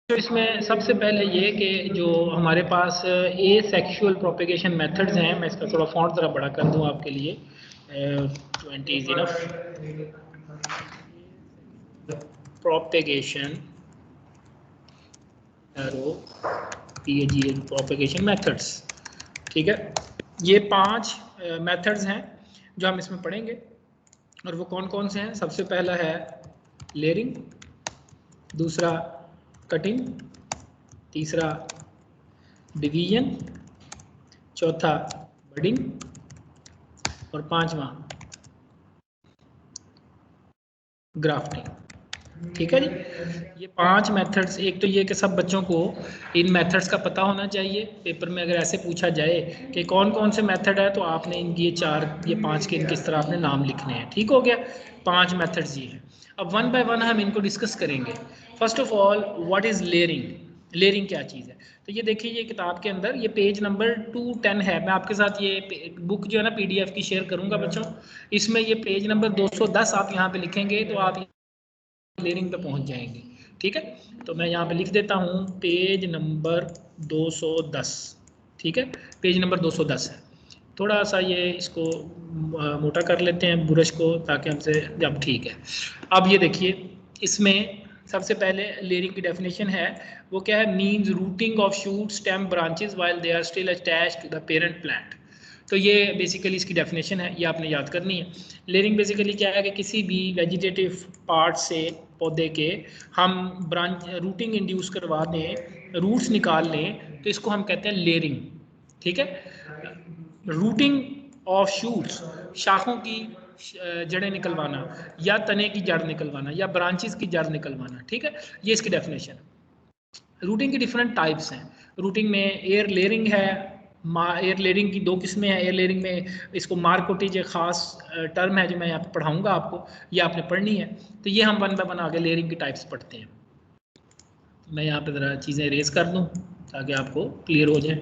तो इसमें सबसे पहले ये कि जो हमारे पास ए सेक्शुअल प्रोपेगेशन मेथड्स हैं, मैं इसका थोड़ा फॉन्ट ज़रा बड़ा कर दूं आपके लिए, 20 is enough. Propagation propagation methods, ठीक है। ये 5 मेथड्स हैं जो हम इसमें पढ़ेंगे, और वो कौन कौन से हैं। सबसे पहला है लेयरिंग, दूसरा कटिंग, तीसरा डिवीजन, चौथा बडिंग, और पांचवा ग्राफ्टिंग। ठीक है जी। ये 5 मेथड्स, एक तो ये कि सब बच्चों को इन मेथड्स का पता होना चाहिए। पेपर में अगर ऐसे पूछा जाए कि कौन कौन से मेथड है, तो आपने इनकी ये 5 के किस तरह आपने नाम लिखने हैं। ठीक हो गया, 5 मेथड्स ये हैं। अब वन बाय वन हम इनको डिस्कस करेंगे। First of all, what is layering? Layering क्या चीज़ है? तो ये देखिए, ये किताब के अंदर ये पेज नंबर 210 है। मैं आपके साथ ये बुक जो है ना PDF की शेयर करूंगा बच्चों। इसमें ये पेज नंबर 210 आप यहाँ पे लिखेंगे तो आप लेयरिंग पे पहुंच जाएंगे। ठीक है, तो मैं यहाँ पे लिख देता हूँ पेज नंबर 210। ठीक है, पेज नंबर 210 है। थोड़ा सा ये इसको मोटा कर लेते हैं ब्रश को, ताकि हमसे जब ठीक है। अब ये देखिए, इसमें सबसे पहले लेयरिंग की डेफिनेशन है, वो क्या है? Means rooting of shoot stem branches while they are still attached to the parent plant. तो ये बेसिकली इसकी डेफिनेशन है, ये आपने याद करनी है। लेयरिंग बेसिकली क्या है कि किसी भी वेजिटेटिव पार्ट से पौधे के हम ब्रांच रूटिंग इंड्यूस करवा दें, रूट्स निकाल लें, तो इसको हम कहते हैं लेयरिंग। ठीक है, रूटिंग ऑफ शूट्स, शाखों की जड़ें निकलवाना, या तने की जड़ निकलवाना, या ब्रांचेस की जड़ निकलवाना। ठीक है, ये इसकी डेफिनेशन है। रूटिंग की डिफरेंट टाइप्स हैं। रूटिंग में एयर लेयरिंग है। एयर लेयरिंग की 2 किस्में हैं। एयर लेयरिंग में इसको मार्कोटेज एक ख़ास टर्म है जो मैं यहाँ पे पढ़ाऊँगा आपको, ये आपने पढ़नी है। तो ये हम वन बाय वन आगे लेयरिंग की टाइप्स पढ़ते हैं। मैं यहाँ पे ज़रा चीज़ें इरेज कर दूँ ताकि आपको क्लियर हो जाए।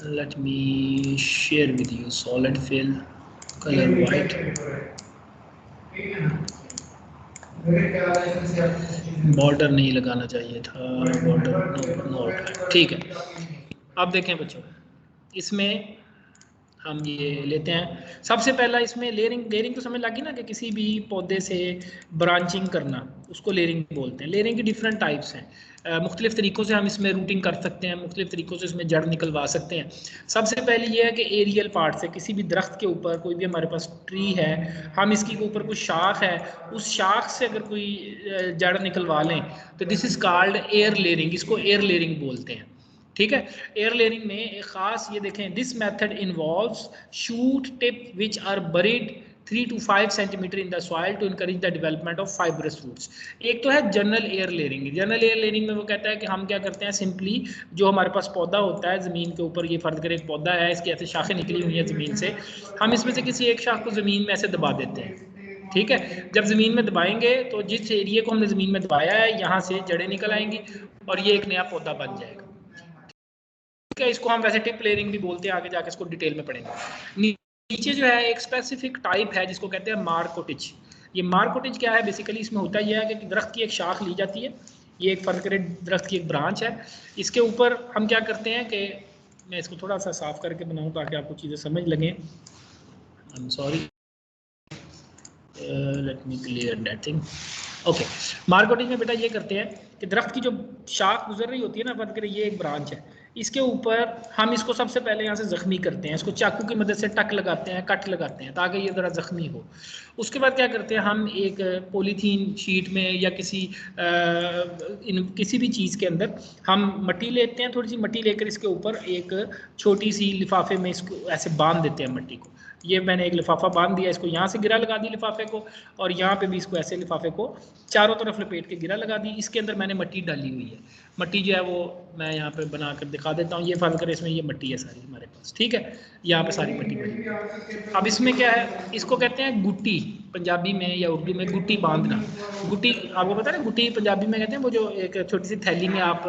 Let me share with you solid fill colour white. Border नहीं लगाना चाहिए था, बॉर्डर नोट। ठीक है, अब देखें बच्चों, इसमें हम ये लेते हैं सबसे पहला। इसमें लेयरिंग, लेयरिंग तो समझ लगी ना कि किसी भी पौधे से ब्रांचिंग करना, उसको लेयरिंग बोलते हैं। लेयरिंग की डिफरेंट टाइप्स हैं। मुख्तलिफ तरीक़ों से हम इसमें रूटिंग कर सकते हैं, मुख्तलिफ तरीक़ों से इसमें जड़ निकलवा सकते हैं। सबसे पहले ये है कि एरियल पार्ट से, किसी भी दरख्त के ऊपर, कोई भी हमारे पास ट्री है, हम इसके ऊपर कोई शाख है, उस शाख से अगर कोई जड़ निकलवा लें, तो this is called air layering. इसको एयर लेयरिंग बोलते हैं। ठीक है, एयर लेयरिंग में एक खास, ये देखें, this method involves shoot tip which are buried 3 to 5 centimetre in the soil to encourage the development of fibrous roots. एक तो है general air layering. General air layering में वो कहता है कि हम क्या करते हैं, सिंपली जो हमारे पास पौधा होता है ज़मीन के ऊपर, ये फर्ज करें एक पौधा है, इसकी ऐसे शाखें निकली हुई हैं ज़मीन से, हम इसमें से किसी एक शाख को ज़मीन में ऐसे दबा देते हैं। ठीक है, जब ज़मीन में दबाएंगे तो जिस एरिया को हमने ज़मीन में दबाया है, यहाँ से जड़ें निकल आएंगी और ये एक नया पौधा बन जाएगा। ठीक है, इसको हम वैसे टिप लेयरिंग भी बोलते हैं, आगे जाके इसको डिटेल में पढ़ेंगे। नीचे जो है एक स्पेसिफिक टाइप है जिसको कहते हैं मार्कोटिज। ये मार्कोटिज क्या है? बेसिकली इसमें होता यह है कि दरख्त की एक शाख ली जाती है, ये एक फर्ज करें दरख्त की एक ब्रांच है, इसके ऊपर हम क्या करते हैं कि, मैं इसको थोड़ा सा साफ करके बनाऊं ताकि आपको चीज़ें समझ लगें। I am sorry, let me clear that thing. Okay, मार्कोटिज में बेटा ये करते हैं कि दरख्त की जो शाख गुजर रही होती है ना, फर्ज करें ये एक ब्रांच है, इसके ऊपर हम इसको सबसे पहले यहाँ से ज़ख्मी करते हैं, इसको चाकू की मदद से टक लगाते हैं, कट लगाते हैं ताकि ये ज़रा ज़ख्मी हो। उसके बाद क्या करते हैं, हम एक पॉलीथीन शीट में या किसी भी चीज़ के अंदर हम मट्टी लेते हैं, थोड़ी सी मट्टी लेकर इसके ऊपर एक छोटी सी लिफाफे में इसको ऐसे बांध देते हैं मट्टी को। ये मैंने एक लिफाफा बांध दिया, इसको यहाँ से गिरा लगा दी लिफाफे को, और यहाँ पे भी इसको ऐसे लिफाफे को चारों तरफ लपेट के गिरा लगा दी। इसके अंदर मैंने मट्टी डाली हुई है। मट्टी जो है वो मैं यहाँ पे बना कर दिखा देता हूँ। ये फर्ज करें इसमें ये मट्टी है सारी हमारे पास। ठीक है, यहाँ पे सारी मट्टी पड़ी। अब इसमें क्या है, इसको कहते हैं गुट्टी। पंजाबी में या उर्दू में गुट्टी बांधना। गुट्टी आपको पता है ना, गुट्टी पंजाबी में कहते हैं वो जो एक छोटी सी थैली में आप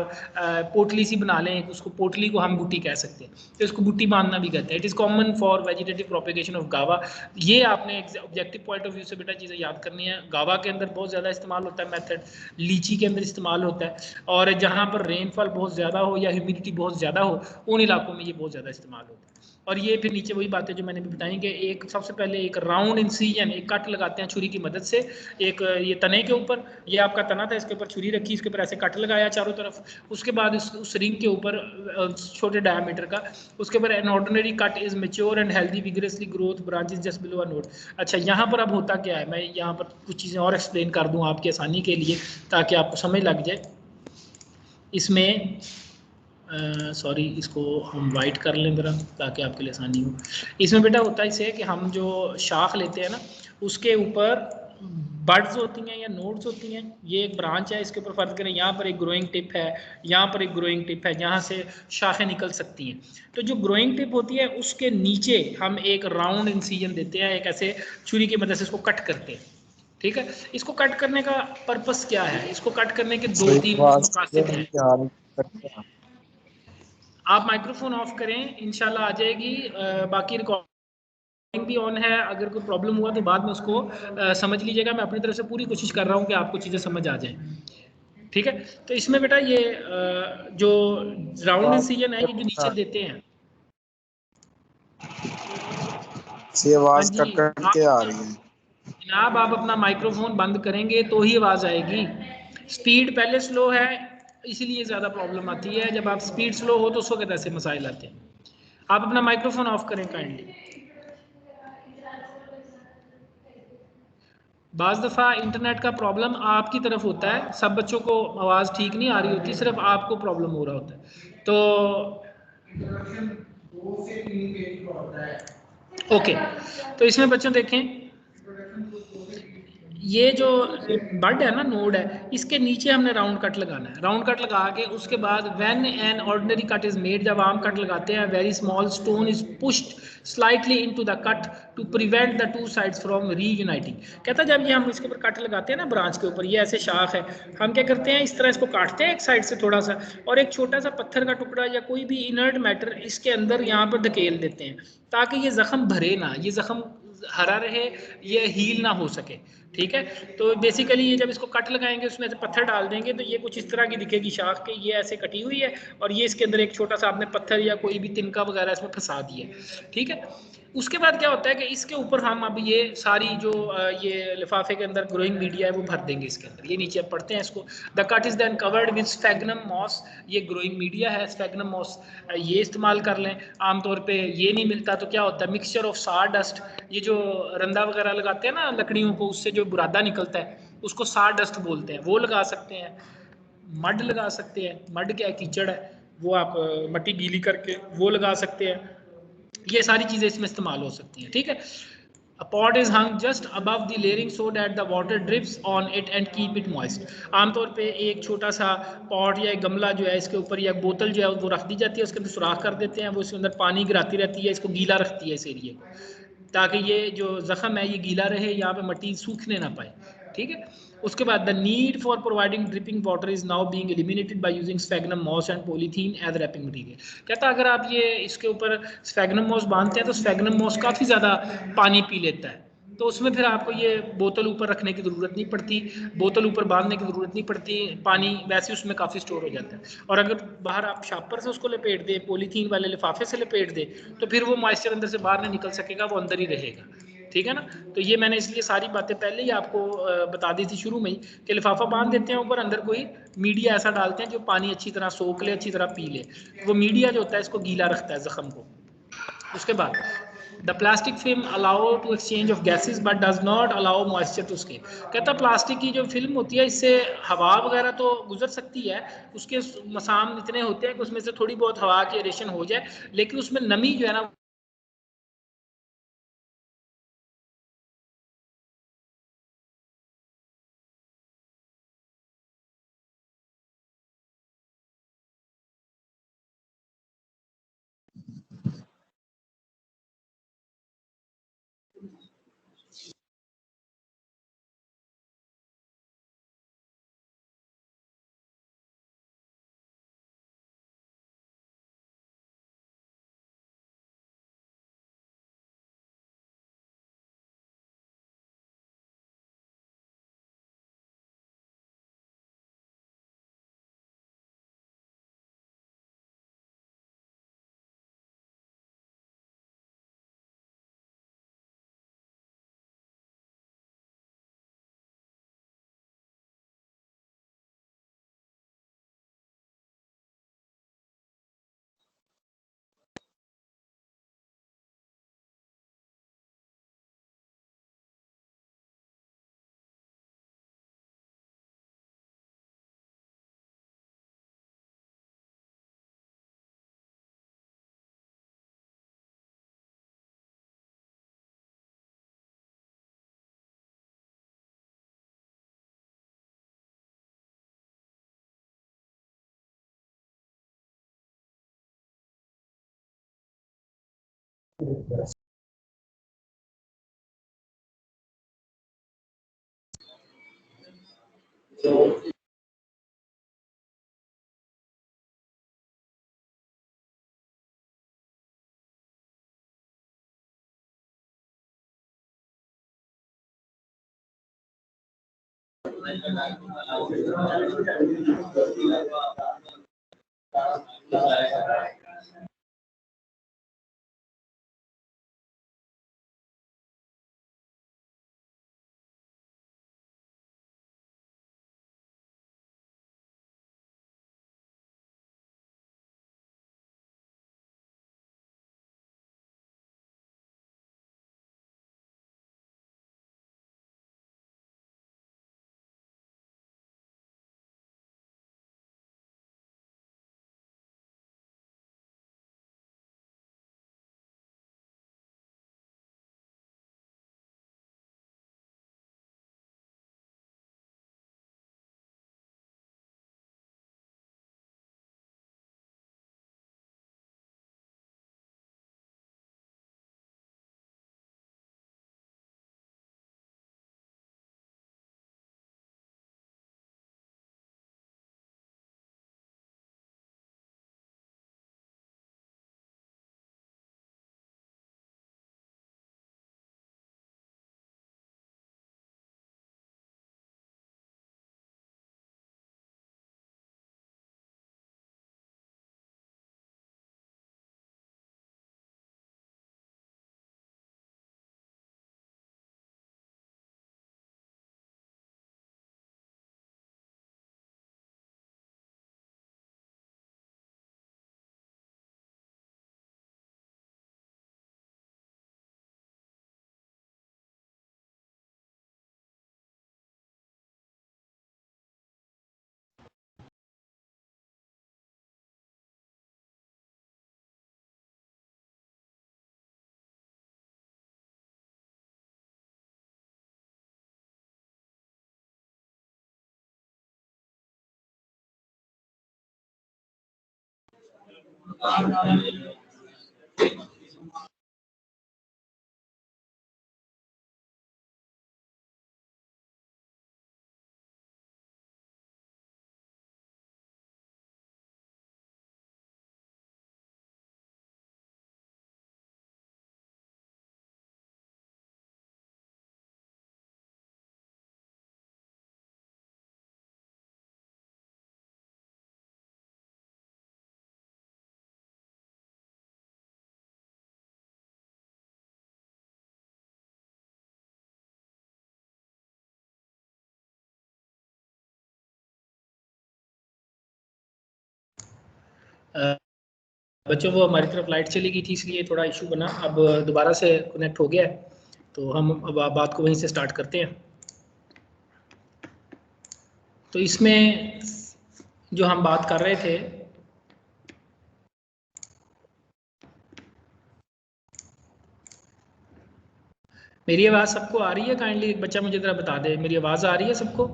पोटली सी बना लें, उसको पोटली को हम गुट्टी कह सकते हैं, तो इसको गुट्टी बांधना भी कहते हैं। It is common for vegetative propagation of गावा। ये आपने ऑब्जेक्टिव पॉइंट ऑफ व्यू से बेटा चीज़ें याद करनी है। गावा के अंदर बहुत ज़्यादा इस्तेमाल होता है मेथड, लीची के अंदर इस्तेमाल होता है, और जहाँ पर रेनफॉल बहुत ज़्यादा हो या ह्यूमिडिटी बहुत ज़्यादा हो उन इलाकों में ये बहुत ज़्यादा इस्तेमाल होता है। और ये फिर नीचे वही बातें जो मैंने भी बताई कि एक सबसे पहले एक राउंड इंसिजन, एक कट लगाते हैं छुरी की मदद से, एक ये तने के ऊपर, ये आपका तना था, इसके ऊपर छुरी रखी, इसके ऊपर ऐसे कट लगाया चारों तरफ, उसके बाद उस रिंग के ऊपर छोटे डायमीटर का, उसके ऊपर N ordinary cut is mature and healthy vigorously growth branches just below a node. अच्छा, यहाँ पर अब होता क्या है, मैं यहाँ पर कुछ चीज़ें और एक्सप्लेन कर दूँ आपकी आसानी के लिए ताकि आपको समझ लग जाए। इसमें सॉरी इसको हम वाइट कर लें ज़रा ताकि आपके लिए आसानी हो। इसमें बेटा होता है इसे कि हम जो शाख लेते हैं ना, उसके ऊपर बड्स होती हैं या नोड्स होती हैं, ये एक ब्रांच है, इसके ऊपर फर्ज करें यहाँ पर एक ग्रोइंग टिप है, यहाँ पर एक ग्रोइंग टिप है, जहाँ से शाखें निकल सकती हैं। तो जो ग्रोइंग टिप होती है उसके नीचे हम एक राउंड इंसिजन देते हैं, एक ऐसे छुरी की मदद से इसको कट करते हैं। ठीक है, इसको कट करने का पर्पस क्या है, इसको कट करने के दो तीन मकासद हैं। आप माइक्रोफोन ऑफ करें, इंशाल्लाह आ जाएगी। बाकी रिकॉर्डिंग भी ऑन है, अगर कोई प्रॉब्लम हुआ तो बाद में उसको समझ लीजिएगा। मैं अपनी तरफ से पूरी कोशिश कर रहा हूँ कि आपको चीज़ें समझ आ जाएं। ठीक है, तो इसमें बेटा ये जो राउंड इंसिजन है, ये जो नीचे देते हैं। हाँ आवाज जी, कट कट के आ रही है जनाब आप अपना माइक्रोफोन बंद करेंगे तो ही आवाज़ आएगी। स्पीड पहले स्लो है, इसीलिए ज़्यादा प्रॉब्लम आती है। जब आप स्पीड स्लो हो तो उस वक्त ऐसे मसाइल आते हैं। आप अपना माइक्रोफोन ऑफ करें काइंडली। बाज़ दफ़ा इंटरनेट का प्रॉब्लम आपकी तरफ होता है, सब बच्चों को आवाज़ ठीक नहीं आ रही होती, सिर्फ आपको प्रॉब्लम हो रहा होता है। तो ओके, तो इसमें बच्चों देखें, ये जो बड है ना, नोड है, इसके नीचे हमने राउंड कट लगाना है। राउंड कट लगा के उसके बाद when an ordinary cut is made, जब आम कट लगाते हैं, very small stone is pushed slightly into the cut to prevent the two sides from reuniting. कहता है जब ये हम इसके ऊपर कट लगाते हैं ना, ब्रांच के ऊपर, ये ऐसे शाख है, हम क्या करते हैं, इस तरह इसको काटते हैं एक साइड से थोड़ा सा, और एक छोटा सा पत्थर का टुकड़ा या कोई भी इनर्ट मैटर इसके अंदर यहाँ पर धकेल देते हैं, ताकि ये जख्म भरे ना, ये जख्म हरा रहे, ये हील ना हो सके। ठीक है, तो बेसिकली ये जब इसको कट लगाएंगे, उसमें से पत्थर डाल देंगे, तो ये कुछ इस तरह की दिखेगी शाख के, ये ऐसे कटी हुई है, और ये इसके अंदर एक छोटा सा आपने पत्थर या कोई भी तिनका वगैरह इसमें फंसा दिया। ठीक है, उसके बाद क्या होता है कि इसके ऊपर हम अब ये सारी जो ये लिफाफे के अंदर ग्रोइंग मीडिया है वो भर देंगे इसके अंदर। ये नीचे अब पढ़ते हैं इसको। The cut is then covered with sphagnum moss, ये ग्रोइंग मीडिया है स्फेगनम मॉस, ये इस्तेमाल कर लें। आमतौर पे ये नहीं मिलता तो क्या होता है, मिक्सचर ऑफ सार डस्ट, ये जो रंदा वगैरह लगाते हैं ना लकड़ियों को, उससे जो बुरादा निकलता है उसको सार डस्ट बोलते हैं, वो लगा सकते हैं। मड लगा सकते हैं, मड क्या है, कीचड़ है, वो आप मट्टी गीली करके वो लगा सकते हैं। ये सारी चीज़ें इसमें इस्तेमाल हो सकती हैं। ठीक है, A pot is hung just above the layering so that the water drips on it and keep it moist. आमतौर पे एक छोटा सा पॉट या एक गमला जो है इसके ऊपर, या बोतल जो है वो रख दी जाती है, उसके अंदर सुराख कर देते हैं, वो इसके अंदर पानी गिराती रहती है, इसको गीला रखती है इस एरिए को, ताकि ये जो जख्म है ये गीला रहे, यहाँ पे मिट्टी सूखने ना पाए। ठीक है, उसके बाद the need for providing dripping water is now being eliminated by using sphagnum moss and polythene as wrapping material. कहता अगर आप ये इसके ऊपर स्फेगनम मॉस बांधते हैं तो स्फेगनम मॉस काफ़ी ज़्यादा पानी पी लेता है, तो उसमें फिर आपको ये बोतल ऊपर रखने की ज़रूरत नहीं पड़ती, बोतल ऊपर बांधने की ज़रूरत नहीं पड़ती, पानी वैसे उसमें काफ़ी स्टोर हो जाता है। और अगर बाहर आप शापर से उसको लपेट दें, पॉलीथीन वाले लिफाफे से लपेट दें, तो फिर वो मॉइस्चर अंदर से बाहर नहीं निकल सकेगा, वो अंदर ही रहेगा। ठीक है ना, तो ये मैंने इसलिए सारी बातें पहले ही आपको बता दी थी शुरू में ही, कि लिफाफा बांध देते हैं ऊपर, अंदर कोई मीडिया ऐसा डालते हैं जो पानी अच्छी तरह सोख ले, अच्छी तरह पी ले, वो मीडिया जो होता है इसको गीला रखता है जख्म को। उसके बाद the plastic film allow to exchange of gases but does not allow moisture to escape. कहता प्लास्टिक की जो फिल्म होती है इससे हवा वगैरह तो गुजर सकती है, उसके मसाम इतने होते हैं कि उसमें से थोड़ी बहुत हवा की एरेशन हो जाए, लेकिन उसमें नमी जो है ना बच्चों वो हमारी तरफ लाइट चली गई थी इसलिए थोड़ा इशू बना। अब दोबारा से कनेक्ट हो गया है तो हम अब बात को वहीं से स्टार्ट करते हैं। तो इसमें जो हम बात कर रहे थे मेरी आवाज़ सबको आ रही है? काइंडली एक बच्चा मुझे जरा बता दे, मेरी आवाज़ आ रही है सबको?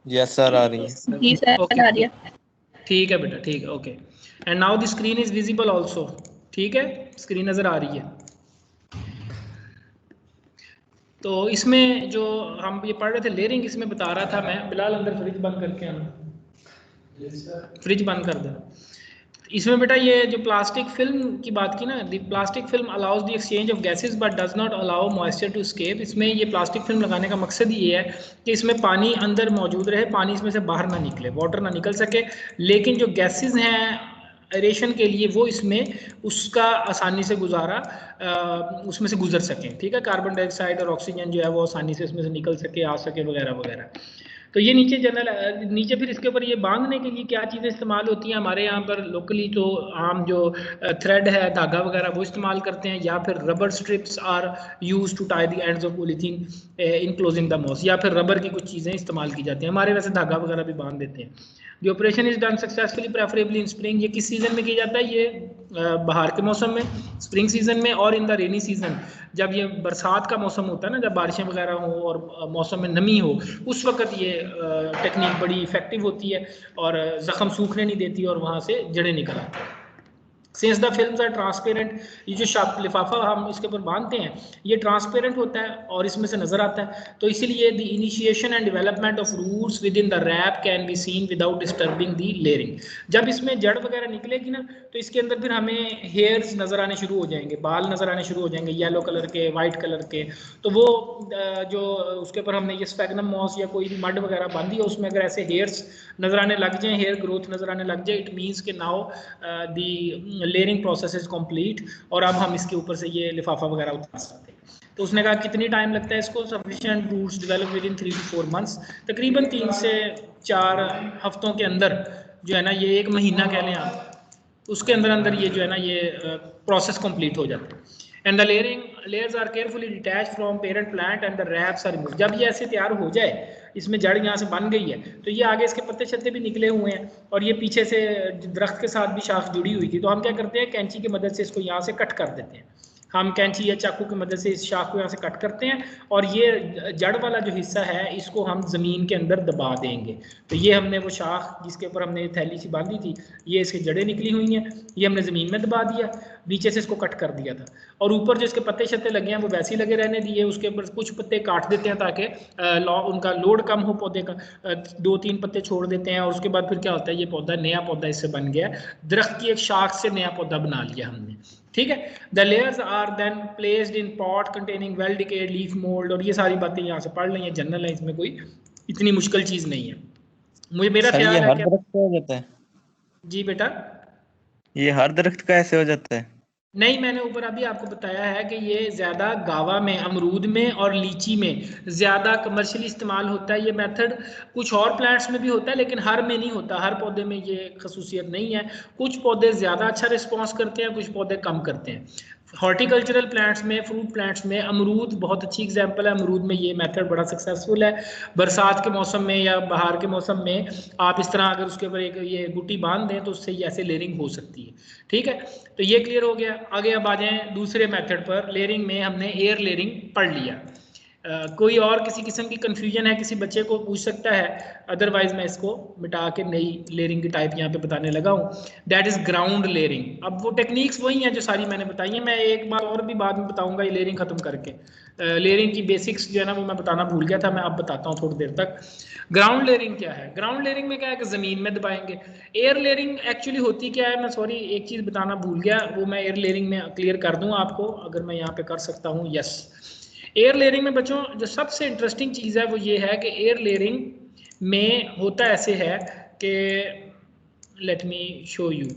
यस सर आ रही है। जी सर आ रही है। ठीक है बेटा, ठीक है, okay. And now the screen is visible also. ठीक है, स्क्रीन नज़र आ रही है। तो इसमें जो हम ये पढ़ रहे थे लेयरिंग, इसमें बता रहा था मैं, बिलाल अंदर फ्रिज बंद करके आना, फ्रिज बंद कर दे। इसमें बेटा ये जो प्लास्टिक फिल्म की बात की ना, the plastic film allows the exchange of gases but does not allow moisture to escape. इसमें ये प्लास्टिक फिल्म लगाने का मकसद ये है कि इसमें पानी अंदर मौजूद रहे, पानी इसमें से बाहर ना निकले, वाटर ना निकल सके, लेकिन जो गैसेस हैं एरेशन के लिए वो इसमें उसका आसानी से गुजारा उसमें से गुजर सकें। ठीक है, कार्बन डाइऑक्साइड और ऑक्सीजन जो है वो आसानी से इसमें से निकल सके, आ सके वगैरह वगैरह। तो ये नीचे जनरल नीचे फिर इसके ऊपर ये बांधने के लिए क्या चीज़ें इस्तेमाल होती हैं हमारे यहाँ पर लोकली, तो आम जो थ्रेड है, धागा वगैरह, वो इस्तेमाल करते हैं, या फिर rubber strips are use to tie the ends of polythene in closing the mouth, या फिर रबर की कुछ चीज़ें इस्तेमाल की जाती हैं। हमारे वैसे धागा वगैरह भी बांध देते हैं। The operation is done successfully preferably in spring. ये किस सीजन में किया जाता है? ये बाहर के मौसम में, स्प्रिंग सीजन में, और इन द रेनी सीजन, जब ये बरसात का मौसम होता है ना, जब बारिशें वगैरह हो और मौसम में नमी हो, उस वक्त ये टेक्निक बड़ी इफेक्टिव होती है और ज़ख़म सूखने नहीं देती और वहाँ से जड़ें निकल आती हैं। Since the films are transparent, ये जो शाप लिफाफा हम इसके ऊपर बांधते हैं ये ट्रांसपेरेंट होता है और इसमें से नजर आता है, तो इसीलिए the initiation and development of roots within the wrap can be seen without disturbing the layering. जब इसमें जड़ वगैरह निकलेगी ना तो इसके अंदर फिर हमें हेयर्स नजर आने शुरू हो जाएंगे, बाल नजर आने शुरू हो जाएंगे येलो कलर के, वाइट कलर के। तो वो जो उसके ऊपर हमने ये स्फेगनम मॉस या कोई भी मड वगैरह बांधी है उसमें अगर ऐसे हेयर्स नजर आने लग जाए, हेयर ग्रोथ नजर आने लग जाए, इट मीन्स कि now the layering process is complete और अब हम इसके ऊपर से ये लिफाफा वगैरह उतार सकते हैं। तो उसने कहा कितनी टाइम लगता है इसको, sufficient roots develop within 3 to 4 months, तकरीबन 3 से 4 हफ्तों के अंदर जो है ना, ये 1 महीना कह लें आप, उसके अंदर अंदर ये जो है ना ये प्रोसेस कंप्लीट हो जाता है। And the layers are carefully detach from parent plant and the wraps are removed. जब ये ऐसे तैयार हो जाए, इसमें जड़ यहाँ से बन गई है, तो ये आगे इसके पत्ते छत्ते भी निकले हुए हैं और ये पीछे से दरख्त के साथ भी शाख जुड़ी हुई थी, तो हम क्या करते हैं कैंची की मदद से इसको यहाँ से कट कर देते हैं। हम कैंची या चाकू की मदद से इस शाख को यहाँ से कट करते हैं और ये जड़ वाला जो हिस्सा है इसको हम ज़मीन के अंदर दबा देंगे। तो ये हमने वो शाख जिसके ऊपर हमने थैली सी बांधी थी, ये इसकी जड़ें निकली हुई हैं, ये हमने ज़मीन में दबा दिया, नीचे से इसको कट कर दिया था और ऊपर जो इसके पत्ते शत्ते लगे हैं वो वैसे ही लगे रहने दिए। उसके ऊपर कुछ पत्ते काट देते हैं ताकि उनका लोड कम हो पौधे का, 2-3 पत्ते छोड़ देते हैं और उसके बाद फिर क्या होता है, ये पौधा नया पौधा इससे बन गया, दरख्त की एक शाख से नया पौधा बना लिया हमने। ठीक है, the layers are then placed in pot containing well decayed leaf mould, और ये सारी बातें यहाँ से पढ़ लेंगे, जनरल है, इसमें कोई इतनी मुश्किल चीज नहीं है। मुझे मेरा सर ख्याल ये है हर कि दरख्त का हो जाता है? जी बेटा, ये हर दरख्त का ऐसे हो जाता है? नहीं, मैंने ऊपर अभी आपको बताया है कि ये ज़्यादा गावा में, अमरूद में और लीची में ज़्यादा कमर्शियली इस्तेमाल होता है ये मेथड। कुछ और प्लांट्स में भी होता है लेकिन हर में नहीं होता, हर पौधे में ये खसूसियत नहीं है। कुछ पौधे ज़्यादा अच्छा रिस्पॉन्स करते हैं, कुछ पौधे कम करते हैं। हॉर्टिकल्चरल प्लांट्स में, फ्रूट प्लांट्स में अमरूद बहुत अच्छी एग्जांपल है, अमरूद में ये मेथड बड़ा सक्सेसफुल है। बरसात के मौसम में या बाहर के मौसम में आप इस तरह अगर उसके ऊपर एक ये गुट्टी बांध दें तो उससे ये ऐसे लेयरिंग हो सकती है। ठीक है, तो ये क्लियर हो गया। आगे अब आ जाएं दूसरे मेथड पर। लेयरिंग में हमने एयर लेयरिंग पढ़ लिया। कोई और किसी किस्म की कंफ्यूजन है किसी बच्चे को पूछ सकता है, अदरवाइज मैं इसको मिटा के नई लेयरिंग की टाइप यहाँ पे बताने लगा हूँ। That is ground layering. अब वो टेक्निक्स वही हैं जो सारी मैंने बताई हैं, मैं एक बार और भी बाद में बताऊंगा ये लेयरिंग खत्म करके। लेयरिंग की बेसिक्स जो है ना वो मैं बताना भूल गया था, मैं अब बताता हूँ थोड़ी देर तक। ग्राउंड लेयरिंग क्या है? ग्राउंड लेयरिंग में क्या है कि ज़मीन में दबाएंगे। एयर लेयरिंग एक्चुअली होती क्या है, मैं सॉरी एक चीज़ बताना भूल गया, वो मैं एयर लेयरिंग में क्लियर कर दूँ आपको, अगर मैं यहाँ पे कर सकता हूँ। यस, एयर लेयरिंग में बच्चों जो सबसे इंटरेस्टिंग चीज़ है वो ये है कि एयर लेयरिंग में होता ऐसे है कि लेट मी शो यू,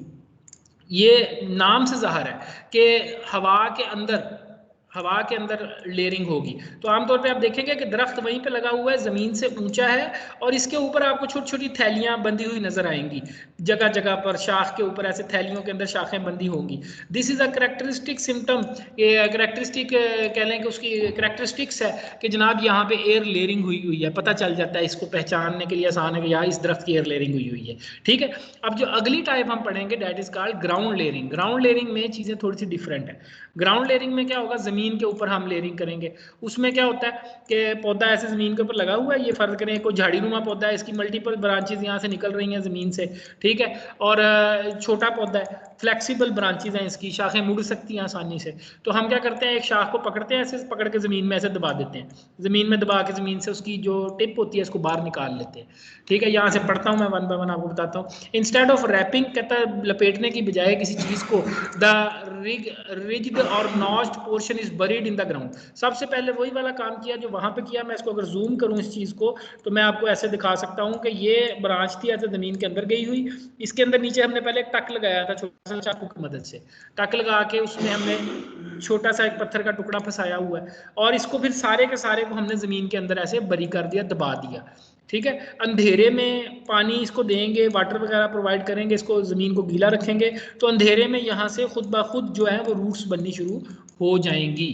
ये नाम से ज़ाहिर है कि हवा के अंदर लेयरिंग होगी। तो आमतौर पे आप देखेंगे कि दरख्त वहीं पे लगा हुआ है, ज़मीन से ऊंचा है और इसके ऊपर आपको छोटी छोटी थैलियां बंधी हुई नजर आएंगी, जगह जगह पर शाख के ऊपर ऐसे थैलियों के अंदर शाखें बंधी होंगी। This is a characteristic symptom, characteristic कह लें कि उसकी करेक्टरिस्टिक्स है कि जनाब यहाँ पे एयर लेयरिंग हुई हुई है, पता चल जाता है, इसको पहचानने के लिए आसान है कि यहाँ इस दरख्त की एयर लेयरिंग हुई हुई है। ठीक है, अब जो अगली टाइप हम पढ़ेंगे that is called ground layering. Ground layering में चीज़ें थोड़ी सी डिफरेंट है। ग्राउंड लेयरिंग में क्या होगा, ज़मीन के ऊपर हम लेयरिंग करेंगे। उसमें क्या होता है कि पौधा ऐसे ज़मीन के ऊपर लगा हुआ है, ये फर्ज करें कोई झाड़ीनुमा पौधा है, इसकी मल्टीपल ब्रांचेज यहाँ से निकल रही हैं ज़मीन से। ठीक है, और छोटा पौधा है, फ्लेक्सिबल ब्रांचेज हैं, इसकी शाखें मुड़ सकती हैं आसानी से। तो हम क्या करते हैं, एक शाख को पकड़ते हैं, ऐसे पकड़ के ज़मीन में ऐसे दबा देते हैं, ज़मीन में दबा के ज़मीन से उसकी जो टिप होती है इसको बाहर निकाल लेते हैं। ठीक है, यहाँ से पढ़ता हूँ मैं, वन बाय वन आपको बताता हूँ। इंस्टेड ऑफ रैपिंग, कहता है लपेटने की बजाय किसी चीज़ को, द रिज्ड और notched portion is buried in the ground. सबसे पहले वही वाला काम किया जो वहां पे किया। मैं इसको अगर जूम करूं इस चीज को तो मैं आपको ऐसे दिखा सकता हूं कि ये ब्रांच थी ऐसे जमीन के अंदर गई हुई, इसके अंदर नीचे हमने पहले एक टक लगाया था छोटा सा चाकू की मदद से, टक लगा के उसमें हमने छोटा सा एक पत्थर का टुकड़ा फंसाया हुआ है और इसको फिर सारे के सारे को हमने जमीन के अंदर ऐसे बरी कर दिया, दबा दिया। ठीक है, अंधेरे में पानी इसको देंगे, वाटर वगैरह प्रोवाइड करेंगे, इसको ज़मीन को गीला रखेंगे, तो अंधेरे में यहाँ से खुद ब खुद जो है वो रूट्स बननी शुरू हो जाएंगी।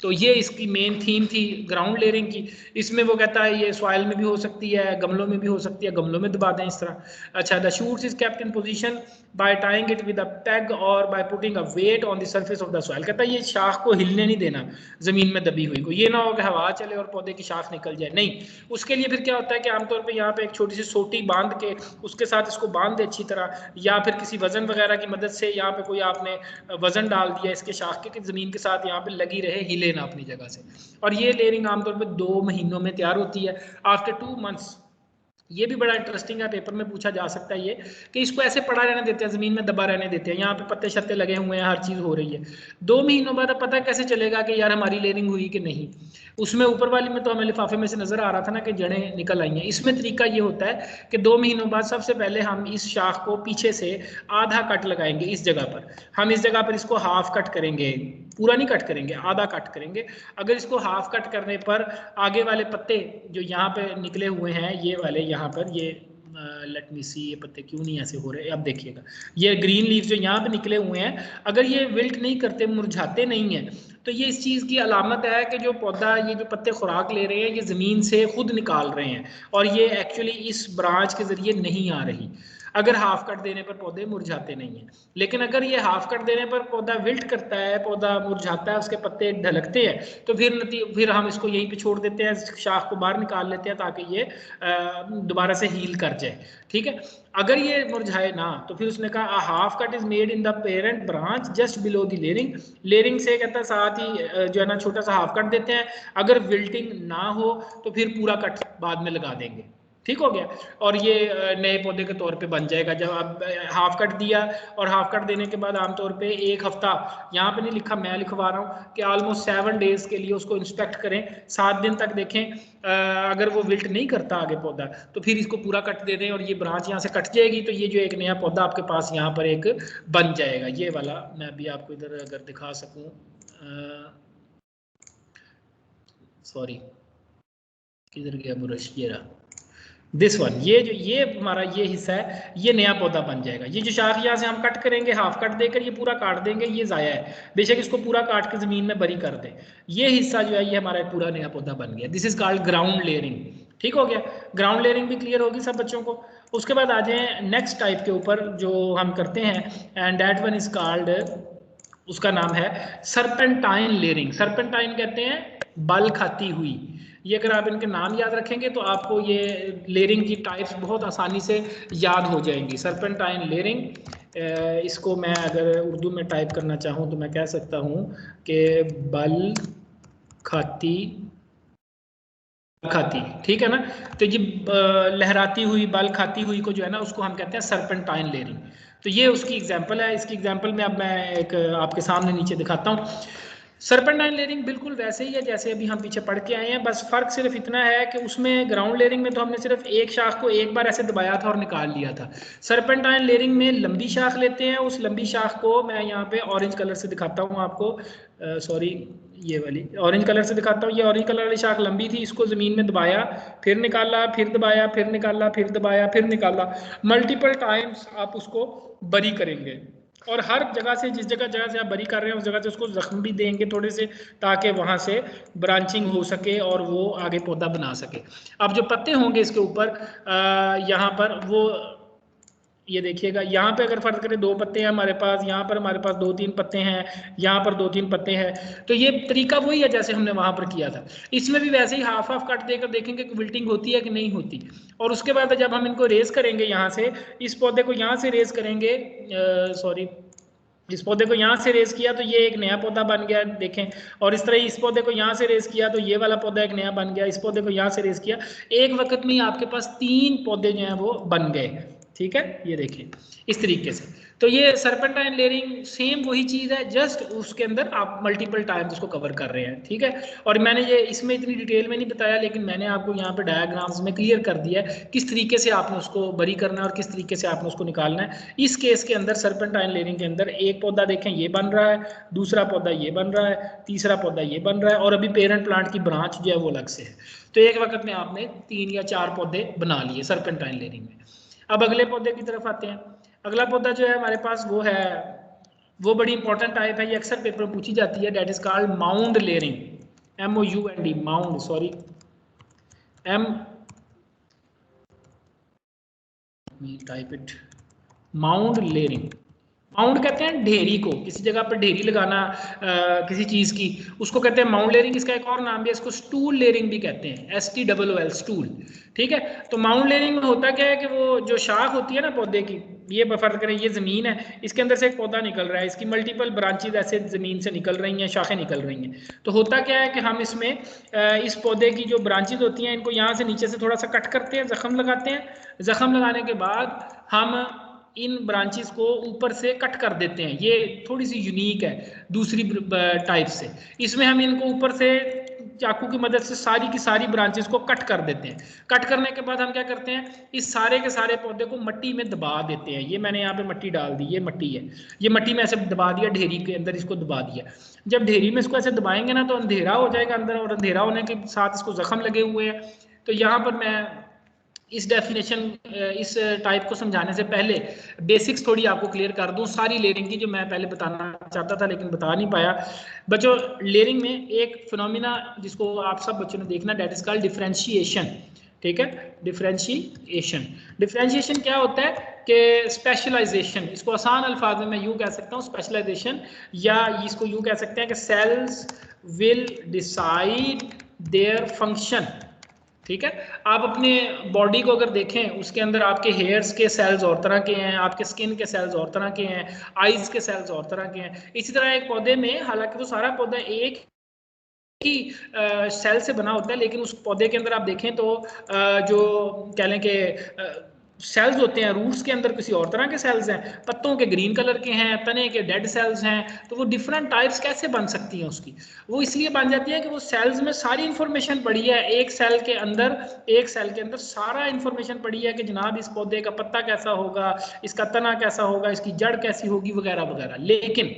तो ये इसकी मेन थीम थी ग्राउंड लेयरिंग की। इसमें वो कहता है ये सॉइल में भी हो सकती है, गमलों में भी हो सकती है, गमलों में दबा दें इस तरह। अच्छा, the shoots is kept in position by tying it with a peg और by putting a weight on the surface of the soil. कहता है ये शाख को हिलने नहीं देना जमीन में दबी हुई को, ये ना हो कि हवा चले और पौधे की शाख निकल जाए, नहीं। उसके लिए फिर क्या होता है कि आमतौर पर यहाँ पे एक छोटी सी सोटी बांध के उसके साथ इसको बांध दे अच्छी तरह, या फिर किसी वजन वगैरह की मदद से यहाँ पे कोई आपने वजन डाल दिया इसके शाख के कि जमीन के साथ यहाँ पे लगी रहे, हिले ना अपनी जगह से। और ये लेयरिंग आमतौर पे 2 महीनों में तैयार होती है, आफ्टर 2 मंथ्स। ये भी बड़ा इंटरेस्टिंग है, पेपर में पूछा जा सकता है ये कि इसको ऐसे पड़ा रहने देते हैं, जमीन में दबा रहने देते हैं, यहाँ पे पत्ते शत्ते लगे हुए हैं, हर चीज हो रही है। 2 महीनों बाद अब पता कैसे चलेगा कि यार हमारी लेयरिंग हुई कि नहीं। उसमें ऊपर वाली में तो हमें लिफाफे में से नजर आ रहा था ना कि जड़ें निकल आई हैं। इसमें तरीका ये होता है कि 2 महीनों बाद सबसे पहले हम इस शाख को पीछे से आधा कट लगाएंगे इस जगह पर। हम इस जगह पर इसको हाफ कट करेंगे, पूरा नहीं कट करेंगे, आधा कट करेंगे। अगर इसको हाफ कट करने पर आगे वाले पत्ते जो यहाँ पे निकले हुए हैं, ये वाले यहाँ पर, ये लेट मी सी, ये पत्ते क्यों नहीं ऐसे हो रहे, अब देखिएगा ये ग्रीन लीफ जो यहाँ पे निकले हुए हैं, अगर ये विल्ट नहीं करते, मुरझाते नहीं है, तो ये इस चीज़ की अलामत है कि जो पौधा, ये जो पत्ते खुराक ले रहे हैं, ये ज़मीन से खुद निकाल रहे हैं और ये एक्चुअली इस ब्रांच के ज़रिए नहीं आ रही। अगर हाफ कट देने पर पौधे मुरझाते नहीं हैं, लेकिन अगर ये हाफ कट देने पर पौधा विल्ट करता है, पौधा मुरझाता है, उसके पत्ते ढलकते हैं, तो फिर हम इसको यहीं पे छोड़ देते हैं, शाख को बाहर निकाल लेते हैं ताकि ये दोबारा से हील कर जाए। ठीक है, अगर ये मुरझाए ना, तो फिर उसने कहा half cut is made in the parent branch just below the layering. Layering से कहता है साथ ही जो है ना छोटा सा हाफ कट देते हैं। अगर विल्टिंग ना हो तो फिर पूरा कट बाद में लगा देंगे। ठीक हो गया, और ये नए पौधे के तौर पे बन जाएगा। जब आप हाफ कट दिया, और हाफ कट देने के बाद आमतौर पे 1 हफ्ता, यहाँ पे नहीं लिखा, मैं लिखवा रहा हूँ कि ऑलमोस्ट 7 डेज के लिए उसको इंस्पेक्ट करें, 7 दिन तक देखें। अगर वो विल्ट नहीं करता आगे पौधा, तो फिर इसको पूरा कट दे दें और ये ब्रांच यहाँ से कट जाएगी, तो ये जो एक नया पौधा आपके पास यहाँ पर एक बन जाएगा। ये वाला मैं भी आपको इधर अगर दिखा सकूँ, सॉरी किधर गया ब्रश, ये रहा, दिस वन, ये हमारा ये हिस्सा है, ये नया पौधा बन जाएगा। ये जो शाख यहाँ से हम कट करेंगे, हाफ कट देकर ये पूरा काट देंगे, ये जाया है, बेशक इसको पूरा काट के जमीन में बरी कर दें, ये हिस्सा जो है ये हमारा पूरा नया पौधा बन गया। This is called ground layering. ठीक हो गया, ग्राउंड लेयरिंग भी क्लियर होगी सब बच्चों को। उसके बाद आ जाए नेक्स्ट टाइप के ऊपर जो हम करते हैं, and that one is called, उसका नाम है सर्पेंटाइन लेयरिंग। सर्पेंटाइन कहते हैं बल खाती हुई। ये अगर आप इनके नाम याद रखेंगे तो आपको ये लेयरिंग की टाइप्स बहुत आसानी से याद हो जाएंगी। सर्पेंटाइन लेयरिंग, इसको मैं अगर उर्दू में टाइप करना चाहूँ तो मैं कह सकता हूँ कि बल खाती खाती, ठीक है ना। तो ये लहराती हुई, बल खाती हुई को जो है ना, उसको हम कहते हैं सर्पेंटाइन लेयरिंग। तो ये उसकी एग्जांपल है। इसकी एग्जांपल में अब मैं एक आपके सामने नीचे दिखाता हूँ। सर्पेंटाइन लेयरिंग बिल्कुल वैसे ही है जैसे अभी हम पीछे पढ़ के आए हैं, बस फर्क सिर्फ इतना है कि उसमें ग्राउंड लेयरिंग में तो हमने सिर्फ एक शाख को एक बार ऐसे दबाया था और निकाल लिया था। सर्पेंटाइन लेयरिंग में लंबी शाख लेते हैं, उस लंबी शाख को मैं यहाँ पे ऑरेंज कलर से दिखाता हूँ आपको, सॉरी ये वाली ऑरेंज कलर से दिखाता हूँ। ये ऑरेंज कलर वाली शाख लंबी थी, इसको जमीन में दबाया, फिर निकाला, फिर दबाया, फिर निकाला, फिर दबाया, फिर निकाला, मल्टीपल टाइम्स आप उसको बरी करेंगे। और हर जगह से, जिस जगह से आप बरी कर रहे हैं उस जगह से उसको जख्म भी देंगे थोड़े से, ताकि वहां से ब्रांचिंग हो सके और वो आगे पौधा बना सके। अब जो पत्ते होंगे इसके ऊपर, यहाँ पर वो ये देखिएगा, यहाँ पे अगर फर्ज करें 2 पत्ते हैं हमारे पास, यहाँ पर हमारे पास 2-3 पत्ते हैं, यहाँ पर 2-3 पत्ते हैं, तो ये तरीका वही है जैसे हमने वहां पर किया था। इसमें भी वैसे ही हाफ हाफ कट देकर देखेंगे कि विल्टिंग होती है कि नहीं होती। और उसके बाद जब हम इनको रेस करेंगे, यहाँ से इस पौधे को यहाँ से रेस करेंगे, सॉरी इस पौधे को यहाँ से रेस किया तो ये एक नया पौधा बन गया, देखें। और इस तरह इस पौधे को यहाँ से रेस किया तो ये वाला पौधा एक नया बन गया। इस पौधे को यहाँ से रेस किया, एक वक्त में आपके पास 3 पौधे जो हैं वो बन गए। ठीक है, ये देखिए इस तरीके से। तो ये सर्पेंटाइन लेयरिंग सेम वही चीज है, जस्ट उसके अंदर आप मल्टीपल टाइम्स उसको कवर कर रहे हैं। ठीक है, और मैंने ये इसमें इतनी डिटेल में नहीं बताया, लेकिन मैंने आपको यहाँ पे डायग्राम्स में क्लियर कर दिया है किस तरीके से आपने उसको बरी करना है और किस तरीके से आपने उसको निकालना है। इस केस के अंदर सर्पेंटाइन लेयरिंग के अंदर एक पौधा देखें ये बन रहा है, दूसरा पौधा ये बन रहा है, तीसरा पौधा ये बन रहा है, और अभी पेरेंट प्लांट की ब्रांच जो है वो अलग से है। तो एक वक्त में आपने 3 या 4 पौधे बना लिए सर्पेंटाइन लेयरिंग में। अब अगले पौधे की तरफ आते हैं। अगला पौधा जो है हमारे पास वो है वो बड़ी इंपॉर्टेंट टाइप है, ये अक्सर पेपर में पूछी जाती है। That is called mound layering, MOUND, mound, sorry type it, mound layering. Mound कहते हैं ढेरी को, किसी जगह पर ढेरी लगाना किसी चीज़ की, उसको कहते हैं माउंड लेयरिंग। इसका एक और नाम भी है, इसको स्टूल लेयरिंग भी कहते हैं, STOOL, स्टूल। ठीक है, तो माउंड लेयरिंग में होता क्या है कि वो जो शाख होती है ना पौधे की, ये फर्ज करें ये ज़मीन है, इसके अंदर से एक पौधा निकल रहा है, इसकी मल्टीपल ब्रांचेज ऐसे ज़मीन से निकल रही हैं, शाखें निकल रही हैं। तो होता क्या है कि हम इसमें इस पौधे की जो ब्रांचेज होती हैं इनको यहाँ से नीचे से थोड़ा सा कट करते हैं, ज़ख्म लगाते हैं। ज़ख्म लगाने के बाद हम इन ब्रांचेस को ऊपर से कट कर देते हैं। ये थोड़ी सी यूनिक है दूसरी टाइप से। इसमें हम इनको ऊपर से चाकू की मदद से सारी की सारी ब्रांचेस को कट कर देते हैं। कट करने के बाद हम क्या करते हैं, इस सारे के सारे पौधे को मिट्टी में दबा देते हैं। ये मैंने यहाँ पे मिट्टी डाल दी, ये मिट्टी है, ये मिट्टी में ऐसे दबा दिया, ढेरी के अंदर इसको दबा दिया। जब ढेरी में इसको ऐसे दबाएंगे ना तो अंधेरा हो जाएगा अंदर, और अंधेरा होने के साथ इसको जख्म लगे हुए हैं। तो यहाँ पर मैं इस डेफिनेशन, इस टाइप को समझाने से पहले बेसिक्स थोड़ी आपको क्लियर कर दूं सारी लेयरिंग की, जो मैं पहले बताना चाहता था लेकिन बता नहीं पाया। बच्चों, लेयरिंग में एक फिनोमिना जिसको आप सब बच्चों ने देखना, डेट इज कॉल्ड डिफरेंशिएशन। ठीक है, डिफरेंशिएशन। डिफरेंशिएशन क्या होता है कि स्पेशलाइजेशन, इसको आसान अल्फाज में मैं यूँ कह सकता हूँ स्पेशलाइजेशन, या इसको यूँ कह सकते हैं कि cells will decide their function. ठीक है, आप अपने बॉडी को अगर देखें, उसके अंदर आपके हेयर्स के सेल्स और तरह के हैं, आपके स्किन के सेल्स और तरह के हैं, आइज के सेल्स और तरह के हैं। इसी तरह एक पौधे में, हालांकि वो सारा पौधा एक ही सेल से बना होता है, लेकिन उस पौधे के अंदर आप देखें तो जो कह लें कि सेल्स होते हैं, रूट्स के अंदर किसी और तरह के सेल्स हैं, पत्तों के ग्रीन कलर के हैं, तने के डेड सेल्स हैं। तो वो डिफरेंट टाइप्स कैसे बन सकती हैं उसकी, वो इसलिए बन जाती है कि वो सेल्स में सारी इंफॉर्मेशन पड़ी है। एक सेल के अंदर सारा इंफॉर्मेशन पड़ी है कि जनाब इस पौधे का पत्ता कैसा होगा, इसका तना कैसा होगा, इसकी जड़ कैसी होगी, वगैरह वगैरह। लेकिन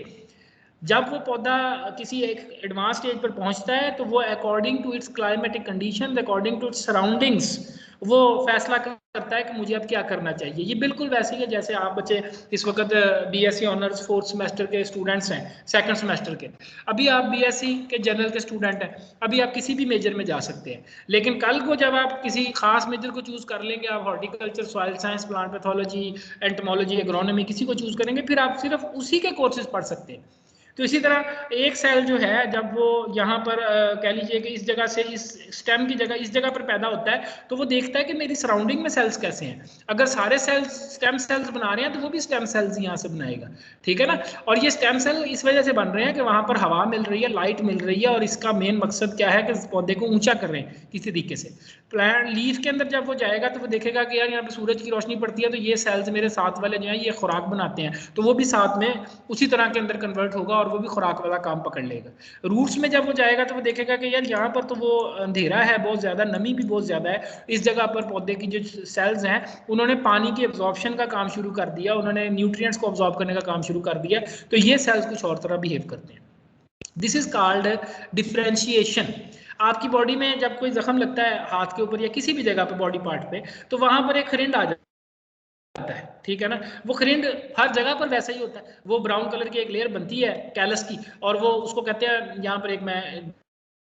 जब वो पौधा किसी एक एडवांस स्टेज पर पहुंचता है तो वो according to its climatic condition, according to its surroundings, वो फैसला करता है कि मुझे अब क्या करना चाहिए। ये बिल्कुल वैसे ही है जैसे आप बच्चे इस वक्त BSc ऑनर्स 4th सेमेस्टर के स्टूडेंट्स हैं, 2nd सेमेस्टर के। अभी आप BSc के जनरल के स्टूडेंट हैं, अभी आप किसी भी मेजर में जा सकते हैं, लेकिन कल को जब आप किसी खास मेजर को चूज कर लेंगे, आप horticulture, soil science, plant pathology, entomology, agronomy, किसी को चूज करेंगे, फिर आप सिर्फ उसी के कोर्सेज पढ़ सकते हैं। तो इसी तरह एक सेल जो है, जब वो यहाँ पर कह लीजिए कि इस जगह से, इस स्टेम की जगह, इस जगह पर पैदा होता है, तो वो देखता है कि मेरी सराउंडिंग में सेल्स कैसे हैं। अगर सारे सेल्स स्टेम सेल्स बना रहे हैं तो वो भी स्टेम सेल्स यहाँ से बनाएगा। ठीक है ना, और ये स्टेम सेल इस वजह से बन रहे हैं कि वहाँ पर हवा मिल रही है, लाइट मिल रही है, और इसका मेन मकसद क्या है कि पौधे को ऊंचा कर रहे हैं किसी तरीके से। प्लांट लीफ के अंदर जब वो जाएगा तो वो देखेगा कि यार यहाँ पे सूरज की रोशनी पड़ती है, तो ये सेल्स मेरे साथ वाले जो हैं ये खुराक बनाते हैं, तो वो भी साथ में उसी तरह के अंदर कन्वर्ट होगा और वो भी खुराक वाला काम पकड़ लेगा। रूट्स में जब वो जाएगा तो वो देखेगा कि यार यहाँ पर तो वो अंधेरा है बहुत ज़्यादा, नमी भी बहुत ज़्यादा है, इस जगह पर पौधे की जो सेल्स हैं उन्होंने पानी की एब्जॉर्प्शन का काम शुरू कर दिया, उन्होंने न्यूट्रिएंट्स को ऑब्जॉर्ब करने का काम शुरू कर दिया, तो ये सेल्स कुछ और तरह बिहेव करते हैं। This is called differentiation. आपकी बॉडी में जब कोई जख्म लगता है हाथ के ऊपर या किसी भी जगह पे बॉडी पार्ट पे, तो वहां पर एक खरिंड आ जाता है। ठीक है ना, वो खरिंड हर जगह पर वैसा ही होता है, वो ब्राउन कलर की एक लेयर बनती है कैलस की, और वो उसको कहते हैं, यहाँ पर एक मैं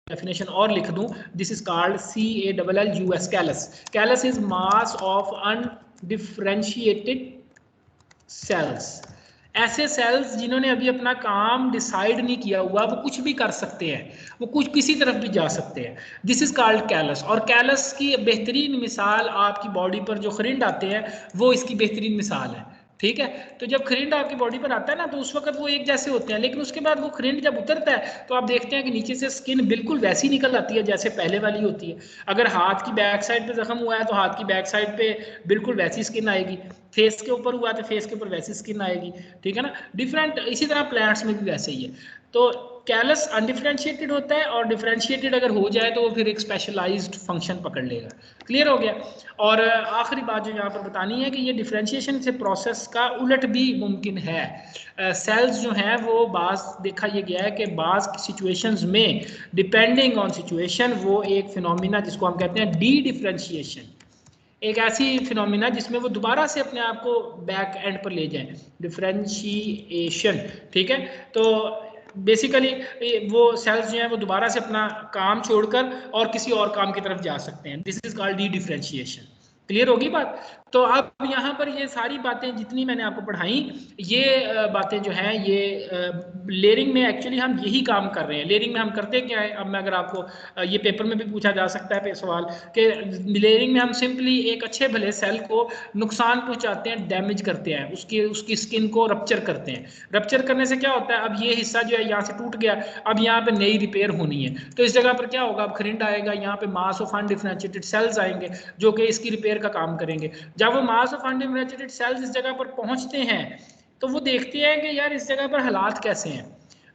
डेफिनेशन और लिख दूं, this is called CALLUS, callus. Callus is mass of undifferentiated cells. ऐसे सेल्स जिन्होंने अभी अपना काम डिसाइड नहीं किया हुआ, वो कुछ भी कर सकते हैं, वो कुछ किसी तरफ भी जा सकते हैं। This is called callus. और कैलस की बेहतरीन मिसाल, आपकी बॉडी पर जो खरिंड आते हैं वो इसकी बेहतरीन मिसाल है। ठीक है, तो जब खरिंड आपकी बॉडी पर आता है ना, तो उस वक्त वो एक जैसे होते हैं, लेकिन उसके बाद वो खरिंड जब उतरता है तो आप देखते हैं कि नीचे से स्किन बिल्कुल वैसी निकल आती है जैसे पहले वाली होती है। अगर हाथ की बैक साइड पे जख्म हुआ है तो हाथ की बैक साइड पे बिल्कुल वैसी स्किन आएगी, फेस के ऊपर हुआ तो फेस के ऊपर वैसी स्किन आएगी। ठीक है ना, डिफरेंट। इसी तरह प्लांट्स में भी वैसे ही है। तो कैलस अनडिफरेंशिएटेड होता है, और डिफरेंशिएटेड अगर हो जाए तो वो फिर एक स्पेशलाइज्ड फंक्शन पकड़ लेगा। क्लियर हो गया। और आखिरी बात जो यहाँ पर बतानी है कि ये डिफरेंशिएशन से प्रोसेस का उलट भी मुमकिन है। सेल्स जो हैं वो बाज़ देखा ये गया है कि बाज़ सिचुएशंस में डिपेंडिंग ऑन सिचुएशन वो एक फिनोमिना जिसको हम कहते हैं डी डिफरेंशिएशन, एक ऐसी फिनोमिना जिसमें वो दोबारा से अपने आप को बैक एंड पर ले जाएं, डिफरेंशिएशन। ठीक है, तो बेसिकली वो सेल्स जो हैं वो दोबारा से अपना काम छोड़कर और किसी और काम की तरफ जा सकते हैं। This is called D differentiation. Clear होगी बात? तो अब यहाँ पर ये सारी बातें जितनी मैंने आपको पढ़ाई, ये बातें जो हैं ये लेयरिंग में एक्चुअली हम यही काम कर रहे हैं। लेयरिंग में हम करते क्या है, अब मैं अगर आपको ये पेपर में भी पूछा जा सकता है सवाल कि लेयरिंग में हम सिंपली एक अच्छे भले सेल को नुकसान पहुंचाते हैं, डैमेज करते हैं, उसकी स्किन को रप्चर करते हैं। रप्चर करने से क्या होता है, अब ये हिस्सा जो है यहाँ से टूट गया, अब यहाँ पे नई रिपेयर होनी है, तो इस जगह पर क्या होगा, अब खरिंड आएगा, यहाँ पे मास ऑफ अनडिफरेंशिएटेड सेल्स आएंगे जो कि इसकी रिपेयर का काम करेंगे। जब वो मास ऑफ अनडिफरेंशिएटेड सेल्स इस जगह पर पहुंचते हैं तो वो देखते हैं कि यार इस जगह पर हालात कैसे हैं।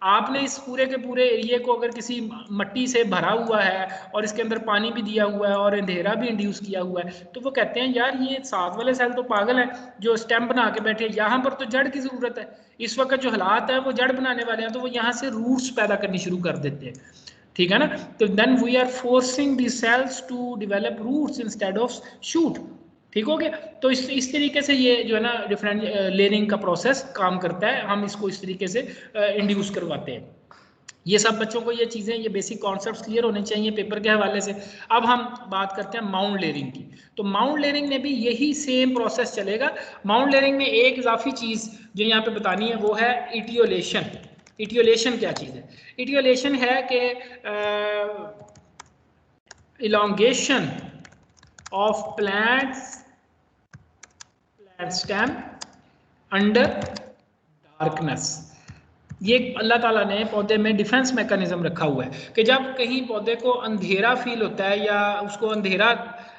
आपने इस पूरे के पूरे एरिया को अगर किसी मट्टी से भरा हुआ है और इसके अंदर पानी भी दिया हुआ है और अंधेरा भी इंड्यूस किया हुआ है, तो वो कहते हैं यार ये साथ वाले सेल तो पागल है जो स्टेम बना के बैठे, यहाँ पर तो जड़ की जरूरत है। इस वक्त जो हालात है वो जड़ बनाने वाले हैं, तो वो यहाँ से रूट्स पैदा करनी शुरू कर देते हैं। ठीक है ना, तो then we are forcing the cells to develop roots instead of shoot. ठीक हो गया? तो इस तरीके से ये जो है ना डिफरेंट लेयरिंग का प्रोसेस काम करता है, हम इसको इस तरीके से इंड्यूस करवाते हैं। ये सब बच्चों को ये चीज़ें, ये बेसिक कॉन्सेप्ट्स क्लियर होने चाहिए पेपर के हवाले से। अब हम बात करते हैं माउंट लेयरिंग की। तो माउंट लेयरिंग में भी यही सेम प्रोसेस चलेगा। माउंट लेयरिंग में एक इजाफी चीज़ जो यहाँ पे बतानी है वो है इटियोलेशन। इटियोलेशन क्या चीज़ है? इटियोलेशन है कि elongation of plant stem under darkness. ये अल्लाह ताला ने पौधे में डिफेंस मैकेनिज्म रखा हुआ है कि जब कहीं पौधे को अंधेरा फील होता है या उसको अंधेरा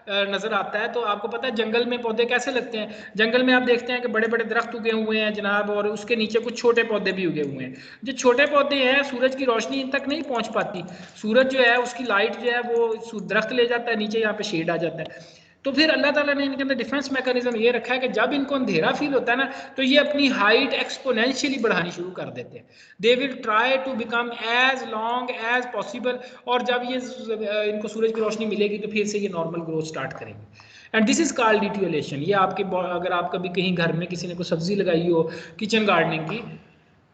नजर आता है, तो आपको पता है जंगल में पौधे कैसे लगते हैं। जंगल में आप देखते हैं कि बड़े बड़े दरख्त उगे हुए हैं जनाब, और उसके नीचे कुछ छोटे पौधे भी उगे हुए हैं। जो छोटे पौधे हैं सूरज की रोशनी इन तक नहीं पहुंच पाती, सूरज जो है उसकी लाइट जो है वो दरख्त ले जाता है नीचे, यहाँ पे शेड आ जाता है। तो फिर अल्लाह ताला ने इनके अंदर डिफेंस मैकेनिज्म ये रखा है कि जब इनको अंधेरा फील होता है ना, तो ये अपनी हाइट एक्सपोनेंशियली बढ़ानी शुरू कर देते हैं। They will try to become as long as possible, और जब ये इनको सूरज की रोशनी मिलेगी तो फिर से ये नॉर्मल ग्रोथ स्टार्ट करेंगे। And this is called etiolation. ये आपके अगर आप कभी कहीं घर में किसी ने कोई सब्जी लगाई हो किचन गार्डनिंग की,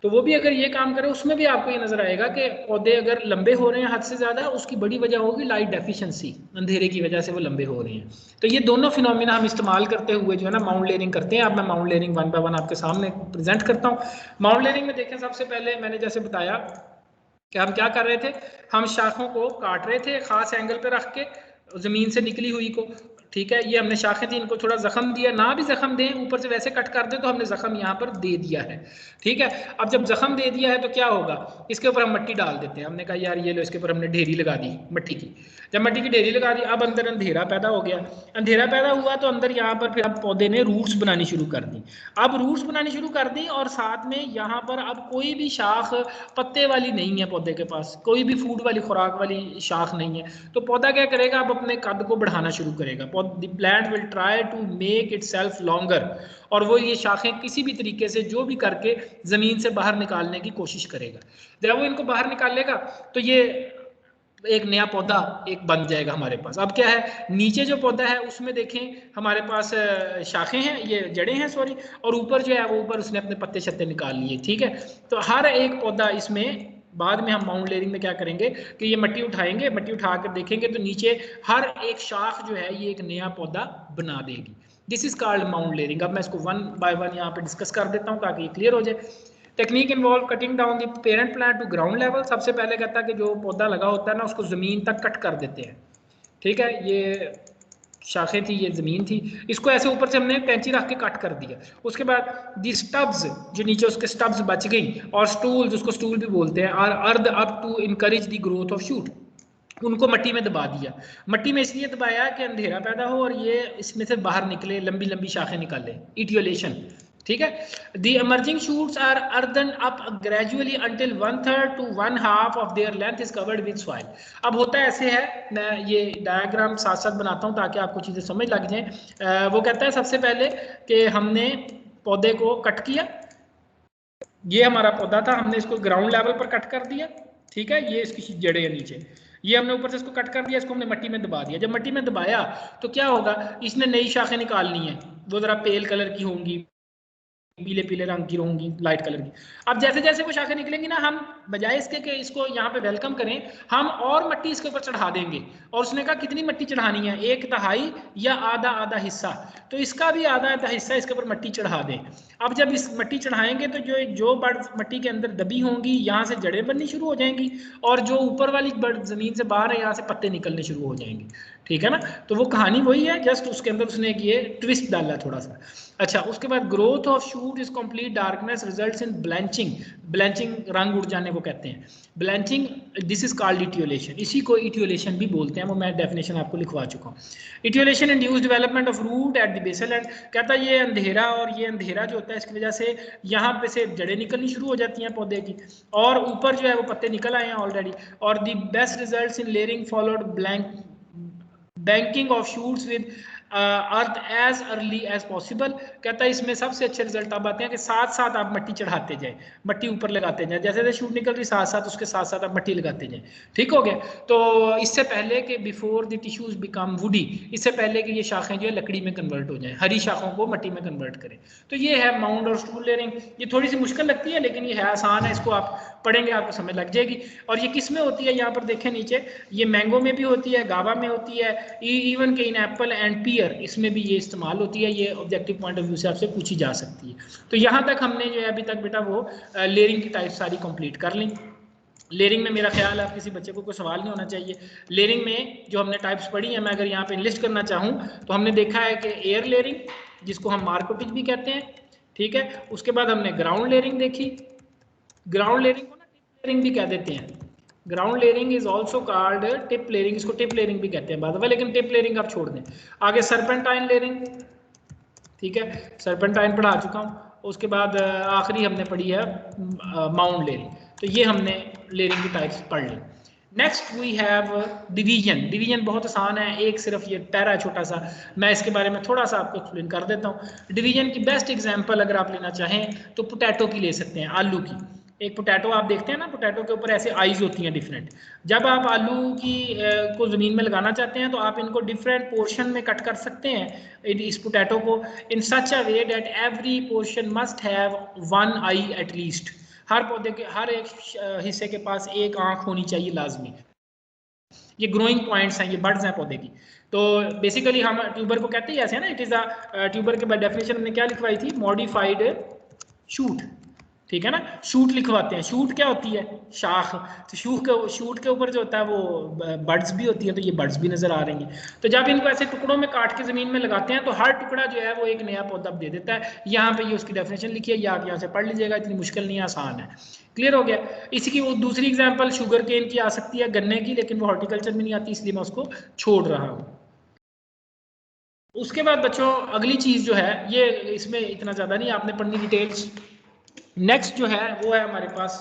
तो वो भी अगर ये काम करे उसमें भी आपको ये नजर आएगा कि पौधे अगर लंबे हो रहे हैं हद से ज़्यादा, उसकी बड़ी वजह होगी लाइट डेफिशिएंसी, अंधेरे की वजह से वो लंबे हो रहे हैं। तो ये दोनों फिनोमिना हम इस्तेमाल करते हुए जो है ना माउंट लेयरिंग करते हैं। अब मैं mount layering one by one आपके सामने प्रेजेंट करता हूँ। माउंट लेयरिंग में देखें, सबसे पहले मैंने जैसे बताया कि हम क्या कर रहे थे, हम शाखों को काट रहे थे खास एंगल पे रख के ज़मीन से निकली हुई को। ठीक है, ये हमने शाखें थी, इनको थोड़ा जख्म दिया, ना भी जख्म दें, ऊपर से वैसे कट कर दे तो हमने जख्म यहाँ पर दे दिया है। ठीक है, अब जब जख्म दे दिया है तो क्या होगा, इसके ऊपर हम मिट्टी डाल देते हैं। हमने कहा यार ये लो, इसके ऊपर हमने ढेरी लगा दी मिट्टी की। जब मिट्टी की ढेरी लगा दी, अब अंदर अंधेरा पैदा हो गया। अंधेरा पैदा हुआ तो अंदर यहाँ पर फिर अब पौधे ने रूट्स बनानी शुरू कर दी। अब रूट्स बनानी शुरू कर दी और साथ में यहाँ पर अब कोई भी शाख पत्ते वाली नहीं है, पौधे के पास कोई भी फूड वाली खुराक वाली शाख नहीं है। तो पौधा क्या करेगा, अब अपने कद को बढ़ाना शुरू करेगा। The plant will try to make itself longer, और वो ये शाखें किसी भी तरीके से जो भी करके जमीन से बाहर निकालने की कोशिश करेगा। जब वो इनको बाहर निकालेगा तो ये एक नया पौधा एक बन जाएगा हमारे पास। अब क्या है, नीचे जो पौधा है उसमें देखें हमारे पास शाखें हैं, ये जड़ें हैं सॉरी, और ऊपर जो है वो ऊपर उसने अपने पत्ते शत्ते निकाल लिए। ठीक है, तो हर एक पौधा इसमें बाद में हम माउंट लेयरिंग में क्या करेंगे कि ये मिट्टी उठाएंगे, मिट्टी उठा कर देखेंगे तो नीचे हर एक शाख जो है ये एक नया पौधा बना देगी। This is called mount layering. अब मैं इसको वन बाय वन यहाँ पे डिस्कस कर देता हूँ ताकि ये क्लियर हो जाए। Technique involve cutting down the parent plant to ground level. सबसे पहले कहता है कि जो पौधा लगा होता है ना उसको ज़मीन तक कट कर देते हैं। ठीक है, ये शाखें थी, ये ज़मीन थी, इसको ऐसे ऊपर से हमने कैंची रख के कट कर दिया। उसके बाद दी स्टब्स, जो नीचे उसके स्टब्स बच गई, और स्टूल्स, उसको स्टूल भी बोलते हैं, और earth up to encourage the growth of shoot, उनको मिट्टी में दबा दिया। मिट्टी में इसलिए दबाया कि अंधेरा पैदा हो और ये इसमें से बाहर निकले, लंबी लंबी शाखें निकाले, इटियोलेशन। ठीक है, the emerging shoots are earthen up gradually until 1/3 to 1/2 of their length is covered with soil. अब होता ऐसे है, मैं ये डायग्राम साथ साथ बनाता हूँ ताकि आपको चीज़ें समझ लग जाएं। वो कहता है सबसे पहले कि हमने पौधे को कट किया, ये हमारा पौधा था, हमने इसको ग्राउंड लेवल पर कट कर दिया। ठीक है, ये इसकी जड़ें हैं नीचे, ये हमने ऊपर से इसको कट कर दिया, इसको हमने मिट्टी में दबा दिया। जब मिट्टी में दबाया तो क्या होगा, इसने नई शाखें निकालनी है, वो जरा पेल कलर की होंगी, पीले पीले रंग की होंगी, लाइट कलर की। अब जैसे जैसे वो शाखें निकलेंगी ना, हम बजाय इसके कि इसको यहाँ पे वेलकम करें, हम और मिट्टी इसके ऊपर चढ़ा देंगे। और उसने कहा कितनी मिट्टी चढ़ानी है, 1/3 या आधा आधा हिस्सा, तो इसका भी आधा आधा हिस्सा इसके ऊपर मिट्टी चढ़ा दें। अब जब इस मिट्टी चढ़ाएंगे तो जो बर्ड मिट्टी के अंदर दबी होंगी, यहाँ से जड़ें बननी शुरू हो जाएंगी, और जो ऊपर वाली बर्ड जमीन से बाहर है, यहाँ से पत्ते निकलने शुरू हो जाएंगे। ठीक है ना, तो वो कहानी वही है, जस्ट उसके अंदर उसने एक ये ट्विस्ट डाला थोड़ा सा। अच्छा, उसके बाद growth of shoot is complete darkness results in blanching. Blanching रंग उड़ जाने को कहते हैं। Blanching, this is called etiolation, इसी को इटियोलेशन भी बोलते हैं, वो मैं डेफिनेशन आपको लिखवा चुका हूँ। Etiolation induce development of root at the basal end, कहता है ये अंधेरा, और ये अंधेरा जो होता है इसकी वजह से यहाँ पे से जड़ें निकलनी शुरू हो जाती हैं पौधे की, और ऊपर जो है वो पत्ते निकल आए हैं ऑलरेडी। और the best results in layering followed banking of shoots with earth as early as possible. कहता है इसमें सबसे अच्छे रिजल्ट अब आते हैं कि साथ साथ आप मिट्टी चढ़ाते जाएं, मिट्टी ऊपर लगाते जाएं, जैसे जैसे शूट निकल रही साथ साथ उसके साथ साथ आप मिट्टी लगाते जाएं। ठीक हो गया। तो इससे पहले कि before the tissues become woody, इससे पहले कि ये शाखें जो है लकड़ी में कन्वर्ट हो जाएं, हरी शाखों को मिट्टी में कन्वर्ट करें। तो ये है माउंड और स्टूल लेयरिंग। ये थोड़ी सी मुश्किल लगती है लेकिन ये है आसान है, इसको आप पढ़ेंगे आपको समझ लग जाएगी। और ये किस में होती है, यहाँ पर देखें नीचे, ये मैंगो में भी होती है, गावा में होती है, इवन के इन एप्पल एंड पियर, इसमें भी ये इस्तेमाल होती है। ये ऑब्जेक्टिव पॉइंट ऑफ व्यू से आपसे पूछी जा सकती है। तो यहाँ तक हमने जो है अभी तक बेटा वो लेयरिंग की टाइप सारी कंप्लीट कर ली। लेयरिंग में मेरा ख्याल है किसी बच्चे को कोई सवाल नहीं होना चाहिए। लेयरिंग में जो हमने टाइप्स पढ़ी है, मैं अगर यहाँ पे लिस्ट करना चाहूँ तो हमने देखा है कि एयर लेयरिंग, जिसको हम मार्कोटिज भी कहते हैं, ठीक है। उसके बाद हमने ग्राउंड लेयरिंग देखी, ग्राउंड लेयरिंग को ना टिप लेयरिंग भी कह देते हैं। Ground layering is also called tip layering, इसको टिप लेयरिंग भी कहते हैं बाद में, लेकिन टिप लेयरिंग आप छोड़ दें। आगे सर्पेंटाइन लेयरिंग, ठीक है, सर्पेंटाइन पढ़ा चुका हूँ। उसके बाद आखिरी हमने पढ़ी है माउंट लेयरिंग। तो ये हमने लेयरिंग की टाइप्स पढ़ ली। Next we have division. Division बहुत आसान है, एक सिर्फ ये पैरा छोटा सा, मैं इसके बारे में थोड़ा सा आपको एक्सप्लेन कर देता हूँ। डिवीजन की बेस्ट एग्जांपल अगर आप लेना चाहें तो पोटैटो की ले सकते हैं, आलू की। एक पोटैटो आप देखते हैं ना, पोटैटो के ऊपर ऐसे आइज होती हैं डिफरेंट। जब आप आलू की को ज़मीन में लगाना चाहते हैं तो आप इनको डिफरेंट पोर्शन में कट कर सकते हैं इस पोटैटो को, in such a way that every portion must have 1 eye at least. हर पौधे के हर एक हिस्से के पास एक आंख होनी चाहिए लाजमी। ये ग्रोइंग पॉइंट्स हैं, ये बर्ड्स हैं पौधे की। तो बेसिकली हम ट्यूबर को कहते हैं ऐसे है ना, इट इज़ अ ट्यूबर के डेफिनेशन हमने क्या लिखवाई थी, मॉडिफाइड शूट, ठीक है ना। शूट लिखवाते हैं, शूट क्या होती है, शाख। तो शूट के ऊपर जो होता है वो बर्ड्स भी होती है, तो ये बर्ड्स भी नजर आ रही हैं। तो जब इनको ऐसे टुकड़ों में काट के जमीन में लगाते हैं तो हर टुकड़ा जो है वो एक नया पौधा दे देता है। यहाँ पे ये उसकी डेफिनेशन लिखी है, ये आप यहाँ से पढ़ लीजिएगा, इतनी मुश्किल नहीं, आसान है। क्लियर हो गया। इसी की वो दूसरी एग्जाम्पल शुगर केन की आ सकती है, गन्ने की, लेकिन वो हॉर्टिकल्चर में नहीं आती, इसलिए मैं उसको छोड़ रहा हूँ। उसके बाद बच्चों अगली चीज जो है, ये इसमें इतना ज्यादा नहीं आपने पढ़नी डिटेल्स। नेक्स्ट जो है वो है हमारे पास,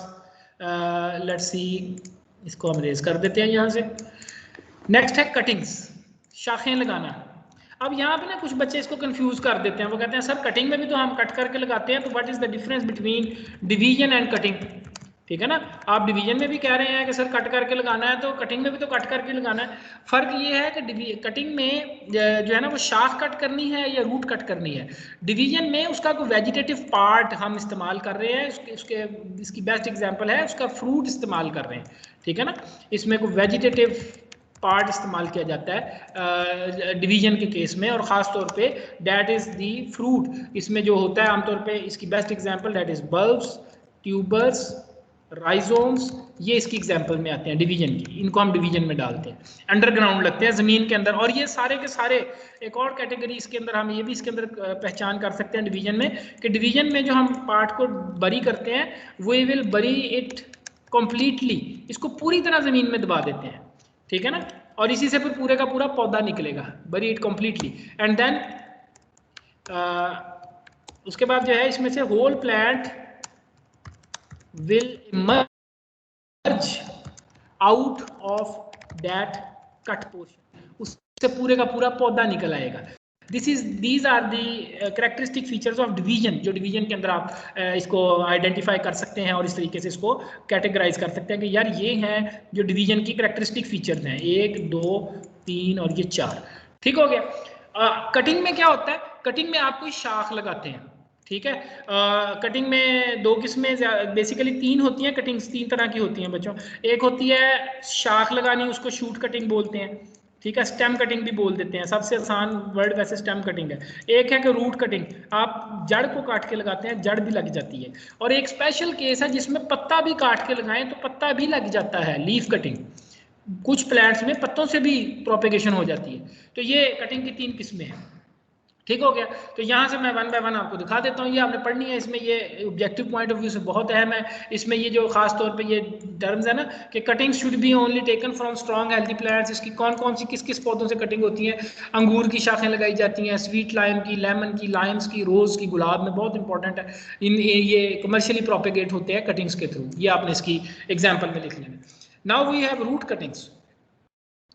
लेट्स सी, इसको हम रेज कर देते हैं यहाँ से। नेक्स्ट है कटिंग्स, शाखें लगाना। अब यहाँ पे ना कुछ बच्चे इसको कंफ्यूज कर देते हैं, वो कहते हैं सर कटिंग में भी तो हम कट करके लगाते हैं, तो what is the difference between division and cutting, ठीक है ना। आप डिवीजन में भी कह रहे हैं कि सर कट करके लगाना है, तो कटिंग में भी तो कट करके लगाना है। फर्क ये है कि कटिंग में जो है ना वो शाख कट करनी है या रूट कट करनी है। डिवीजन में उसका कोई वेजिटेटिव पार्ट हम इस्तेमाल कर रहे हैं, इसकी बेस्ट एग्जांपल है उसका फ्रूट इस्तेमाल कर रहे हैं, ठीक है ना। इसमें कोई वेजिटेटिव पार्ट इस्तेमाल किया जाता है डिवीजन के केस में, और ख़ास तौर पे डैट इज़ दी फ्रूट। इसमें जो होता है आमतौर पे इसकी best example that is bulbs, tubers, rhizomes, ये इसकी एग्जांपल में आते हैं डिवीजन की। इनको हम डिवीजन में डालते हैं, अंडरग्राउंड लगते हैं ज़मीन के अंदर। और ये सारे के सारे एक और कैटेगरी इसके अंदर हम ये भी इसके अंदर पहचान कर सकते हैं डिवीजन में, कि डिवीजन में जो हम पार्ट को बरी करते हैं वी विल बरी इट कम्प्लीटली, इसको पूरी तरह ज़मीन में दबा देते हैं, ठीक है ना। और इसी से फिर पूरे का पूरा पौधा निकलेगा, बरी इट कम्प्लीटली। एंड देन उसके बाद जो है इसमें से whole plant will emerge out of that cut portion, उससे पूरे का पूरा पौधा निकल आएगा। These are the characteristic features of division, जो डिवीजन के अंदर आप इसको आइडेंटिफाई कर सकते हैं और इस तरीके से इसको कैटेगराइज कर सकते हैं कि यार ये हैं जो डिवीजन की कैरेक्टरिस्टिक फीचर्स हैं, 1 2 3 और ये 4। ठीक हो गया। कटिंग में क्या होता है, कटिंग में आप कोई शाख लगाते हैं, ठीक है। कटिंग में दो किस्में बेसिकली तीन होती हैं, कटिंग्स तीन तरह की होती हैं बच्चों। एक होती है शाख लगानी, उसको शूट कटिंग बोलते हैं, ठीक है। स्टेम कटिंग भी बोल देते हैं, सबसे आसान वर्ड वैसे स्टेम कटिंग है। एक है कि रूट कटिंग, आप जड़ को काट के लगाते हैं, जड़ भी लग जाती है। और एक स्पेशल केस है जिसमें पत्ता भी काट के लगाएं तो पत्ता भी लग जाता है, लीफ कटिंग। कुछ प्लांट्स में पत्तों से भी प्रोपेगेशन हो जाती है। तो ये कटिंग की तीन किस्में हैं। ठीक हो गया। तो यहाँ से मैं वन बाय वन आपको दिखा देता हूँ, ये आपने पढ़नी है। इसमें ये ऑब्जेक्टिव पॉइंट ऑफ व्यू से बहुत अहम है। इसमें ये जो खास तौर पे ये टर्म्स है ना कि cutting should be only taken from strong healthy plants, इसकी कौन कौन सी किस किस पौधों से कटिंग होती है। अंगूर की शाखें लगाई जाती हैं, स्वीट लाइम की, लेमन की, लाइम्स की, रोज की, गुलाब में बहुत इंपॉर्टेंट है। ये कमर्शियली प्रोपेगेट होते हैं कटिंग्स के थ्रू। ये आपने इसकी एग्जाम्पल में लिख लेना। Now we have root cuttings.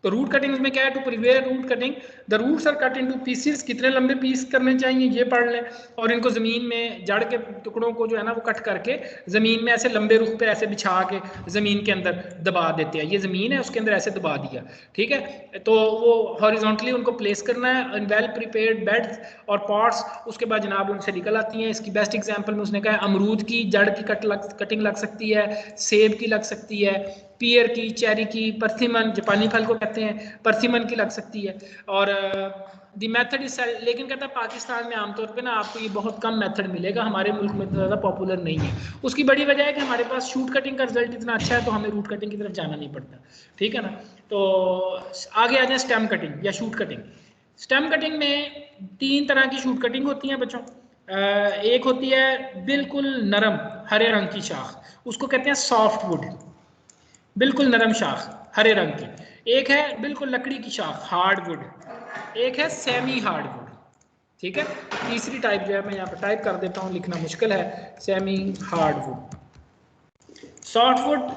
तो रूट कटिंग में क्या है, to prepare root cutting the roots are cut into pieces, कितने लंबे पीस करने चाहिए ये पढ़ लें। और इनको जमीन में जड़ के टुकड़ों को जो है ना वो कट करके जमीन में ऐसे लंबे रुख पे ऐसे बिछा के जमीन के अंदर दबा देते हैं। ये जमीन है उसके अंदर ऐसे दबा दिया, ठीक है। तो वो हॉरिजॉन्टली उनको प्लेस करना है इन वेल प्रिपेयर्ड बेड्स और पॉट्स। उसके बाद जनाब उनसे निकल आती हैं। इसकी बेस्ट एग्जांपल में उसने कहा अमरूद की जड़ की कटिंग लग सकती है, सेब की लग सकती है, पियर की, चेरी की, परसिमन जापानी फल को कहते हैं, परसिमन की लग सकती है। और दी मेथड इज, लेकिन कहता है पाकिस्तान में आमतौर पे ना आपको ये बहुत कम मेथड मिलेगा, हमारे मुल्क में तो ज़्यादा पॉपुलर नहीं है। उसकी बड़ी वजह है कि हमारे पास शूट कटिंग का रिजल्ट इतना अच्छा है तो हमें रूट कटिंग की तरफ जाना नहीं पड़ता, ठीक है ना। तो आगे आ जाए स्टेम कटिंग या शूट कटिंग। स्टेम कटिंग में तीन तरह की शूट कटिंग होती है बच्चों। एक होती है बिल्कुल नरम हरे रंग की शाख, उसको कहते हैं सॉफ्ट वुड, बिल्कुल नरम शाख हरे रंग की। एक है बिल्कुल लकड़ी की शाख हार्ड वुड, एक है सेमी हार्ड वुड, ठीक है। तीसरी टाइप जो है मैं यहाँ पर टाइप कर देता हूँ, लिखना मुश्किल है, semi hard would. Soft wood,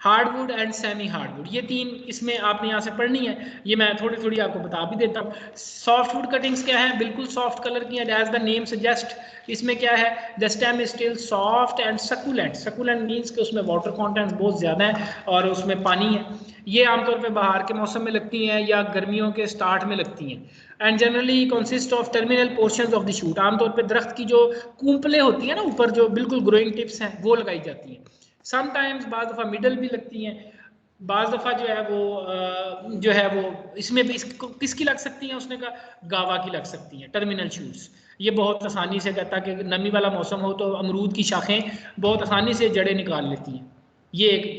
hard would and semi hard would, ये तीन इसमें आपने यहाँ से पढ़नी है। ये मैं थोड़ी थोड़ी आपको बता भी देता हूँ। सॉफ्ट वुड कटिंग्स क्या है, बिल्कुल सॉफ्ट कलर की है, एज द नेम सजेस्ट। इसमें क्या है, the stem is still soft and succulent. Succulent means कि उसमें वाटर कंटेंट बहुत ज़्यादा है और उसमें पानी है। ये आमतौर पे बाहर के मौसम में लगती हैं या गर्मियों के स्टार्ट में लगती हैं। And generally consist of terminal portions of the shoot. आमतौर पे दरख्त की जो कूंपले होती हैं ना ऊपर, जो बिल्कुल ग्रोइंग टिप्स हैं, वो लगाई जाती हैं। समटाइम्स बाज़ दफ़ा मिडल भी लगती हैं, बाज़ दफ़ा जो है वो जो है वो इसमें भी किसकी लग सकती हैं, उसने कहा गावा की लग सकती हैं, टर्मिनल शूट्स। ये बहुत आसानी से कहता कि नमी वाला मौसम हो तो अमरूद की शाखें बहुत आसानी से जड़ें निकाल लेती हैं। ये एक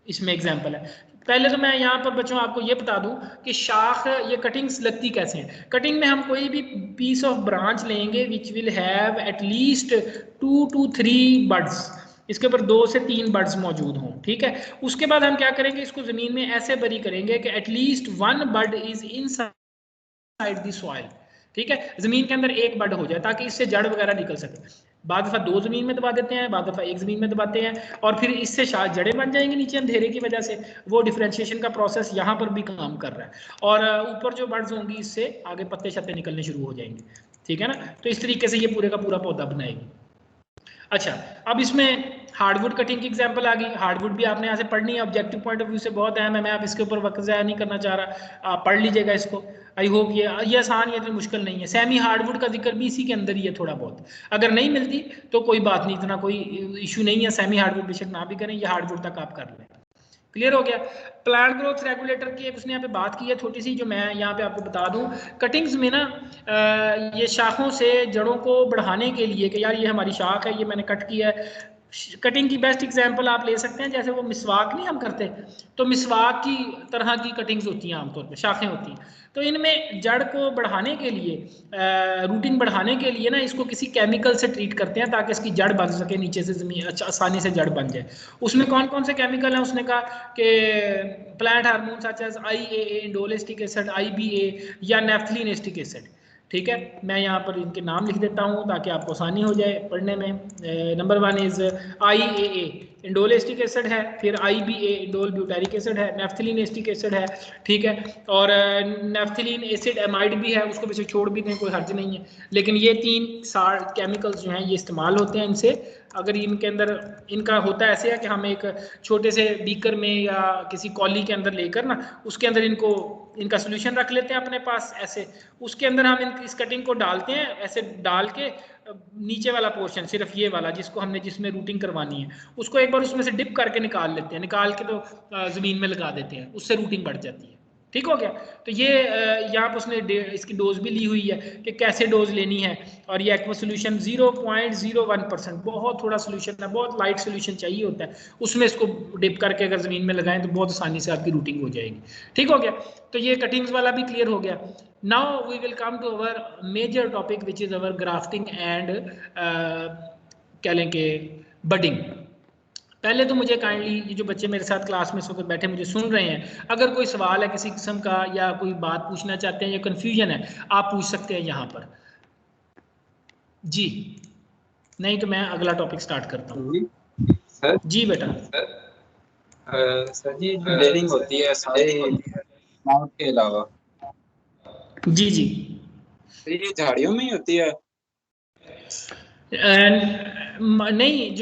इसमें एग्जाम्पल है। पहले तो मैं यहाँ पर बच्चों आपको ये बता दूं कि शाख ये कटिंग्स लगती कैसे हैं। कटिंग में हम कोई भी पीस ऑफ ब्रांच लेंगे which will have at least 2 to 3 buds, इसके ऊपर 2 से 3 बड्स मौजूद हों, ठीक है। उसके बाद हम क्या करेंगे, इसको जमीन में ऐसे बरी करेंगे कि at least 1 bud is inside the soil, ठीक है। जमीन के अंदर एक बड हो जाए ताकि इससे जड़ वगैरह निकल सके। बाद दफ़ा 2 जमीन में दबा देते हैं, बाद दफ़ा 1 जमीन में दबाते हैं और फिर इससे शायद जड़ें बन जाएंगी नीचे अंधेरे की वजह से। वो डिफरेंशिएशन का प्रोसेस यहाँ पर भी काम कर रहा है और ऊपर जो बड्स होंगी इससे आगे पत्ते शत्ते निकलने शुरू हो जाएंगे, ठीक है ना। तो इस तरीके से ये पूरे का पूरा पौधा बनाएगी। अच्छा, अब इसमें हार्डवुड कटिंग की एग्जांपल आ गई। हार्डवुड भी आपने यहाँ से पढ़नी है, ऑब्जेक्टिव पॉइंट ऑफ व्यू से बहुत अहम है। मैं आप इसके ऊपर वक्त ज़ाया नहीं करना चाह रहा, आप पढ़ लीजिएगा इसको। आई होप ये आसान, ये इतनी मुश्किल नहीं है। सेमी हार्डवुड का जिक्र भी इसी के अंदर ही है थोड़ा बहुत। अगर नहीं मिलती तो कोई बात नहीं, इतना कोई इशू नहीं है। सेमी हार्डवुड बेशक ना भी करें, ये हार्डवुड तक आप कर लें। क्लियर हो गया। प्लांट ग्रोथ रेगुलेटर की एक उसने यहाँ पे बात की है छोटी सी, जो मैं यहाँ पे आपको बता दूं। कटिंग्स में ना ये शाखों से जड़ों को बढ़ाने के लिए कि यार ये हमारी शाख है, ये मैंने कट किया है। कटिंग की बेस्ट एग्जांपल आप ले सकते हैं, जैसे वो मिसवाक नहीं हम करते, तो मिसवाक की तरह की कटिंग्स होती हैं, आमतौर पे शाखें होती हैं। तो इनमें जड़ को बढ़ाने के लिए, रूटिंग बढ़ाने के लिए ना इसको किसी केमिकल से ट्रीट करते हैं ताकि इसकी जड़ बन सके, नीचे से जमीन अच्छा आसानी से जड़ बन जाए। उसमें कौन कौन से केमिकल हैं उसने कहा कि plant hormone such as IAA indole acetic acid, IBA या नेफ्थलीन एस्टिक एसिड। ठीक है, मैं यहाँ पर इनके नाम लिख देता हूँ ताकि आपको आसानी हो जाए पढ़ने में। Number 1 is IAA indole acetic acid है, फिर IBA इंडोल ब्यूटारिक एसिड है, नेफ्थलीन एस्टिक एसिड है, ठीक है, और नेफ्थलीन एसिड एमाइड भी है, उसको वैसे छोड़ भी दें कोई हर्ज नहीं है, लेकिन ये 3 केमिकल्स जो हैं ये इस्तेमाल होते हैं इनसे। अगर इनके अंदर इनका होता ऐसे है कि हम एक छोटे से बीकर में या किसी कॉली के अंदर लेकर ना उसके अंदर इनका सोल्यूशन रख लेते हैं अपने पास ऐसे, उसके अंदर हम इस कटिंग को डालते हैं, ऐसे डाल के नीचे वाला पोर्शन सिर्फ ये वाला जिसमें रूटिंग करवानी है उसको एक बार उसमें से डिप करके निकाल लेते हैं, निकाल के तो ज़मीन में लगा देते हैं, उससे रूटिंग बढ़ जाती है। ठीक हो गया। तो ये यहाँ पर उसने इसकी डोज भी ली हुई है कि कैसे डोज लेनी है, और ये एक्वा सोल्यूशन 0.01%, बहुत थोड़ा सोल्यूशन है, बहुत लाइट सोल्यूशन चाहिए होता है, उसमें इसको डिप करके अगर ज़मीन में लगाएं तो बहुत आसानी से आपकी रूटिंग हो जाएगी। ठीक हो गया। तो ये कटिंग्स वाला भी क्लियर हो गया। Now we will come to our major topic which is our grafting and क्या लें कि बडिंग। पहले तो मुझे काइंडली ये जो बच्चे मेरे साथ क्लास में इस वक्त बैठे मुझे सुन रहे हैं, अगर कोई सवाल है किसी किस्म का या कोई बात पूछना चाहते हैं या कन्फ्यूजन है आप पूछ सकते हैं यहाँ पर जी, नहीं तो मैं अगला टॉपिक स्टार्ट करता हूँ। सर जी बेटा। सर जी जो लेयरिंग होती है सारे प्लांट के अलावा, जी जी, तो ये झाड़ियों में ही होती है? नहीं,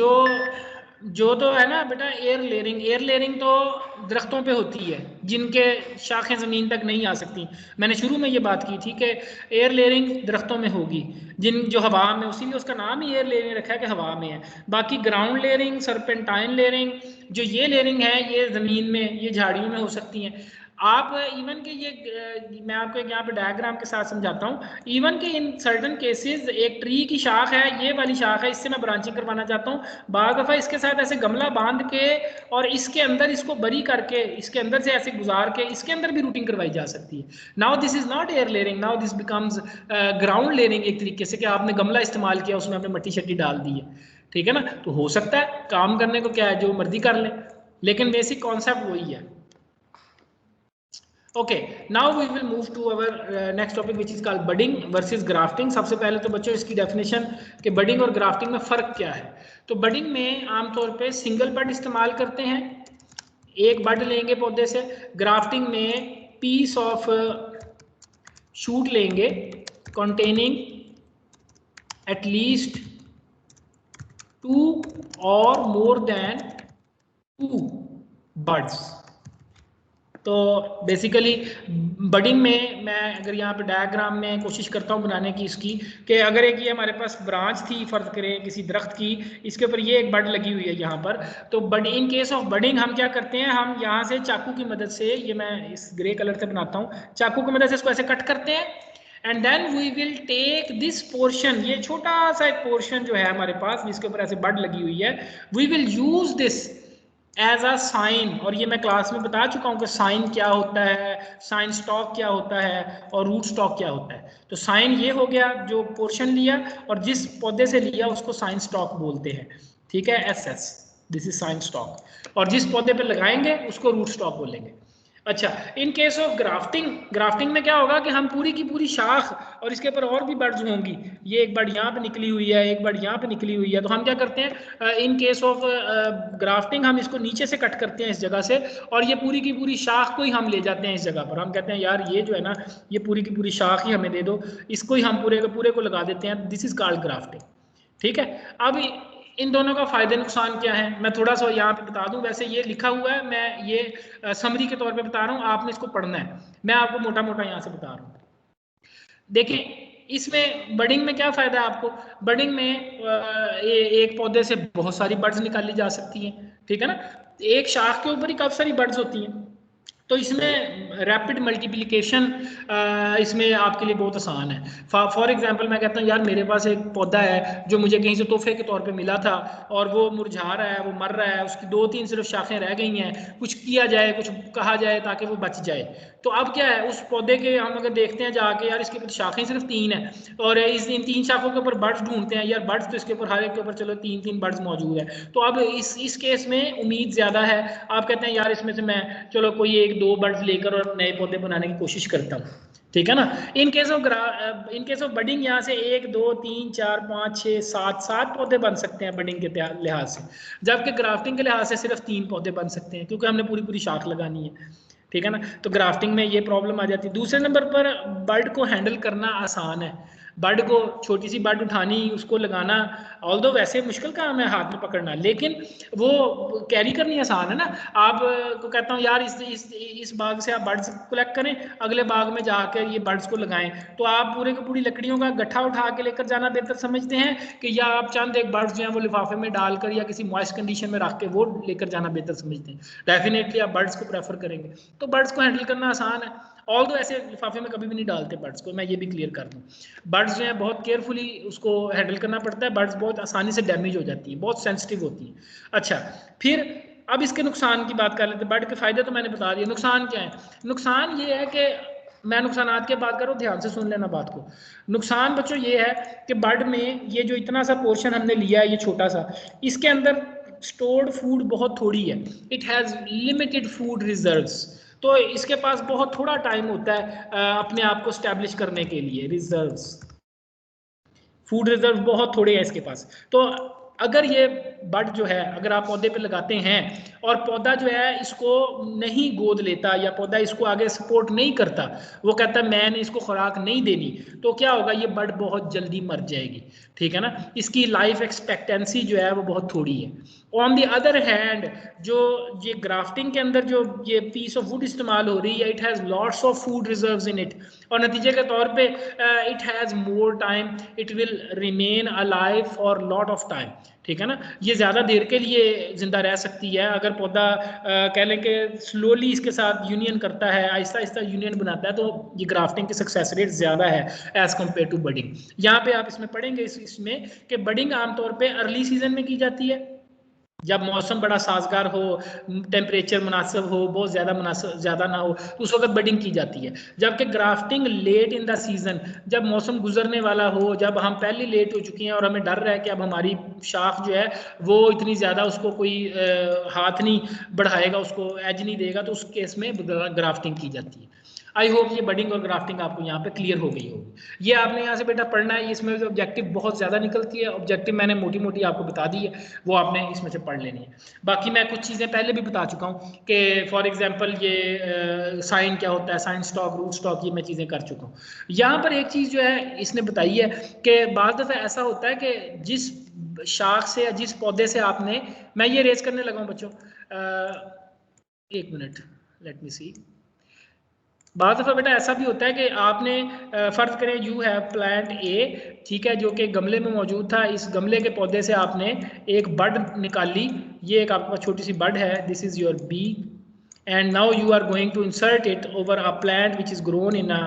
जो तो है ना बेटा एयर लेयरिंग तो दरख्तों पे होती है जिनके शाखें ज़मीन तक नहीं आ सकती। मैंने शुरू में ये बात की थी कि एयर लेयरिंग दरख्तों में होगी जो हवा में, उसी में उसका नाम ही एयर लेयरिंग रखा है कि हवा में है। बाकी ग्राउंड लेयरिंग, सरपेंटाइन लेयरिंग, जो ये लेयरिंग है ये ज़मीन में, ये झाड़ियों में हो सकती हैं। आप इवन के ये मैं आपको एक यहाँ पे डायग्राम के साथ समझाता हूँ, इवन के इन सर्टन केसेस एक ट्री की शाख है, ये वाली शाख है, इससे मैं ब्रांचिंग करवाना चाहता हूँ, बाज़ दफ़ा इसके साथ ऐसे गमला बांध के और इसके अंदर इसको बरी करके इसके अंदर से ऐसे गुजार के इसके अंदर भी रूटिंग करवाई जा सकती है। Now this is not air layering, now this becomes ground layering, एक तरीके से कि आपने गमला इस्तेमाल किया, उसमें आपने मट्टी शट्टी डाल दी है, ठीक है ना। तो हो सकता है काम करने को क्या है, जो मर्जी कर लें, लेकिन बेसिक कॉन्सेप्ट वही है। Okay, now we will move to our next topic which is called budding versus grafting. सबसे पहले तो बच्चों इसकी डेफिनेशन कि बडिंग और ग्राफ्टिंग में फ़र्क क्या है। तो बडिंग में आमतौर पे सिंगल बड इस्तेमाल करते हैं, एक बड लेंगे पौधे से। ग्राफ्टिंग में पीस ऑफ शूट लेंगे कंटेनिंग एटलीस्ट 2 और मोर देन 2 बड्स। तो बेसिकली बडिंग में मैं अगर यहाँ पे डायग्राम में कोशिश करता हूँ बनाने की इसकी, कि अगर एक ये हमारे पास ब्रांच थी फर्ज करें किसी दरख्त की, इसके ऊपर ये एक बड लगी हुई है यहाँ पर, तो बड इन केस ऑफ बडिंग हम क्या करते हैं, हम यहाँ से चाकू की मदद से, ये मैं इस ग्रे कलर से बनाता हूँ, चाकू की मदद से इसको ऐसे कट करते हैं and then we will take this portion, ये छोटा सा एक पोर्शन जो है हमारे पास जिसके ऊपर ऐसे बड लगी हुई है, we will use this as a scion. और ये मैं क्लास में बता चुका हूँ कि साइन क्या होता है, साइन स्टॉक क्या होता है और रूट स्टॉक क्या होता है। तो साइन ये हो गया जो पोर्शन लिया, और जिस पौधे से लिया उसको साइन स्टॉक बोलते हैं, ठीक है, SS, this is sine stock, और जिस पौधे पे लगाएंगे उसको रूट स्टॉक बोलेंगे। अच्छा, इन केस ऑफ ग्राफ्टिंग में क्या होगा कि हम पूरी की पूरी शाख और इसके ऊपर और भी बर्ड्स होंगी, ये एक बर्ड यहाँ पे निकली हुई है, एक बर्ड यहाँ पे निकली हुई है, तो हम क्या करते हैं इन केस ऑफ ग्राफ्टिंग हम इसको नीचे से कट करते हैं इस जगह से, और ये पूरी की पूरी शाख को ही हम ले जाते हैं इस जगह पर। हम कहते हैं यार ये जो है ना ये पूरी की पूरी शाख ही हमें दे दो, इसको ही हम पूरे के पूरे को लगा देते हैं, दिस इज कॉल्ड ग्राफ्टिंग। ठीक है, अब इन दोनों का फायदे नुकसान क्या है मैं थोड़ा सा यहाँ पे बता दूं। वैसे ये लिखा हुआ है, मैं ये समरी के तौर पे बता रहा हूँ, आपने इसको पढ़ना है, मैं आपको मोटा मोटा यहाँ से बता रहा हूँ। देखिए इसमें बडिंग में क्या फायदा है आपको, बडिंग में एक पौधे से बहुत सारी बर्ड्स निकाली जा सकती हैं, ठीक है ना, एक शाख के ऊपर ही काफी सारी बर्ड्स होती हैं, तो इसमें रैपिड मल्टीप्लिकेशन इसमें आपके लिए बहुत आसान है। फॉर एग्जांपल मैं कहता हूँ यार मेरे पास एक पौधा है जो मुझे कहीं से तोहफे के तौर पे मिला था और वो मुरझा रहा है, वो मर रहा है, उसकी 2-3 सिर्फ शाखें रह गई हैं, कुछ किया जाए, कुछ कहा जाए ताकि वो बच जाए। तो अब क्या है, उस पौधे के हम अगर देखते हैं जाके यार इसके ऊपर शाखें सिर्फ 3 हैं और इन 3 शाखों के ऊपर बर्ड्स ढूंढते हैं, यार बर्ड्स तो इसके ऊपर हर एक के ऊपर चलो 3-3 बर्ड्स मौजूद है, तो अब इस केस में उम्मीद ज़्यादा है। आप कहते हैं यार इसमें से मैं चलो कोई 1-2 बर्ड्स लेकर और नए पौधे बनाने की कोशिश करता हूँ, ठीक है ना। इन केस ऑफ बडिंग यहाँ से 1 2 3 4 5 6 7 पौधे बन सकते हैं बडिंग के लिहाज से, जबकि ग्राफ्टिंग के लिहाज से सिर्फ 3 पौधे बन सकते हैं, क्योंकि हमने पूरी पूरी शाख लगानी है। ठीक है ना। तो ग्राफ्टिंग में ये प्रॉब्लम आ जाती है। दूसरे नंबर पर बर्ड को हैंडल करना आसान है। बर्ड को, छोटी सी बर्ड उठानी, उसको लगाना, ऑल्दो वैसे मुश्किल काम है हाथ में पकड़ना, लेकिन वो कैरी करनी आसान है ना। आप को कहता हूँ यार इस बाग से आप बर्ड्स कलेक्ट करें, अगले बाग में जाकर ये बर्ड्स को लगाएं, तो आप पूरे की पूरी लकड़ियों का गट्ठा उठा के लेकर जाना बेहतर समझते हैं कि या आप चंद एक बर्ड्स जो हैं वो लिफाफे में डालकर या किसी मॉइस्ट कंडीशन में रख के वो लेकर जाना बेहतर समझते हैं। डेफिनेटली आप बर्ड्स को प्रेफर करेंगे। तो बर्ड्स को हैंडल करना आसान है, ऑल तो ऐसे लिफाफे में कभी भी नहीं डालते बर्ड्स को, मैं ये भी क्लियर कर दूं। बर्ड्स जो है बहुत केयरफुली उसको हैंडल करना पड़ता है, बर्ड्स बहुत आसानी से डैमेज हो जाती है, बहुत सेंसिटिव होती है। अच्छा, फिर अब इसके नुकसान की बात कर लेते हैं। बर्ड के फायदे तो मैंने बता दिए, नुकसान क्या है? नुकसान ये है कि मैं नुकसानात की बात करूँ, ध्यान से सुन लेना बात को। नुकसान बच्चों ये है कि बर्ड में ये जो इतना सा पोर्शन हमने लिया है, ये छोटा सा, इसके अंदर स्टोर्ड फूड बहुत थोड़ी है। It has limited food reserves, तो इसके पास बहुत थोड़ा टाइम होता है अपने आप को स्टैब्लिश करने के लिए। रिजर्व्स, फूड रिजर्व बहुत थोड़े हैं इसके पास। तो अगर ये बर्ड जो है, अगर आप पौधे पे लगाते हैं और पौधा जो है इसको नहीं गोद लेता या पौधा इसको आगे सपोर्ट नहीं करता, वो कहता है मैंने इसको खुराक नहीं देनी, तो क्या होगा? ये बर्ड बहुत जल्दी मर जाएगी। ठीक है ना। इसकी लाइफ एक्सपेक्टेंसी जो है वो बहुत थोड़ी है। ऑन द अदर हैंड, जो ये ग्राफ्टिंग के अंदर जो ये पीस ऑफ वुड इस्तेमाल हो रही है, it has lots of food reserves in it, और नतीजे के तौर पे it has more time, it will remain alive for lot of time. ठीक है ना। ये ज़्यादा देर के लिए जिंदा रह सकती है। अगर पौधा कह लें कि स्लोली इसके साथ यूनियन करता है, आहिस्ता आहिस्ता यूनियन बनाता है, तो ये ग्राफ्टिंग की सक्सेस रेट ज़्यादा है एज कम्पेयर टू बडिंग। यहाँ पे आप इसमें पढ़ेंगे इसमें कि बडिंग आमतौर पे अर्ली सीजन में की जाती है, जब मौसम बड़ा साजगार हो, टेम्परेचर मुनासिब हो, बहुत ज़्यादा ना हो, तो उस वक्त बडिंग की जाती है। जबकि grafting late in the season, जब मौसम गुजरने वाला हो, जब हम पहले लेट हो चुके हैं और हमें डर रहा है कि अब हमारी शाख जो है वो इतनी ज़्यादा उसको कोई हाथ नहीं बढ़ाएगा, उसको एज नहीं देगा, तो उस केस में ग्राफ्टिंग की जाती है। आई होप ये बडिंग और ग्राफ्टिंग आपको यहाँ पे क्लियर हो गई होगी। ये आपने यहाँ से बेटा पढ़ना है, इसमें ऑब्जेक्टिव बहुत ज़्यादा निकलती है। ऑब्जेक्टिव मैंने मोटी मोटी आपको बता दी है, वो आपने इसमें से पढ़ लेनी है। बाकी मैं कुछ चीज़ें पहले भी बता चुका हूँ कि फॉर एग्जांपल ये साइन क्या होता है, साइन स्टॉक, रूट स्टॉक, ये मैं चीज़ें कर चुका हूँ। यहाँ पर एक चीज़ जो है इसने बताई है कि बाद दफ़ा ऐसा होता है कि जिस शाख से या जिस पौधे से आपने, मैं ये रेज करने लगा हूँ बच्चों, एक मिनट, लेट मी सी। बाद दफ़ा बेटा ऐसा भी होता है कि आपने फ़र्ज़ करें यू हैव प्लांट ए, ठीक है, जो कि गमले में मौजूद था। इस गमले के पौधे से आपने एक बड निकाली, ये एक आपके पास छोटी सी बड है, this is your B, and now you are going to insert it over a plant which is grown in a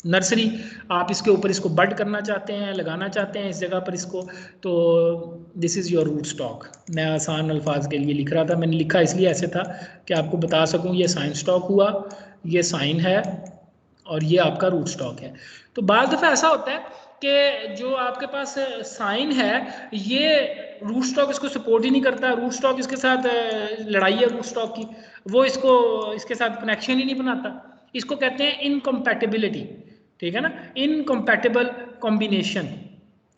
nursery. आप इसके ऊपर इसको बड करना चाहते हैं, लगाना चाहते हैं इस जगह पर इसको, तो this is your root stock. मैं आसान अल्फाज के लिए लिख रहा था, मैंने लिखा इसलिए ऐसे था कि आपको बता सकूं ये साइन स्टॉक हुआ, ये साइन है, और ये आपका रूट स्टॉक है। तो बाद दफ़ा ऐसा होता है कि जो आपके पास साइन है, ये रूट स्टॉक इसको सपोर्ट ही नहीं करता, रूट स्टॉक इसके साथ लड़ाई है रूट स्टॉक की, वो इसके साथ कनेक्शन ही नहीं बनाता। इसको कहते हैं इनकम्पैटिबिलिटी। ठीक है ना। Incompatible combination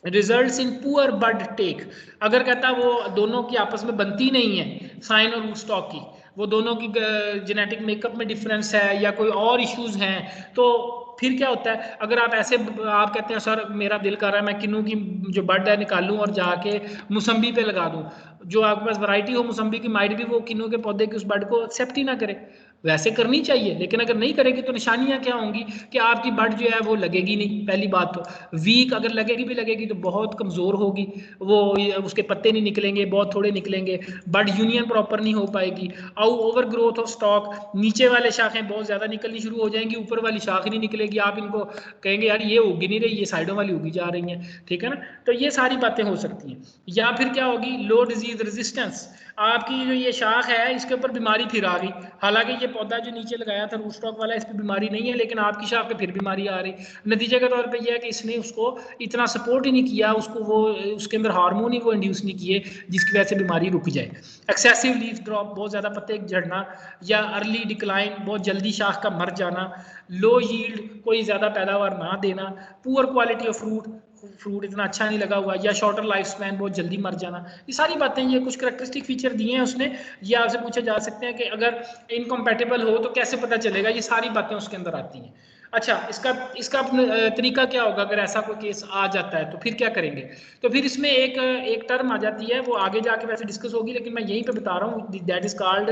results in poor bud take. अगर कहता वो दोनों की आपस में बनती नहीं है, साइन और रूट स्टॉक की, वो दोनों की जेनेटिक मेकअप में डिफरेंस है या कोई और इश्यूज हैं, तो फिर क्या होता है? अगर आप ऐसे आप कहते हैं सर मेरा दिल कर रहा है मैं किन्नू की जो बड है निकालूं और जाके मुसम्बी पे लगा दूं, जो आपके पास वैरायटी हो मुसम्बी की, माइट भी वो किन्नू के पौधे की उस बड को एक्सेप्ट ही ना करे। वैसे करनी चाहिए, लेकिन अगर नहीं करेगी तो निशानियां क्या होंगी कि आपकी बड जो है वो लगेगी नहीं। पहली बात तो वीक, अगर लगेगी भी लगेगी तो बहुत कमज़ोर होगी, वो उसके पत्ते नहीं निकलेंगे, बहुत थोड़े निकलेंगे, बड यूनियन प्रॉपर नहीं हो पाएगी, और ओवर ग्रोथ ऑफ स्टॉक, नीचे वाले शाखें बहुत ज़्यादा निकलनी शुरू हो जाएंगी, ऊपर वाली शाख नहीं निकलेगी, आप इनको कहेंगे यार ये उगी नहीं रही, ये साइडों वाली उगी जा रही हैं। ठीक है ना। तो ये सारी बातें हो सकती हैं। या फिर क्या होगी? लो डिजीज रेजिस्टेंस। आपकी जो ये शाख है इसके ऊपर बीमारी फिर आ गई, हालांकि ये पौधा जो नीचे लगाया था रूट स्टॉक वाला, इस पर बीमारी नहीं है, लेकिन आपकी शाख पे फिर बीमारी आ रही। नतीजे के तौर पे ये है कि इसने उसको इतना सपोर्ट ही नहीं किया, उसको वो उसके अंदर हार्मोन ही वो इंड्यूस नहीं किए जिसकी वजह से बीमारी रुक जाए। एक्सेसिव लीफ ड्रॉप, बहुत ज़्यादा पत्ते झड़ना, या अर्ली डिक्लाइन, बहुत जल्दी शाख का मर जाना, लो यील्ड, कोई ज़्यादा पैदावार ना देना, पुअर क्वालिटी ऑफ फ्रूट इतना अच्छा नहीं लगा हुआ, या शॉर्टर लाइफ स्पैन, बहुत जल्दी मर जाना। ये सारी बातें, ये कुछ करेक्टरिस्टिक फीचर दिए हैं उसने। ये आपसे पूछे जा सकते हैं कि अगर इनकम्पैटिबल हो तो कैसे पता चलेगा, ये सारी बातें उसके अंदर आती हैं। अच्छा, इसका इसका तरीका क्या होगा अगर ऐसा कोई केस आ जाता है, तो फिर क्या करेंगे? तो फिर इसमें एक टर्म आ जाती है, वो आगे जाके वैसे डिस्कस होगी, लेकिन मैं यहीं पे बता रहा हूँ, दैट इज कॉल्ड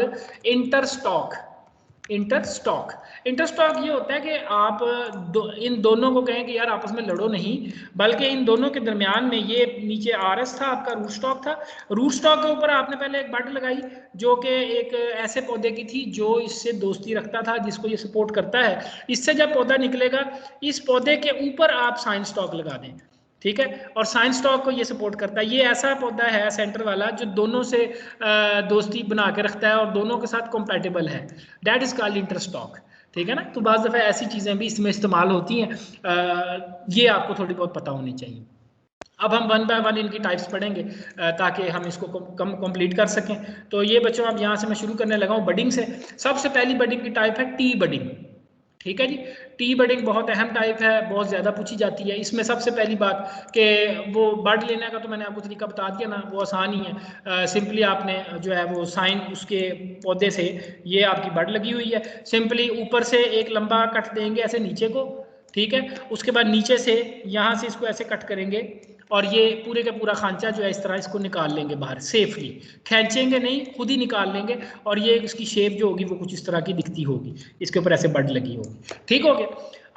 इंटरस्टॉक। इंटरस्टॉक ये होता है कि आप इन दोनों को कहें कि यार आपस में लड़ो नहीं, बल्कि इन दोनों के दरमियान में ये नीचे आरएस था, आपका रूट स्टॉक था, रूट स्टॉक के ऊपर आपने पहले एक बड लगाई जो कि एक ऐसे पौधे की थी जो इससे दोस्ती रखता था, जिसको ये सपोर्ट करता है। इससे जब पौधा निकलेगा, इस पौधे के ऊपर आप साइन स्टॉक लगा दें, ठीक है, और साइन स्टॉक को ये सपोर्ट करता है। ये ऐसा पौधा है सेंटर वाला जो दोनों से दोस्ती बना के रखता है और दोनों के साथ कंपैटिबल है, दैट इज कॉल्ड इंटरस्टॉक, ठीक है ना। तो बाज़ दफ़ा ऐसी चीज़ें भी इसमें इस्तेमाल होती हैं, ये आपको थोड़ी बहुत पता होनी चाहिए। अब हम वन बाय वन इनकी टाइप्स पढ़ेंगे ताकि हम इसको कम कंप्लीट कर सकें। तो ये बच्चों, अब यहाँ से मैं शुरू करने लगा हूँ बडिंग से। सबसे पहली बडिंग की टाइप है टी बडिंग, ठीक है जी। टी बडिंग बहुत अहम टाइप है, बहुत ज़्यादा पूछी जाती है। इसमें सबसे पहली बात कि वो बड लेने का तो मैंने आपको तरीका बता दिया ना, वो आसान ही है। सिंपली आपने जो है वो साइन उसके पौधे से, ये आपकी बड लगी हुई है, सिंपली ऊपर से एक लंबा कट देंगे ऐसे नीचे को, ठीक है। उसके बाद नीचे से यहाँ से इसको ऐसे कट करेंगे और ये पूरे का पूरा खांचा जो है इस तरह इसको निकाल लेंगे बाहर सेफली, खींचेंगे नहीं, खुद ही निकाल लेंगे, और ये इसकी शेप जो होगी वो कुछ इस तरह की दिखती होगी, इसके ऊपर ऐसे बड लगी होगी, ठीक हो गया।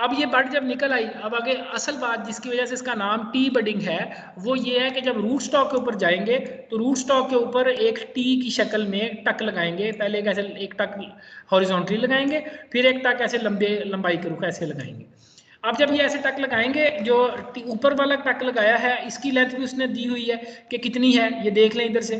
अब ये बड जब निकल आई, अब आगे असल बात जिसकी वजह से इसका नाम टी बडिंग है वो ये है कि जब रूट स्टॉक के ऊपर जाएंगे तो रूट स्टॉक के ऊपर एक टी की शक्ल में टक लगाएंगे। पहले एक ऐसे एक टक हॉरिजॉन्टली लगाएंगे, फिर एक टक ऐसे लंबाई के रुख ऐसे लगाएंगे। अब जब ये ऐसे टक लगाएंगे, जो ऊपर वाला टक लगाया है इसकी लेंथ भी उसने दी हुई है कि कितनी है, ये देख लें इधर से।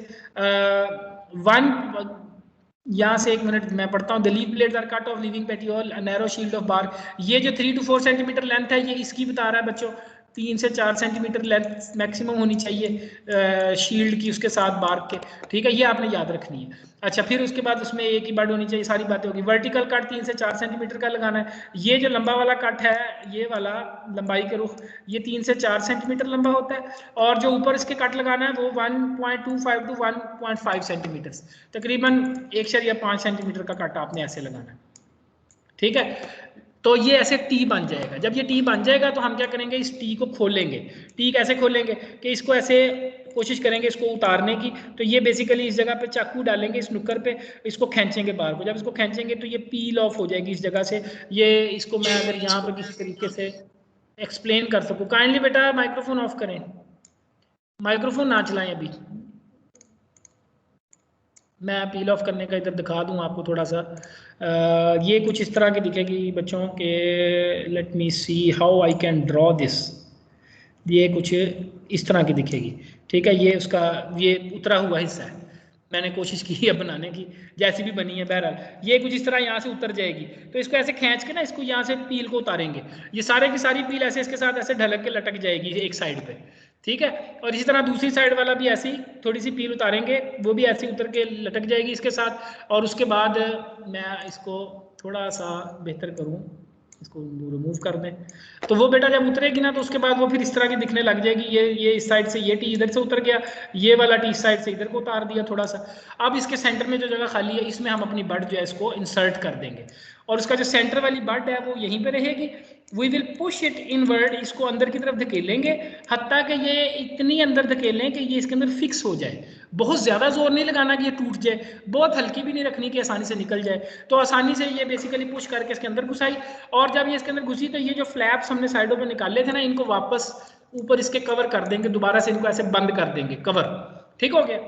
यहाँ से 1 मिनट मैं पढ़ता हूँ। The leaf blades are cut off leaving petiole narrow shield of bark. ये जो 3 to 4 सेंटीमीटर लेंथ है ये इसकी बता रहा है बच्चों, 3 से 4 सेंटीमीटर लेंथ मैक्सिमम होनी चाहिए शील्ड की उसके साथ बार्क के, ठीक है, ये आपने याद रखनी है। अच्छा, फिर उसके बाद उसमें एक ही बड होनी चाहिए, सारी बातें होगी। वर्टिकल कट 3 से 4 सेंटीमीटर का लगाना है। ये जो लंबा वाला कट है, ये वाला लंबाई के रुख, ये 3 से 4 सेंटीमीटर लंबा होता है, और जो ऊपर इसके कट लगाना है वो 1.25 to 1.5 सेंटीमीटर, तकरीबन 1.5 सेंटीमीटर का कट आपने ऐसे लगाना है, ठीक है। तो ये ऐसे टी बन जाएगा। जब ये टी बन जाएगा तो हम क्या करेंगे, इस टी को खोलेंगे। टी कैसे खोलेंगे कि इसको ऐसे कोशिश करेंगे इसको उतारने की, तो ये बेसिकली इस जगह पे चाकू डालेंगे इस नुक्कर पे, इसको खींचेंगे बाहर को। जब इसको खींचेंगे तो ये पील ऑफ हो जाएगी इस जगह से। ये इसको मैं अगर यहाँ पर किसी तरीके से एक्सप्लेन कर सकूँ, काइंडली बेटा माइक्रोफोन ऑफ करें, माइक्रोफोन ना चलाएं अभी। मैं पील ऑफ करने का इधर दिखा दूं आपको थोड़ा सा। ये कुछ इस तरह की दिखेगी बच्चों के, late me see how I can draw this. ये कुछ इस तरह की दिखेगी, ठीक है। ये उसका ये उतरा हुआ हिस्सा है, मैंने कोशिश की है बनाने की, जैसी भी बनी है। बहरहाल ये कुछ इस तरह यहाँ से उतर जाएगी, तो इसको ऐसे खींच के ना इसको यहाँ से पील को उतारेंगे। ये सारे की सारी पील ऐसे इसके साथ ऐसे ढलक के लटक जाएगी एक साइड पे, ठीक है। और इसी तरह दूसरी साइड वाला भी ऐसी थोड़ी सी पील उतारेंगे, वो भी ऐसे उतर के लटक जाएगी इसके साथ। और उसके बाद मैं इसको थोड़ा सा बेहतर करूँ, इसको रिमूव कर दें, तो वो बेटा जब उतरेगी ना तो उसके बाद वो फिर इस तरह की दिखने लग जाएगी। ये इस साइड से ये टी इधर से उतर गया, ये वाला टी इस साइड से इधर को उतार दिया थोड़ा सा। अब इसके सेंटर में जो जगह खाली है इसमें हम अपनी बड जो है इसको इंसर्ट कर देंगे, और उसका जो सेंटर वाली बड है वो यहीं पे रहेगी। We will push it inward, इसको अंदर की तरफ धकेलेंगे, हत्ता कि ये इतनी अंदर धकेलें कि ये इसके अंदर फिक्स हो जाए। बहुत ज़्यादा जोर नहीं लगाना कि ये टूट जाए, बहुत हल्की भी नहीं रखनी कि आसानी से निकल जाए। तो आसानी से ये बेसिकली पुश करके इसके अंदर घुसाई, और जब ये इसके अंदर घुसी तो ये जो फ्लैप्स हमने साइडों पे निकाले थे ना, इनको वापस ऊपर इसके कवर कर देंगे, दोबारा से इनको ऐसे बंद कर देंगे कवर, ठीक हो गया।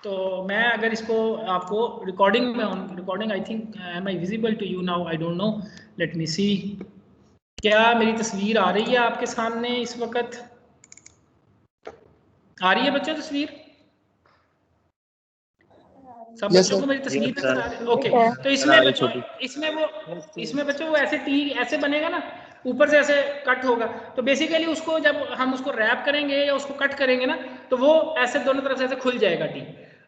तो मैं अगर इसको आपको रिकॉर्डिंग में, recording I think am I visible to you now, I don't know, let me see, क्या मेरी तस्वीर आ रही है आपके सामने इस वक्त? आ रही है बच्चों तस्वीर? सब Yes, बच्चों sir. को मेरी तस्वीर Yes, नजर आ रही है? ओके, तो इसमें बच्चों वो ऐसे टी ऐसे बनेगा ना, ऊपर से ऐसे कट होगा। तो बेसिकली उसको जब हम उसको रैप करेंगे या उसको कट करेंगे ना, तो वो ऐसे दोनों तरफ से ऐसे खुल जाएगा टी।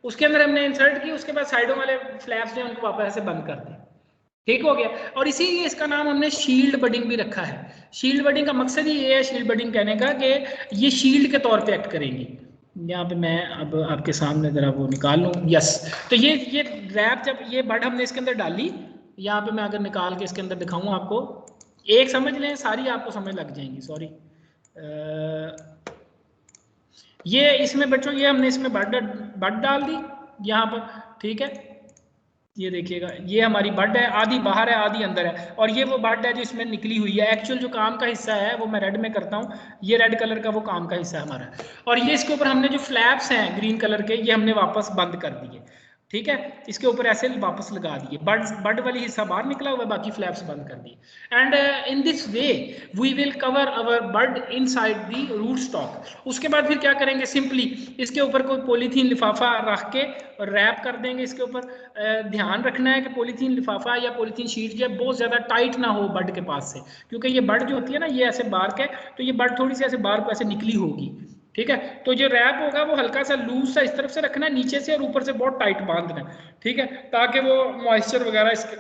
उसके अंदर हमने इंसर्ट की, उसके बाद साइडों वाले फ्लैप्स जो उनको वापस ऐसे बंद कर दें। ठीक हो गया। और इसीलिए इसका नाम हमने शील्ड बडिंग भी रखा है। शील्ड बडिंग का मकसद ही ये है, शील्ड बडिंग कहने का, कि ये शील्ड के तौर पे एक्ट करेंगी। यहाँ पे मैं अब आपके सामने जरा वो निकाल लूँ। यस, तो ये रैप जब ये बड हमने इसके अंदर डाली, यहाँ पे मैं अगर निकाल के इसके अंदर दिखाऊँ आपको, एक समझ लें, सारी आपको समझ लग जाएंगी। सॉरी, ये इसमें बच्चों ये हमने इसमें बड डाल दी यहाँ पर। ठीक है, ये देखिएगा, ये हमारी बड है, आधी बाहर है आधी अंदर है, और ये वो बड है जो इसमें निकली हुई है। एक्चुअल जो काम का हिस्सा है वो मैं रेड में करता हूँ, ये रेड कलर का वो काम का हिस्सा है हमारा। और ये इसके ऊपर हमने जो फ्लैप्स हैं ग्रीन कलर के, ये हमने वापस बंद कर दिए। ठीक है, इसके ऊपर ऐसे वापस लगा दिए, बड वाली हिस्सा बाहर निकला हुआ, बाकी फ्लैप्स बंद कर दिए। And in this way we will cover our bud inside the root stock. उसके बाद फिर क्या करेंगे, सिंपली इसके ऊपर कोई पॉलीथीन लिफाफा रख के रैप कर देंगे इसके ऊपर। ध्यान रखना है कि पॉलीथीन लिफाफा या पॉलीथीन शीट जो है बहुत ज़्यादा टाइट ना हो बड के पास से, क्योंकि ये बड जो होती है ना, ये ऐसे बार्क है, तो ये बड थोड़ी सी ऐसे बार को ऐसे निकली होगी। ठीक है, तो जो रैप होगा वो हल्का सा लूज सा इस तरफ से रखना है नीचे से, और ऊपर से बहुत टाइट बांधना है। ठीक है, ताकि वो मॉइस्चर वगैरह इसके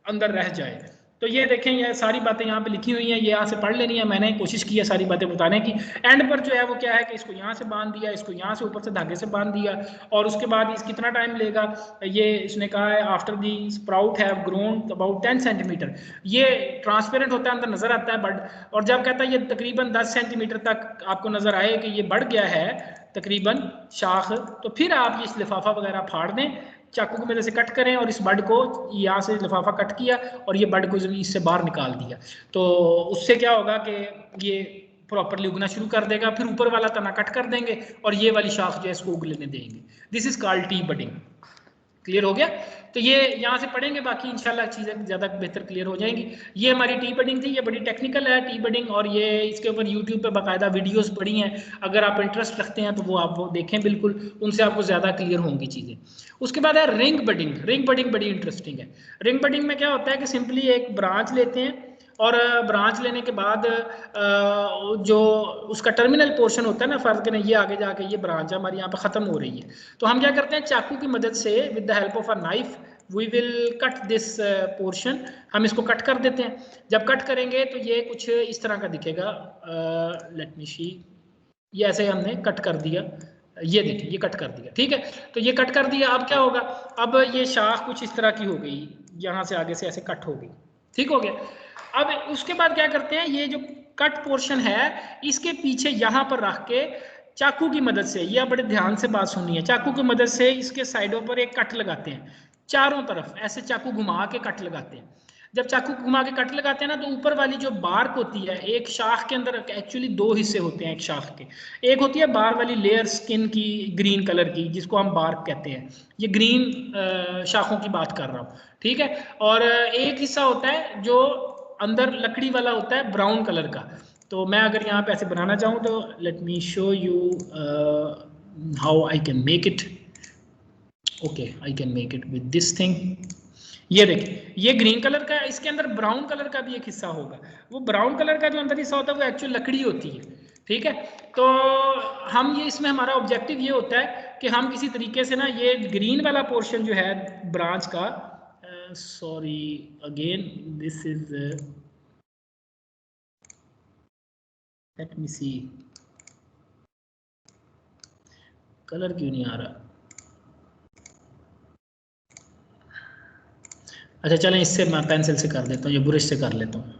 अंदर रह जाए। तो ये देखें, ये सारी बातें यहाँ पे लिखी हुई हैं, ये यहाँ से पढ़ लेनी है। मैंने कोशिश की है सारी बातें बताने की। एंड पर जो है वो क्या है कि इसको यहाँ से बांध दिया, इसको यहाँ से ऊपर से धागे से बांध दिया, और उसके बाद इस कितना टाइम लेगा, ये इसने कहा है after the sprout have grown about 10 centimetre. ये ट्रांसपेरेंट होता है, अंदर नजर आता है बड, और जब कहता है ये तकरीबन 10 सेंटीमीटर तक आपको नजर आए कि ये बढ़ गया है तकरीबन शाख, तो फिर आप ये लिफाफा वगैरह फाड़ दें, चाकू की मदद से कट करें, और इस बड को यहाँ से लिफाफा कट किया और ये बड को इससे बाहर निकाल दिया। तो उससे क्या होगा कि ये प्रॉपरली उगना शुरू कर देगा। फिर ऊपर वाला तना कट कर देंगे और ये वाली शाख जो है इसको उग लेने देंगे। This is called T budding. Clear हो गया? तो ये यहाँ से पढ़ेंगे, बाकी इंशाल्लाह चीज़ें ज़्यादा बेहतर क्लियर हो जाएंगी। ये हमारी टी बडिंग थी, ये बड़ी टेक्निकल है टी बडिंग, और ये इसके ऊपर यूट्यूब पे बाकायदा वीडियोस पड़ी हैं। अगर आप इंटरेस्ट रखते हैं तो वो आप वो देखें, बिल्कुल उनसे आपको ज़्यादा क्लियर होंगी चीज़ें। उसके बाद है रिंग बडिंग। रिंग बडिंग बड़ी इंटरेस्टिंग है। रिंग बडिंग में क्या होता है कि सिंपली एक ब्रांच लेते हैं, और ब्रांच लेने के बाद जो उसका टर्मिनल पोर्शन होता है ना, फर्ज करें ये आगे जाके ये ब्रांच हमारी यहाँ पे ख़त्म हो रही है, तो हम क्या करते हैं, चाकू की मदद से with the help of a knife we will cut this portion. हम इसको कट कर देते हैं। जब कट करेंगे तो ये कुछ इस तरह का दिखेगा। लेट मी सी, ये ऐसे हमने कट कर दिया, ये देखिए ये कट कर दिया। ठीक है, तो ये कट कर दिया। अब क्या होगा, अब ये शाख कुछ इस तरह की हो गई, यहाँ से आगे से ऐसे कट हो गई। ठीक हो गया। अब उसके बाद क्या करते हैं, ये जो कट पोर्शन है इसके पीछे यहाँ पर रख के चाकू की मदद से, यह बड़े ध्यान से बात सुनिए, चाकू की मदद से इसके साइडों पर एक कट लगाते हैं, चारों तरफ ऐसे चाकू घुमा के कट लगाते हैं। जब चाकू घुमा के कट लगाते हैं ना, तो ऊपर वाली जो बार्क होती है, एक शाख के अंदर एक्चुअली दो हिस्से होते हैं एक शाख के। एक होती है बाहर वाली लेयर स्किन की ग्रीन कलर की, जिसको हम बार्क कहते हैं, ये ग्रीन शाखों की बात कर रहा हूँ। ठीक है, और एक हिस्सा होता है जो अंदर लकड़ी वाला होता है ब्राउन कलर का। तो मैं अगर यहाँ पे ऐसे बनाना चाहूँ तो let me show you how I can make it. Okay, I can make it with this thing. ये देखिए, ये ग्रीन कलर का है, इसके अंदर ब्राउन कलर का भी एक हिस्सा होगा। वो ब्राउन कलर का जो अंदर हिस्सा होता है वो एक्चुअल लकड़ी होती है। ठीक है, तो हम ये इसमें हमारा ऑब्जेक्टिव ये होता है कि हम किसी तरीके से ना ये ग्रीन वाला पोर्शन जो है ब्रांच का, sorry again this is, let me see, colour क्यों नहीं आ रहा। अच्छा चलें, इससे मैं पेंसिल से कर देता हूँ, ये ब्रश से कर लेता हूँ।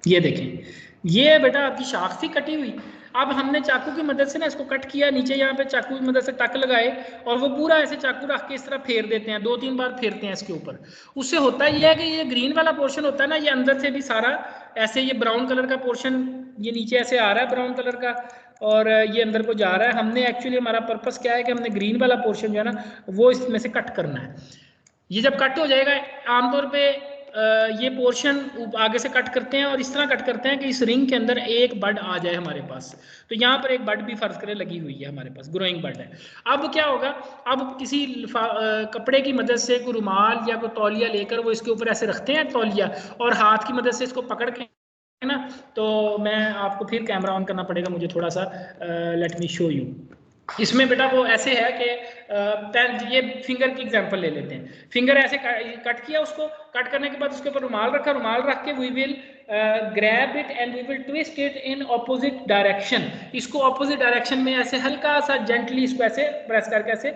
ये देखें, ये बेटा आपकी शाख थी कटी हुई। अब हमने चाकू की मदद से ना इसको कट किया, नीचे यहाँ पे चाकू की मदद से टक लगाए, और वो पूरा ऐसे चाकू रख के इस तरह फेर देते हैं, 2-3 बार फेरते हैं इसके ऊपर। उससे होता ये है कि ये ग्रीन वाला पोर्शन होता है ना, ये अंदर से भी सारा ऐसे, ये ब्राउन कलर का पोर्शन ये नीचे ऐसे आ रहा है ब्राउन कलर का, और ये अंदर को जा रहा है। हमने एक्चुअली, हमारा पर्पस क्या है कि हमने ग्रीन वाला पोर्शन जो है ना वो इसमें से कट करना है। ये जब कट हो जाएगा, आमतौर पे ये पोर्शन आगे से कट करते हैं और इस तरह कट करते हैं कि इस रिंग के अंदर एक बड आ जाए हमारे पास। तो यहाँ पर एक बड भी फर्ज करें लगी हुई है हमारे पास, ग्रोइंग बड है। अब क्या होगा, अब किसी कपड़े की मदद से कोई रुमाल या कोई तौलिया लेकर वो इसके ऊपर ऐसे रखते हैं तौलिया, और हाथ की मदद से इसको पकड़ के ना, तो मैं आपको फिर कैमरा ऑन करना पड़ेगा मुझे थोड़ा सा, लेट मी शो यू। इसमें बेटा वो ऐसे है कि ये फिंगर की एग्जांपल ले लेते हैं। फिंगर ऐसे कट किया, उसको कट करने के बाद उसके ऊपर रुमाल रखा, रुमाल रख के we will grab it and we will twist it in opposite direction. इसको ऑपोजिट डायरेक्शन में ऐसे हल्का सा जेंटली इसको ऐसे प्रेस करके ऐसे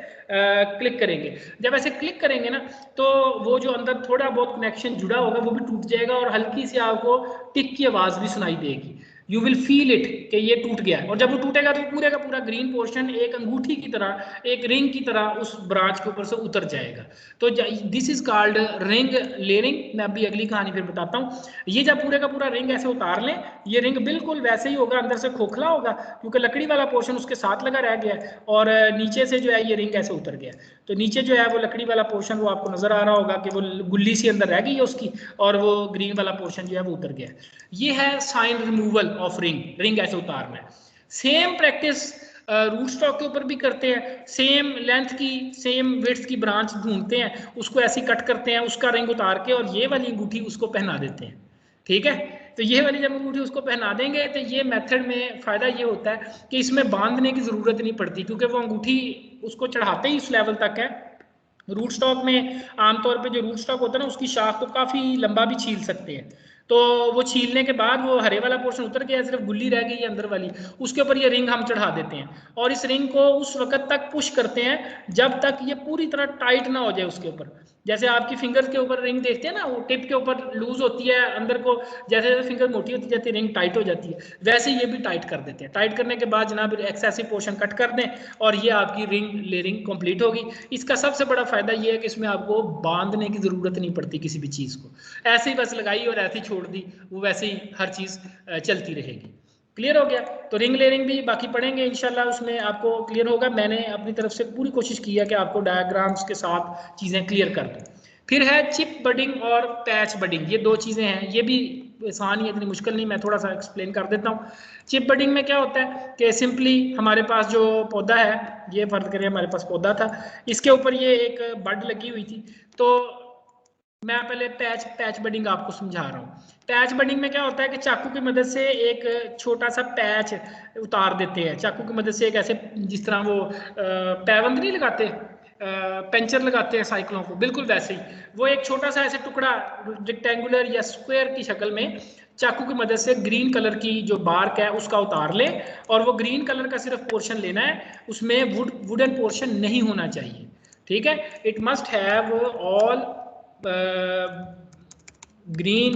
क्लिक करेंगे। जब ऐसे क्लिक करेंगे ना, तो वो जो अंदर थोड़ा बहुत कनेक्शन जुड़ा होगा वो भी टूट जाएगा और हल्की सी आपको टिक की आवाज़ भी सुनाई देगी। यू विल फील इट कि ये टूट गया है। और जब वो टूटेगा तो पूरे का पूरा ग्रीन पोर्शन एक अंगूठी की तरह, एक रिंग की तरह उस ब्रांच के ऊपर से उतर जाएगा। तो this is called ring layering. मैं अभी अगली कहानी फिर बताता हूँ। ये जब पूरे का पूरा रिंग ऐसे उतार लें, ये रिंग बिल्कुल वैसे ही होगा, अंदर से खोखला होगा क्योंकि लकड़ी वाला पोर्शन उसके साथ लगा रह गया है, और नीचे से जो है ये रिंग ऐसे उतर गया। तो नीचे जो है वो लकड़ी वाला पोर्शन वो आपको नजर आ रहा होगा कि वो गुल्ली सी अंदर रह गई है उसकी, और वो ग्रीन वाला पोर्शन जो है वो उतर गया। ये है scion removal of ring, ring ऐसे उतारना है। सेम प्रैक्टिस रूट स्टॉक के ऊपर भी करते हैं। सेम लेंथ की, सेम विड्थ की ब्रांच ढूंढते हैं, उसको ऐसे कट करते हैं, उसका रिंग उतार के और ये वाली अंगूठी उसको पहना देते हैं। ठीक है, तो ये वाली जब अंगूठी उसको पहना देंगे तो ये मेथड में फ़ायदा ये होता है कि इसमें बांधने की ज़रूरत नहीं पड़ती, क्योंकि वो अंगूठी उसको चढ़ाते ही उस लेवल तक है। रूट स्टॉक में आमतौर पे जो रूट स्टॉक होता है ना, उसकी शाख को काफ़ी लंबा भी छील सकते हैं। तो वो छीलने के बाद वो हरे वाला पोर्शन उतर गया, सिर्फ गुल्ली रह गई है अंदर वाली, उसके ऊपर ये रिंग हम चढ़ा देते हैं और इस रिंग को उस वक्त तक पुश करते हैं जब तक ये पूरी तरह टाइट ना हो जाए उसके ऊपर। जैसे आपकी फिंगर्स के ऊपर रिंग देखते हैं ना, वो टिप के ऊपर लूज होती है, अंदर को जैसे जैसे फिंगर मोटी होती जाती है रिंग टाइट हो जाती है, वैसे ये भी टाइट कर देते हैं। टाइट करने के बाद जनाब एक्सेसिव पोर्शन कट कर दें और ये आपकी रिंग लेयरिंग कंप्लीट होगी। इसका सबसे बड़ा फायदा ये है कि इसमें आपको बांधने की जरूरत नहीं पड़ती किसी भी चीज़ को, ऐसे ही बस लगाई और ऐसे ही छोड़ दी, वो वैसे ही हर चीज़ चलती रहेगी। क्लियर हो गया? तो रिंग लेयरिंग भी बाकी पढ़ेंगे इंशाल्लाह, उसमें आपको क्लियर होगा। मैंने अपनी तरफ से पूरी कोशिश की है कि आपको डायग्राम्स के साथ चीज़ें क्लियर कर दूँ। फिर है चिप बडिंग और पैच बडिंग, ये दो चीज़ें हैं, ये भी आसान ही, इतनी मुश्किल नहीं, मैं थोड़ा सा एक्सप्लेन कर देता हूँ। चिप बडिंग में क्या होता है कि सिंपली हमारे पास जो पौधा है, ये फर्ज करिए हमारे पास पौधा था, इसके ऊपर ये एक बड लगी हुई थी। तो मैं पहले पैच बडिंग आपको समझा रहा हूँ। पैच बडिंग में क्या होता है कि चाकू की मदद से एक छोटा सा पैच उतार देते हैं, चाकू की मदद से एक ऐसे, जिस तरह वो पैबंद नहीं लगाते, पंचर लगाते हैं साइकिलों को, बिल्कुल वैसे ही वो एक छोटा सा ऐसे टुकड़ा रेक्टेंगुलर या स्क्वायर की शक्ल में चाकू की मदद से ग्रीन कलर की जो बार्क है उसका उतार ले, और वो ग्रीन कलर का सिर्फ पोर्शन लेना है, उसमें वुडन पोर्शन नहीं होना चाहिए। ठीक है, it must have all green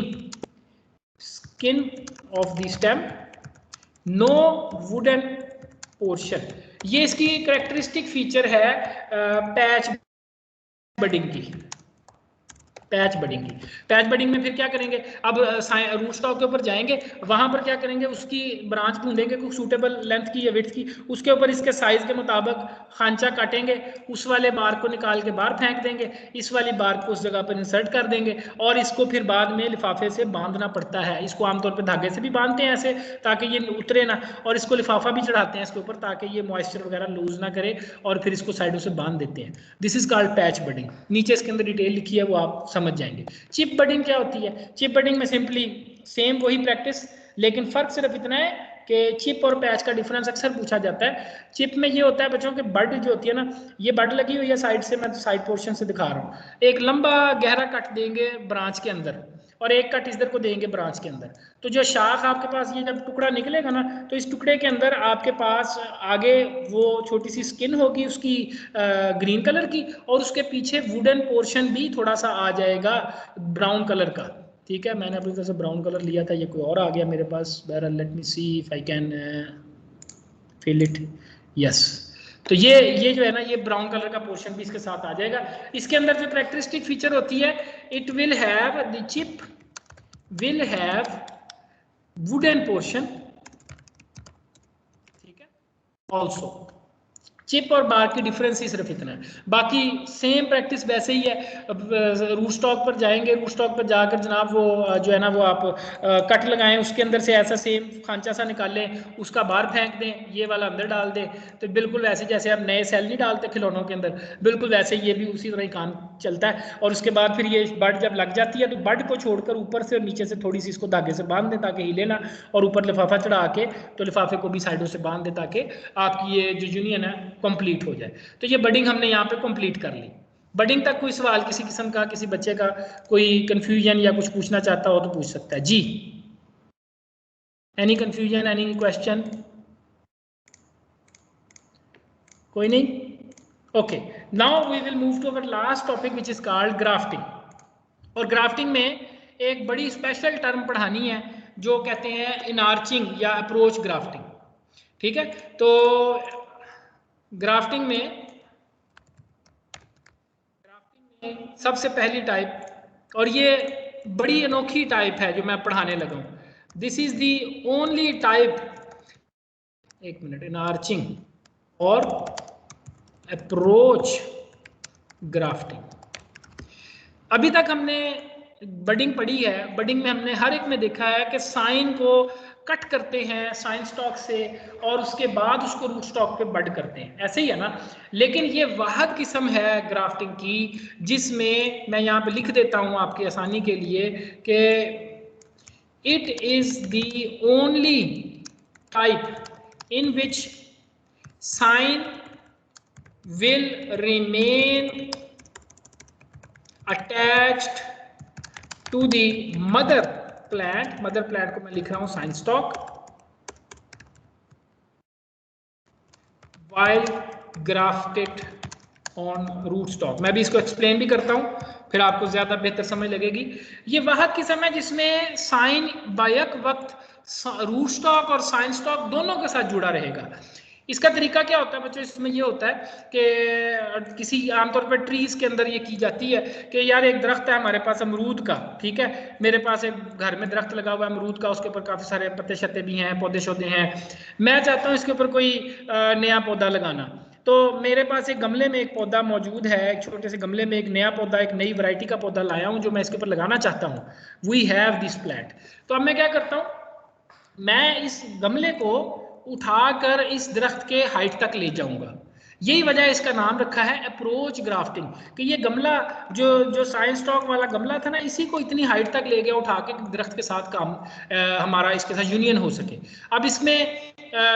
skin of the stem, no wooden portion। ये इसकी करेक्टरिस्टिक फीचर है पैच बडिंग की। पैच बडिंग में फिर क्या करेंगे, अब रूट स्टॉक के ऊपर जाएंगे, वहां पर क्या करेंगे, उसकी ब्रांच ढूंढेंगे कुछ सूटेबल लेंथ की या विड्थ की, उसके ऊपर इसके साइज के मुताबिक खांचा काटेंगे, उस वाले बार को निकाल के बाहर फेंक देंगे, इस वाली बार को उस जगह पर इंसर्ट कर देंगे, और इसको फिर बाद में लिफाफे से बांधना पड़ता है। इसको आमतौर पर धागे से भी बांधते हैं ऐसे ताकि ये उतरे ना, और इसको लिफाफा भी चढ़ाते हैं इसके ऊपर ताकि ये मॉइस्चर वगैरह लूज ना करे, और फिर इसको साइडों से बांध देते हैं। This is called patch budding. नीचे इसके अंदर डिटेल लिखी है, वो आप समझ जाएंगे। चिप बडिंग क्या होती है? चिप बडिंग में सिंपली सेम वही प्रैक्टिस, लेकिन फर्क सिर्फ इतना है कि चिप और पैच का डिफरेंस अक्सर पूछा जाता है। चिप में ये होता है बच्चों के बड जो होती है ना, ये बड लगी हुई है साइड से, मैं साइड पोर्शन से दिखा रहा हूँ, एक लंबा गहरा कट देंगे ब्रांच के अंदर और एक कट इधर को देंगे ब्रांच के अंदर। तो जो शाख आपके पास ये जब टुकड़ा निकलेगा ना, तो इस टुकड़े के अंदर आपके पास आगे वो छोटी सी स्किन होगी उसकी ग्रीन कलर की, और उसके पीछे वुडन पोर्शन भी थोड़ा सा आ जाएगा ब्राउन कलर का। ठीक है, मैंने अपनी तरफ से ब्राउन कलर लिया था, ये कोई और आ गया मेरे पास। बहरहाल let me see if I can fill it. Yes, तो ये जो है ना, ये ब्राउन कलर का पोर्शन भी इसके साथ आ जाएगा। इसके अंदर जो कैरेक्टरिस्टिक फीचर होती है, it will have the chip will have wooden portion, ठीक है, ऑल्सो चिप और बार की डिफरेंस ही सिर्फ इतना है, बाकी सेम प्रैक्टिस वैसे ही है। रूट स्टॉक पर जाएंगे, रूट स्टॉक पर जाकर जनाब वो जो है ना वो आप कट लगाएं, उसके अंदर से ऐसा सेम खांचा सा निकालें, उसका बाहर फेंक दें, ये वाला अंदर डाल दें, तो बिल्कुल वैसे जैसे आप नए सेल नहीं डालते खिलौनों के अंदर, बिल्कुल वैसे ये भी उसी तरह ही काम चलता है। और उसके बाद फिर ये बड जब लग जाती है तो बड को छोड़कर ऊपर से और नीचे से थोड़ी सी इसको धागे से बांध दें ताकि हिले ना, और ऊपर लिफाफा चढ़ा के तो लिफाफे को भी साइडों से बांध दें ताकि आपकी ये जो यूनियन है कंप्लीट हो जाए। तो ये बडिंग हमने यहाँ पे कंप्लीट कर ली। बडिंग तक कोई सवाल किसी किस्म का, किसी बच्चे का कोई कंफ्यूजन या कुछ पूछना चाहता हो तो पूछ सकता है जी। Any confusion, any question? कोई नहीं? Okay, now we will move to our last topic which is called grafting. और ग्राफ्टिंग में एक बड़ी स्पेशल टर्म पढ़ानी है जो कहते हैं इनआर्चिंग या अप्रोच ग्राफ्टिंग। ठीक है, तो ग्राफ्टिंग में सबसे पहली टाइप, और ये बड़ी अनोखी टाइप है जो मैं पढ़ाने लगा हूं, this is the only type, एक मिनट, इनआर्चिंग और अप्रोच ग्राफ्टिंग। अभी तक हमने बडिंग पढ़ी है, बडिंग में हमने हर एक में देखा है कि साइन को कट करते हैं साइन स्टॉक से और उसके बाद उसको रूट स्टॉक पे बड करते हैं, ऐसे ही है ना। लेकिन ये वाहद किस्म है ग्राफ्टिंग की जिसमें मैं यहाँ पे लिख देता हूँ आपकी आसानी के लिए कि it is the only type in which scion will remain attached to the mother plant को मैं लिख रहा हूं scion stock, while grafted on root stock। मैं भी इसको एक्सप्लेन भी करता हूं फिर आपको ज्यादा बेहतर समझ लगेगी। ये वह किस्म है जिसमें साइन बायक वक्त रूट स्टॉक और साइन स्टॉक दोनों के साथ जुड़ा रहेगा। इसका तरीका क्या होता है बच्चों, इसमें ये होता है कि किसी आमतौर पर ट्रीज के अंदर ये की जाती है कि यार एक दरख्त है हमारे पास अमरूद का, ठीक है, मेरे पास एक घर में दरख्त लगा हुआ है अमरूद का, उसके ऊपर काफ़ी सारे पत्ते शत्ते भी हैं, पौधे शौधे हैं, मैं चाहता हूँ इसके ऊपर कोई नया पौधा लगाना। तो मेरे पास एक गमले में एक पौधा मौजूद है, एक छोटे से गमले में एक नया पौधा, एक नई वैरायटी का पौधा लाया हूँ जो मैं इसके ऊपर लगाना चाहता हूँ। We have this plant. तो अब मैं क्या करता हूँ, मैं इस गमले को उठाकर इस दरख्त के हाइट तक ले जाऊंगा। यही वजह इसका नाम रखा है अप्रोच ग्राफ्टिंग, कि ये गमला जो साइंस स्टॉक वाला गमला था ना, इसी को इतनी हाइट तक ले गया उठा के दरख्त के साथ काम हमारा इसके साथ यूनियन हो सके। अब इसमें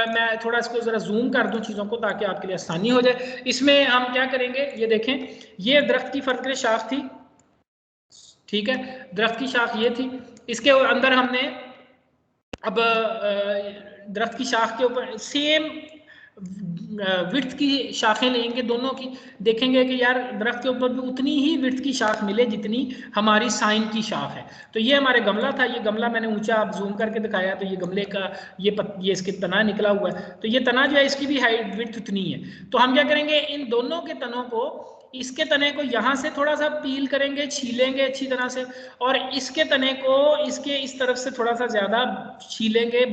मैं थोड़ा इसको जरा जूम कर दूं चीज़ों को ताकि आपके लिए आसानी हो जाए। इसमें हम क्या करेंगे, ये देखें, ये दरख्त की फर्द शाख थी, ठीक है, दरख्त की शाख ये थी, इसके अंदर हमने अब दरख्त की शाख के ऊपर सेम विड्थ की शाखें लेंगे दोनों की, देखेंगे कि यार दरख्त के ऊपर भी उतनी ही विड्थ की शाख मिले जितनी हमारी साइन की शाख है। तो ये हमारे गमला था, ये गमला मैंने ऊंचा आप जूम करके दिखाया, तो ये गमले का ये इसके तना निकला हुआ है, तो ये तना जो है इसकी भी हाइट विड्थ उतनी है। तो हम क्या करेंगे, इन दोनों के तनों को, इसके तने को यहाँ से थोड़ा सा पील करेंगे, छीलेंगे अच्छी तरह से, और इसके तने को इसके इस तरफ से थोड़ा सा ज़्यादा छीलेंगे,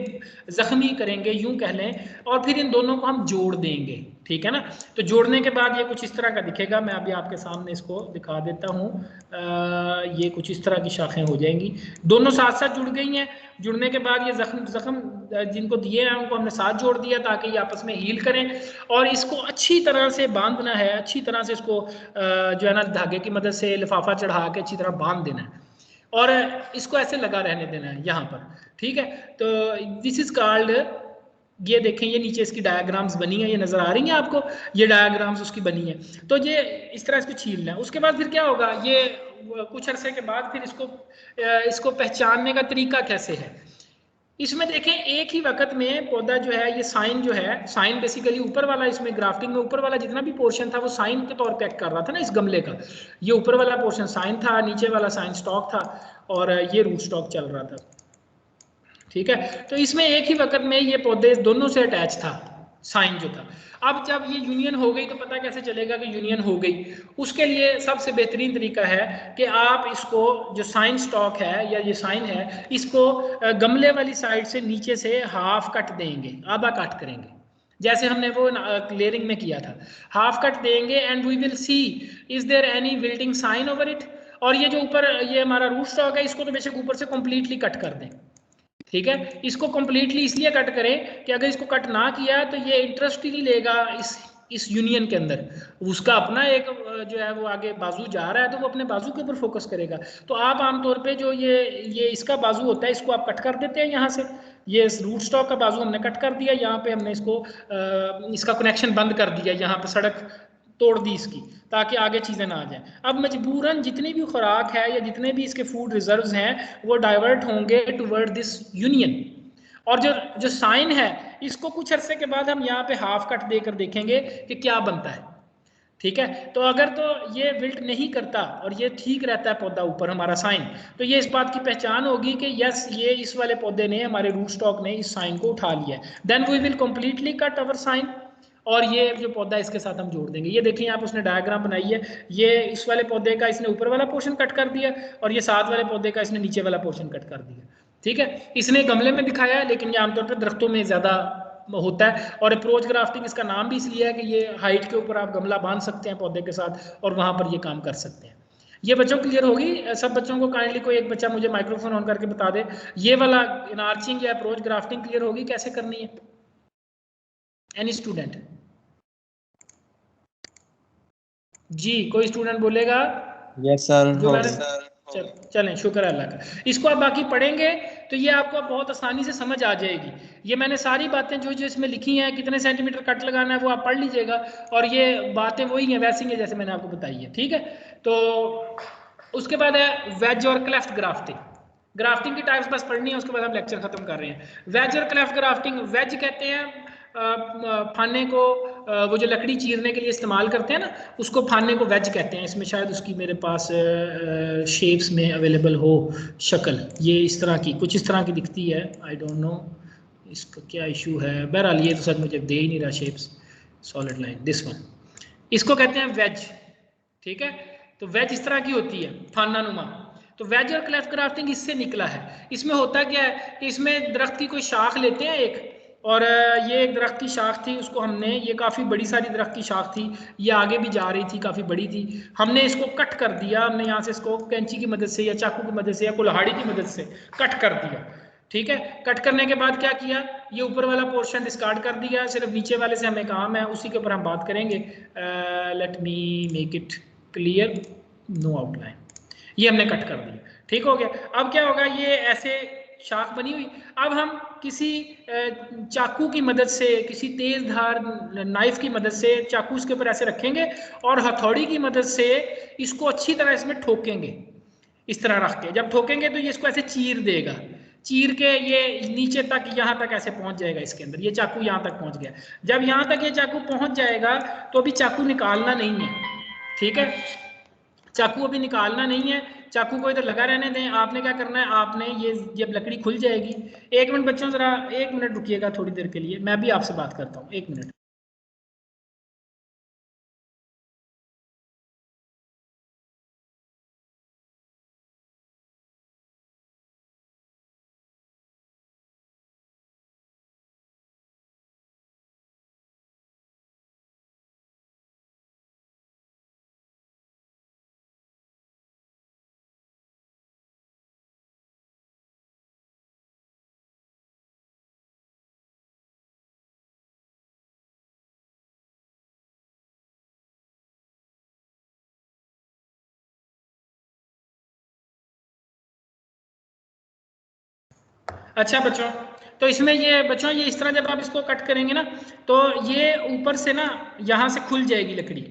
जख्मी करेंगे यूं कह लें, और फिर इन दोनों को हम जोड़ देंगे, ठीक है ना। तो जोड़ने के बाद ये कुछ इस तरह का दिखेगा, मैं अभी आपके सामने इसको दिखा देता हूँ। ये कुछ इस तरह की शाखें हो जाएंगी, दोनों साथ साथ जुड़ गई हैं। जुड़ने के बाद ये जख्म जिनको दिए हैं उनको हमने साथ जोड़ दिया ताकि ये आपस में हील करें, और इसको अच्छी तरह से बांधना है, अच्छी तरह से इसको जो है ना धागे की मदद से लिफाफा चढ़ा के अच्छी तरह बांध देना है और इसको ऐसे लगा रहने देना है यहाँ पर, ठीक है। तो दिस इज कॉल्ड, ये देखें, ये नीचे इसकी डायग्राम्स बनी है, ये नजर आ रही हैं आपको, ये डायग्राम्स उसकी बनी है। तो ये इस तरह इसको छीलना है। उसके बाद फिर क्या होगा, ये कुछ अरसे के बाद फिर इसको पहचानने का तरीका कैसे है, इसमें देखें एक ही वक्त में पौधा जो है, ये साइन जो है, साइन बेसिकली ऊपर वाला, इसमें ग्राफ्टिंग में ऊपर वाला जितना भी पोर्शन था वो साइन के तौर पे एक्ट कर रहा था ना इस गमले का। ये ऊपर वाला पोर्शन साइन था, नीचे वाला साइन स्टॉक था, और ये रूट स्टॉक चल रहा था, ठीक है। तो इसमें एक ही वक्त में ये पौधे दोनों से अटैच था, साइन जो था। अब जब ये यूनियन हो गई तो पता कैसे चलेगा कि यूनियन हो गई, उसके लिए सबसे बेहतरीन तरीका है कि आप इसको, जो साइन स्टॉक है या ये साइन है, इसको गमले वाली साइड से नीचे से हाफ कट देंगे, आधा कट करेंगे, जैसे हमने वो क्लियरिंग में किया था। हाफ कट देंगे and we will see is there any wilting sign over it. और ये जो ऊपर ये हमारा रूट स्टॉक है इसको तो बेशक ऊपर से कंप्लीटली कट कर दें, ठीक है। इसको कंप्लीटली इसलिए कट करें कि अगर इसको कट ना किया तो ये इंटरेस्ट ही नहीं लेगा इस यूनियन के अंदर। उसका अपना एक जो है वो आगे बाजू जा रहा है तो वो अपने बाजू के ऊपर फोकस करेगा। तो आप आमतौर पे जो ये इसका बाजू होता है इसको आप कट कर देते हैं यहाँ से। ये रूट स्टॉक का बाजू हमने कट कर दिया, यहाँ पे हमने इसको इसका कनेक्शन बंद कर दिया, यहाँ पे सड़क तोड़ दी इसकी ताकि आगे चीज़ें ना आ जाएं। अब मजबूरन जितनी भी खुराक है या जितने भी इसके फूड रिजर्व्स हैं वो डाइवर्ट होंगे टुवर्ड दिस यूनियन। और जो साइन है इसको कुछ अरसे के बाद हम यहाँ पे हाफ कट देकर देखेंगे कि क्या बनता है, ठीक है। तो अगर तो ये विल्ट नहीं करता और ये ठीक रहता है पौधा ऊपर हमारा साइन, तो ये इस बात की पहचान होगी कि यस ये इस वाले पौधे ने हमारे रूट स्टॉक ने इस साइन को उठा लिया है। Then we will completely cut our scion और ये जो पौधा इसके साथ हम जोड़ देंगे। ये देखिए आप उसने डायग्राम बनाई है, ये इस वाले पौधे का इसने ऊपर वाला पोर्शन कट कर दिया और ये साथ वाले पौधे का इसने नीचे वाला पोर्शन कट कर दिया, ठीक है। इसने गमले में दिखाया है लेकिन ये आमतौर पर दरख्तों में ज़्यादा होता है। और अप्रोच ग्राफ्टिंग इसका नाम भी इसलिए है कि ये हाइट के ऊपर आप गमला बांध सकते हैं पौधे के साथ और वहाँ पर ये काम कर सकते हैं। ये बच्चों क्लियर होगी? सब बच्चों को काइंडली कोई एक बच्चा मुझे माइक्रोफोन ऑन करके बता दे, ये वाला इनार्चिंग या अप्रोच ग्राफ्टिंग क्लियर होगी कैसे करनी है? Any student? जी कोई स्टूडेंट बोलेगा? Yes sir. जो मैंने चलें शुक्र है अल्लाह का। इसको आप बाकी पढ़ेंगे तो ये आपको बहुत आसानी से समझ आ जाएगी। ये मैंने सारी बातें जो इसमें लिखी हैं, कितने सेंटीमीटर कट लगाना है वो आप पढ़ लीजिएगा और ये बातें वही हैं वैसी हैं जैसे मैंने आपको बताई है, ठीक है। तो उसके बाद है वेज और क्लेफ्ट ग्राफ्टिंग। ग्राफ्टिंग की टाइप्स बस पढ़नी है, उसके बाद हम लेक्चर खत्म कर रहे हैं। वेज और क्लेफ्ट ग्राफ्टिंग, वेज कहते हैं फाने को वो जो लकड़ी चीरने के लिए इस्तेमाल करते हैं ना उसको फाने को वेज कहते हैं। इसमें शायद उसकी मेरे पास शेप्स में अवेलेबल हो शक्ल, ये इस तरह की कुछ इस तरह की दिखती है। आई डोंट नो इसका क्या इशू है, बहरहाल ये तो सर मुझे दे ही नहीं रहा shapes. Solid line this one, इसको कहते हैं वेज, ठीक है। तो वेज इस तरह की होती है फाना नुमा। तो वेज और क्लेफ्ट ग्राफ्टिंग इससे निकला है। इसमें होता क्या है कि इसमें दरख्त की कोई शाख लेते हैं एक, और ये एक दरख्त की शाख थी, उसको हमने, ये काफ़ी बड़ी सारी दरख्त की शाख थी, ये आगे भी जा रही थी, काफ़ी बड़ी थी, हमने इसको कट कर दिया। हमने यहाँ से इसको कैंची की मदद से या चाकू की मदद से या कुल्हाड़ी की मदद से कट कर दिया, ठीक है। कट करने के बाद क्या किया, ये ऊपर वाला पोर्शन डिस्कार्ड कर दिया, सिर्फ नीचे वाले से हमें काम है, उसी के ऊपर हम बात करेंगे। Let me make it clear, no outline, ये हमने कट कर दिया, ठीक हो गया। अब क्या होगा, ये ऐसे शाख बनी हुई, अब हम किसी चाकू की मदद से, किसी तेज धार नाइफ की मदद से चाकू इसके ऊपर ऐसे रखेंगे और हथौड़ी की मदद से इसको अच्छी तरह इसमें ठोकेंगे। इस तरह रख के जब ठोकेंगे तो ये इसको ऐसे चीर देगा, चीर के ये नीचे तक, यहाँ तक ऐसे पहुंच जाएगा इसके अंदर। ये चाकू यहाँ तक पहुंच गया। जब यहाँ तक ये चाकू पहुंच जाएगा तो अभी चाकू निकालना नहीं है, ठीक है। चाकू अभी निकालना नहीं है, चाकू को इधर लगा रहने दें। आपने क्या करना है, आपने ये जब लकड़ी खुल जाएगी, 1 मिनट बच्चों जरा 1 मिनट रुकिएगा थोड़ी देर के लिए, मैं भी आपसे बात करता हूँ, 1 मिनट। अच्छा बच्चों, तो इसमें ये बच्चों, ये इस तरह जब आप इसको कट करेंगे ना तो ये ऊपर से ना यहाँ से खुल जाएगी लकड़ी,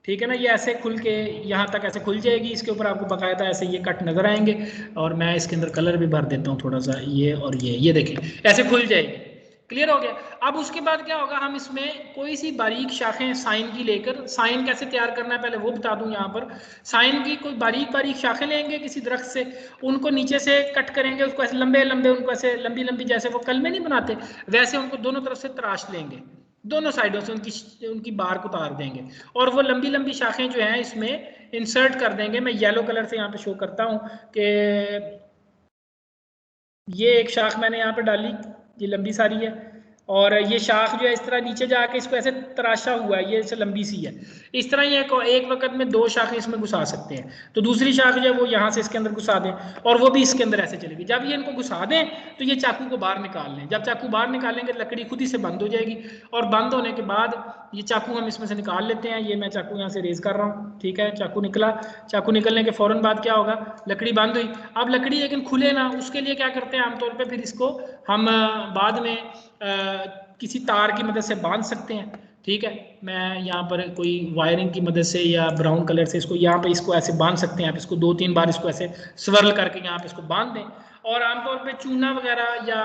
ठीक है ना। ये ऐसे खुल के यहाँ तक ऐसे खुल जाएगी, इसके ऊपर आपको बाकायदा ऐसे ये कट नजर आएंगे। और मैं इसके अंदर कलर भी भर देता हूँ थोड़ा सा, ये और ये देखें ऐसे खुल जाएगी। क्लियर हो गया। अब उसके बाद क्या होगा, हम इसमें कोई सी बारीक शाखें साइन की लेकर, साइन कैसे तैयार करना है पहले वो बता दूं। यहाँ पर साइन की कोई बारीक बारीक शाखें लेंगे किसी दरख्त से, उनको नीचे से कट करेंगे, उसको ऐसे लंबे लंबे, उनको ऐसे लंबी लंबी, जैसे वो कलमे नहीं बनाते वैसे उनको दोनों तरफ से तराश लेंगे, दोनों साइडों से उनकी बार को उतार देंगे और वो लंबी लंबी शाखें जो हैं इसमें इंसर्ट कर देंगे। मैं येलो कलर से यहाँ पे शो करता हूँ कि ये एक शाख मैंने यहाँ पे डाली, ये लंबी सारी है, और ये शाख जो है इस तरह नीचे जाके इसको ऐसे तराशा हुआ है, ये ऐसे लंबी सी है। इस तरह ये एक वक्त में 2 शाखें इसमें घुसा सकते हैं। तो दूसरी शाख जो है वो यहाँ से इसके अंदर घुसा दें और वो भी इसके अंदर ऐसे चलेगी। जब ये इनको घुसा दें तो ये चाकू को बाहर निकाल लें। जब चाकू बाहर निकालेंगे लकड़ी खुद ही से बंद हो जाएगी और बंद होने के बाद ये चाकू हम इसमें से निकाल लेते हैं। ये मैं चाकू यहाँ से रेज कर रहा हूँ, ठीक है, चाकू निकला। चाकू निकलने के फौरन बाद क्या होगा, लकड़ी बंद हुई। अब लकड़ी लेकिन खुले ना, उसके लिए क्या करते हैं आमतौर पर, फिर इसको हम बाद में किसी तार की मदद से बांध सकते हैं, ठीक है। मैं यहाँ पर कोई वायरिंग की मदद से या ब्राउन कलर से इसको यहाँ पे इसको ऐसे बांध सकते हैं। आप इसको 2-3 बार इसको ऐसे स्वर्ल करके यहाँ पे इसको बांध दें और आमतौर पे चूना वगैरह या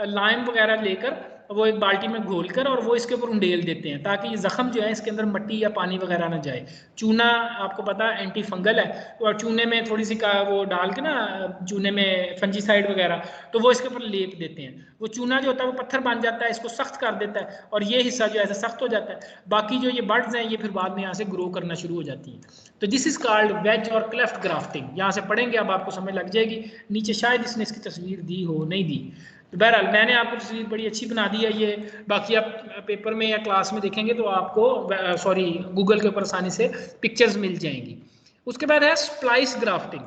लाइम वगैरह लेकर वो एक बाल्टी में घोल कर और वो इसके ऊपर उंडेल देते हैं ताकि ये जख्म जो है इसके अंदर मिट्टी या पानी वगैरह ना जाए। चूना आपको पता है एंटी फंगल है, तो और चूने में थोड़ी सी का वो डाल के ना, चूने में फंजीसाइड वगैरह, तो वो इसके ऊपर लेप देते हैं। वो चूना जो होता है वो पत्थर बन जाता है, इसको सख्त कर देता है और ये हिस्सा जो है सख्त हो जाता है। बाकी जो ये बर्ड्स हैं ये फिर बाद में यहाँ से ग्रो करना शुरू हो जाती हैं। तो दिस इज कॉल्ड वेज और क्लेफ्ट ग्राफ्टिंग। यहाँ से पढ़ेंगे अब आपको समझ लग जाएगी। नीचे शायद इसने इसकी तस्वीर दी हो, नहीं दी, तो बहरहाल मैंने आपको तस्वीर बड़ी अच्छी बना दी है ये। बाकी आप पेपर में या क्लास में देखेंगे तो आपको सॉरी गूगल के ऊपर आसानी से पिक्चर्स मिल जाएंगी। उसके बाद है स्प्लाइस ग्राफ्टिंग।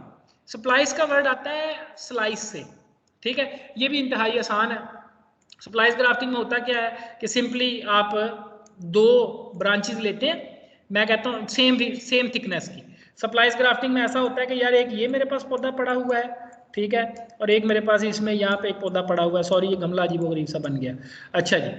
स्प्लाइस का वर्ड आता है स्लाइस से, ठीक है, ये भी इंतहाई आसान है। स्प्लाइस ग्राफ्टिंग में होता क्या है कि सिंपली आप 2 ब्रांचेस लेते हैं, मैं कहता हूँ सेम थिकनेस की। स्प्लाइस ग्राफ्टिंग में ऐसा होता है कि यार एक ये मेरे पास पौधा पड़ा हुआ है, ठीक है, और एक मेरे पास इसमें यहाँ पे एक पौधा पड़ा हुआ है, सॉरी ये गमला अजीबोगरीब सा बन गया, अच्छा जी।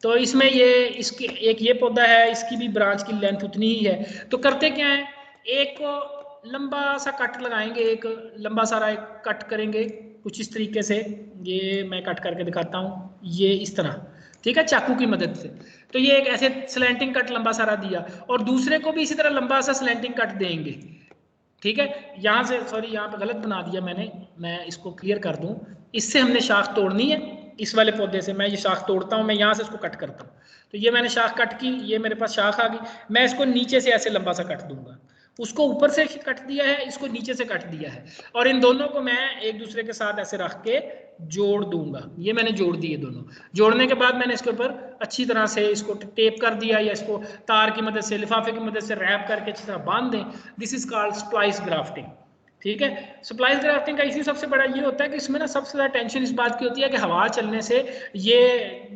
तो इसमें ये इसके एक ये पौधा है, इसकी भी ब्रांच की लेंथ उतनी ही है। तो करते क्या है, एक को लंबा सा कट लगाएंगे, एक लंबा सारा एक कट करेंगे कुछ इस तरीके से। ये मैं कट करके दिखाता हूँ, ये इस तरह, ठीक है, चाकू की मदद से। तो ये एक ऐसे स्लैंटिंग कट लंबा सारा दिया और दूसरे को भी इसी तरह लंबा सा स्लैंटिंग कट देंगे, ठीक है। यहाँ से सॉरी यहाँ पे गलत बना दिया मैंने, मैं इसको क्लियर कर दूं। इससे हमने शाख तोड़नी है, इस वाले पौधे से मैं ये शाख तोड़ता हूँ, मैं यहाँ से इसको कट करता हूँ। तो ये मैंने शाख कट की, ये मेरे पास शाख आ गई, मैं इसको नीचे से ऐसे लंबा सा कट दूंगा। उसको ऊपर से कट दिया है, इसको नीचे से कट दिया है, और इन दोनों को मैं एक दूसरे के साथ ऐसे रख के जोड़ दूंगा। ये मैंने जोड़ दिए दोनों। जोड़ने के बाद मैंने इसके ऊपर अच्छी तरह से इसको टेप कर दिया, या इसको तार की मदद से, लिफाफे की मदद से रैप करके अच्छी तरह बांध दें। This is called splice grafting, ठीक है। स्प्लाइस ग्राफ्टिंग का इश्यू सबसे बड़ा ये होता है कि इसमें ना सबसे ज्यादा टेंशन इस बात की होती है कि हवा चलने से ये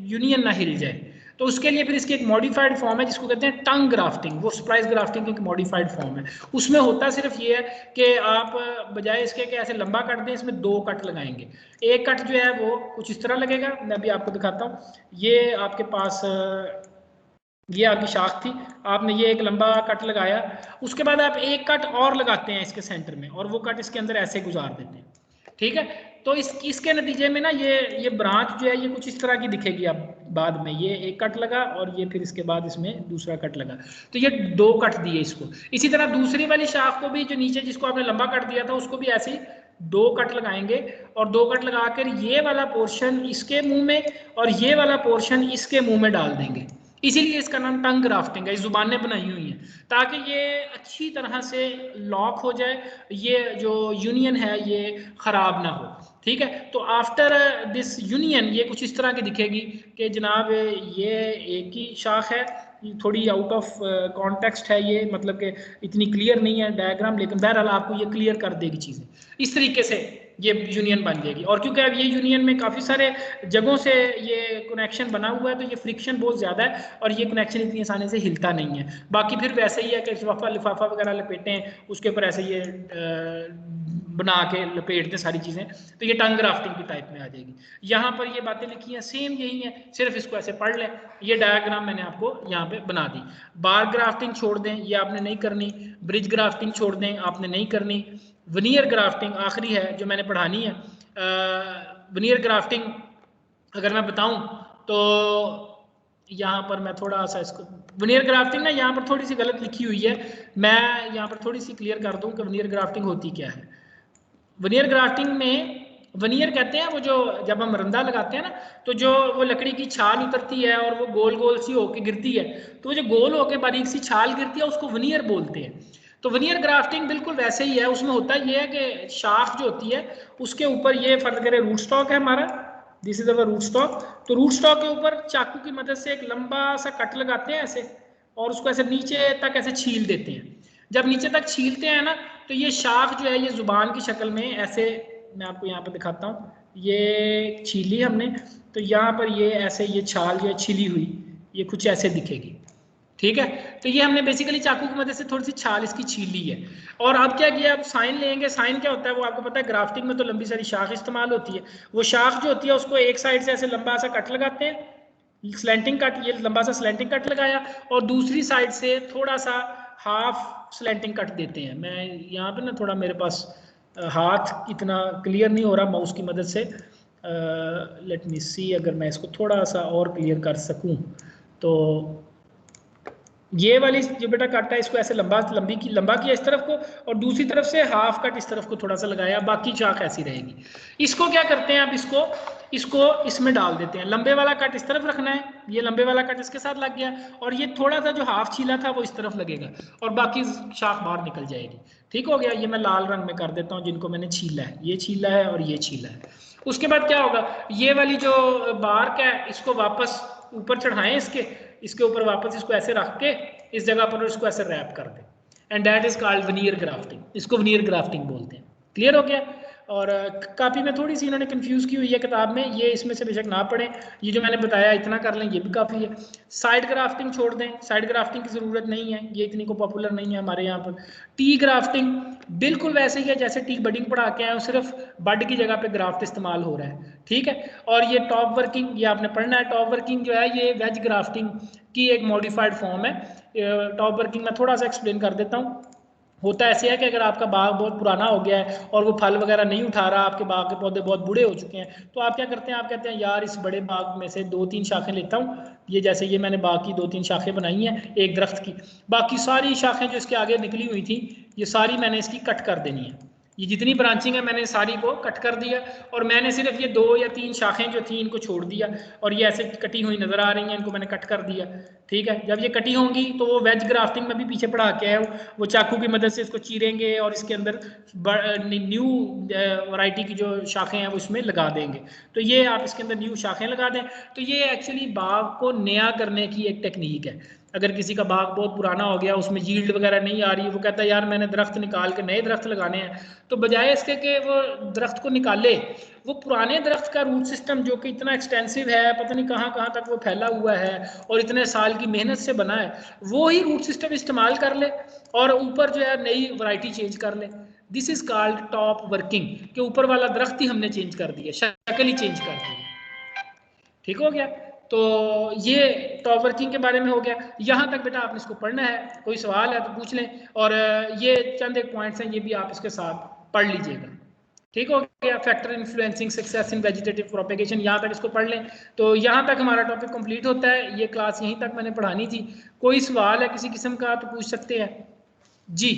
यूनियन ना हिल जाए। तो उसके लिए फिर इसकी एक मॉडिफाइड फॉर्म है जिसको कहते हैं टंग ग्राफ्टिंग। वो स्प्लाइस ग्राफ्टिंग की एक मॉडिफाइड फॉर्म है। उसमें होता सिर्फ ये है कि आप बजाय इसके कि ऐसे लंबा कट दें, इसमें 2 कट लगाएंगे। एक कट जो है वो कुछ इस तरह लगेगा, मैं अभी आपको दिखाता हूँ। ये आपके पास ये आपकी शाख थी, आपने ये एक लंबा कट लगाया, उसके बाद आप एक कट और लगाते हैं इसके सेंटर में, और वो कट इसके अंदर ऐसे गुजार देते हैं, ठीक है। तो इसके नतीजे में ना ये ब्रांच जो है ये कुछ इस तरह की दिखेगी। अब बाद में ये एक कट लगा और ये फिर इसके बाद इसमें दूसरा कट लगा, तो ये 2 कट दिए इसको। इसी तरह दूसरी वाली शाख को भी, जो नीचे जिसको आपने लंबा कट दिया था, उसको भी ऐसे ही 2 कट लगाएंगे, और 2 कट लगाकर ये वाला पोर्शन इसके मुंह में और ये वाला पोर्शन इसके मुंह में डाल देंगे। इसीलिए इसका नाम टंग ग्राफ्टिंग है। जुबानें बनाई हुई हैं ताकि ये अच्छी तरह से लॉक हो जाए, ये जो यूनियन है ये खराब ना हो, ठीक है। तो आफ्टर दिस यूनियन ये कुछ इस तरह की दिखेगी कि जनाब ये एक ही शाख है, थोड़ी आउट ऑफ कॉन्टेक्स्ट है ये, मतलब कि इतनी क्लियर नहीं है डायग्राम, लेकिन बहरहाल आपको ये क्लियर कर देगी चीज़ें। इस तरीके से ये यूनियन बन जाएगी। और क्योंकि अब ये यूनियन में काफ़ी सारे जगहों से ये कनेक्शन बना हुआ है, तो ये फ्रिक्शन बहुत ज़्यादा है और ये कनेक्शन इतनी आसानी से हिलता नहीं है। बाकी फिर वैसे ही है कि लिफाफा वगैरह लपेटें, उसके ऊपर ऐसे ये बना के लपेट दें सारी चीज़ें, तो ये टंग ग्राफ्टिंग की टाइप में आ जाएगी। यहाँ पर ये बातें लिखी हैं सेम यही है, सिर्फ इसको ऐसे पढ़ लें। ये डायग्राम मैंने आपको यहाँ पे बना दी। बार ग्राफ्टिंग छोड़ दें, ये आपने नहीं करनी। ब्रिज ग्राफ्टिंग छोड़ दें, आपने नहीं करनी। वनीयर ग्राफ्टिंग आखिरी है जो मैंने पढ़ानी है। वनीयर ग्राफ्टिंग अगर मैं बताऊं तो यहाँ पर मैं थोड़ा सा इसको, वनीयर ग्राफ्टिंग ना यहाँ पर थोड़ी सी गलत लिखी हुई है, मैं यहाँ पर थोड़ी सी क्लियर कर दूं कि वनीयर ग्राफ्टिंग होती क्या है। वनीयर ग्राफ्टिंग में, वनीयर कहते हैं वो जो जब हम रंदा लगाते हैं ना, तो जो वो लकड़ी की छाल उतरती है और वो गोल गोल सी होके गिरती है, तो वो जो गोल होके बारीक सी छाल गिरती है उसको वनीयर बोलते हैं। तो वनीयर ग्राफ्टिंग बिल्कुल वैसे ही है। उसमें होता ये है कि शाख जो होती है उसके ऊपर, ये फर्ज करें रूट स्टॉक है हमारा, this is our root stock. तो रूट स्टॉक के ऊपर चाकू की मदद से एक लंबा सा कट लगाते हैं ऐसे, और उसको ऐसे नीचे तक ऐसे छील देते हैं। जब नीचे तक छीलते हैं ना, तो ये शाख जो है ये जुबान की शक्ल में ऐसे, मैं आपको यहाँ पे दिखाता हूँ, ये छीली हमने, तो यहाँ पर ये ऐसे ये छाल जो है छिली हुई, ये कुछ ऐसे दिखेगी, ठीक है। तो ये हमने बेसिकली चाकू की मदद से थोड़ी सी छाल इसकी छील ली है। और अब क्या किया, अब साइन लेंगे। साइन क्या होता है वो आपको पता है, ग्राफ्टिंग में तो लंबी सारी शाख इस्तेमाल होती है। वो शाख जो होती है उसको एक साइड से ऐसे लंबा सा कट लगाते हैं, स्लैंटिंग कट, ये लंबा सा स्लैंटिंग कट लगाया, और दूसरी साइड से थोड़ा सा हाफ स्लैंटिंग कट देते हैं। मैं यहाँ पे ना थोड़ा मेरे पास हाथ इतना क्लियर नहीं हो रहा माउस की मदद से, लेट मी सी, अगर मैं इसको थोड़ा सा और क्लियर कर सकूं तो ये वाली जो बेटा कट है इसको ऐसे लंबा किया इस तरफ को, और दूसरी तरफ से हाफ कट इस तरफ को थोड़ा सा लगाया, बाकी चाक ऐसी रहेगी। इसको क्या करते हैं, अब इसको इसमें डाल देते हैं। लंबे वाला कट इस तरफ रखना है, ये लंबे वाला कट इसके साथ लग गया, और ये थोड़ा सा जो हाफ छीला था वो इस तरफ लगेगा, और बाकी शाख बाहर निकल जाएगी। ठीक हो गया। ये मैं लाल रंग में कर देता हूँ जिनको मैंने छीला है, ये छीला है और ये छीला है। उसके बाद क्या होगा, ये वाली जो बार्क है इसको वापस ऊपर चढ़ाएं, इसके ऊपर वापस इसको ऐसे रख के इस जगह पर इसको ऐसे रैप कर दें, and that is called vernier grafting. इसको वेनियर ग्राफ्टिंग बोलते हैं। क्लियर हो गया। और काफ़ी में थोड़ी सी इन्होंने कंफ्यूज की हुई है किताब में, ये इसमें से बेशक ना पढ़ें, ये जो मैंने बताया इतना कर लें ये भी काफ़ी है। साइड ग्राफ्टिंग छोड़ दें, साइड ग्राफ्टिंग की ज़रूरत नहीं है, ये इतनी को पॉपुलर नहीं है हमारे यहाँ पर। टी ग्राफ्टिंग बिल्कुल वैसे ही है जैसे टी बडिंग पढ़ा के आए, सिर्फ बड की जगह पे ग्राफ्ट इस्तेमाल हो रहा है, ठीक है। और ये टॉप वर्किंग, ये आपने पढ़ना है। टॉप वर्किंग जो है ये वेज ग्राफ्टिंग की एक मॉडिफाइड फॉर्म है। टॉप वर्किंग मैं थोड़ा सा एक्सप्लेन कर देता हूँ। होता ऐसे है कि अगर आपका बाग बहुत पुराना हो गया है और वो फल वगैरह नहीं उठा रहा, आपके बाग के पौधे बहुत बूढ़े हो चुके हैं, तो आप क्या करते हैं, आप कहते हैं यार इस बड़े बाग में से 2-3 शाखें लेता हूँ, ये जैसे ये मैंने बाग की 2-3 शाखें बनाई हैं एक दरख्त की, बाकी सारी शाखें जो इसके आगे निकली हुई थी ये सारी मैंने इसकी कट कर देनी है। ये जितनी ब्रांचिंग है मैंने सारी को कट कर दिया, और मैंने सिर्फ ये 2 या 3 शाखें जो थी इनको छोड़ दिया, और ये ऐसे कटी हुई नजर आ रही हैं, इनको मैंने कट कर दिया, ठीक है। जब ये कटी होंगी तो वो वेज ग्राफ्टिंग में भी पीछे पढ़ा के आया, वो चाकू की मदद से इसको चीरेंगे और इसके अंदर न्यू वैरायटी की जो शाखें हैं वो इसमें लगा देंगे। तो ये आप इसके अंदर न्यू शाखें लगा दें, तो ये एक्चुअली बाग को नया करने की एक टेक्निक है। अगर किसी का बाग बहुत पुराना हो गया, उसमें यील्ड वगैरह नहीं आ रही, वो कहता है यार मैंने दरख्त निकाल के नए दरख्त लगाने हैं, तो बजाय इसके कि वो दरख्त को निकाले, वो पुराने दरख्त का रूट सिस्टम जो कि इतना एक्सटेंसिव है, पता नहीं कहाँ कहाँ तक वो फैला हुआ है और इतने साल की मेहनत से बना है, वो ही रूट सिस्टम इस्तेमाल कर ले और ऊपर जो है नई वैरायटी चेंज कर ले। This is called top working, के ऊपर वाला दरख्त ही हमने चेंज कर दिया, शक्ल ही चेंज कर दी। ठीक हो गया। तो ये टॉप वर्किंग के बारे में हो गया। यहाँ तक बेटा आपने इसको पढ़ना है, कोई सवाल है तो पूछ लें, और ये चंद एक पॉइंट्स हैं, ये भी आप इसके साथ पढ़ लीजिएगा। ठीक हो गया। Factor influencing success in vegetative propagation, यहाँ तक इसको पढ़ लें। तो यहाँ तक हमारा टॉपिक कंप्लीट होता है। ये क्लास यहीं तक मैंने पढ़ानी थी। कोई सवाल है किसी किस्म का तो पूछ सकते हैं जी।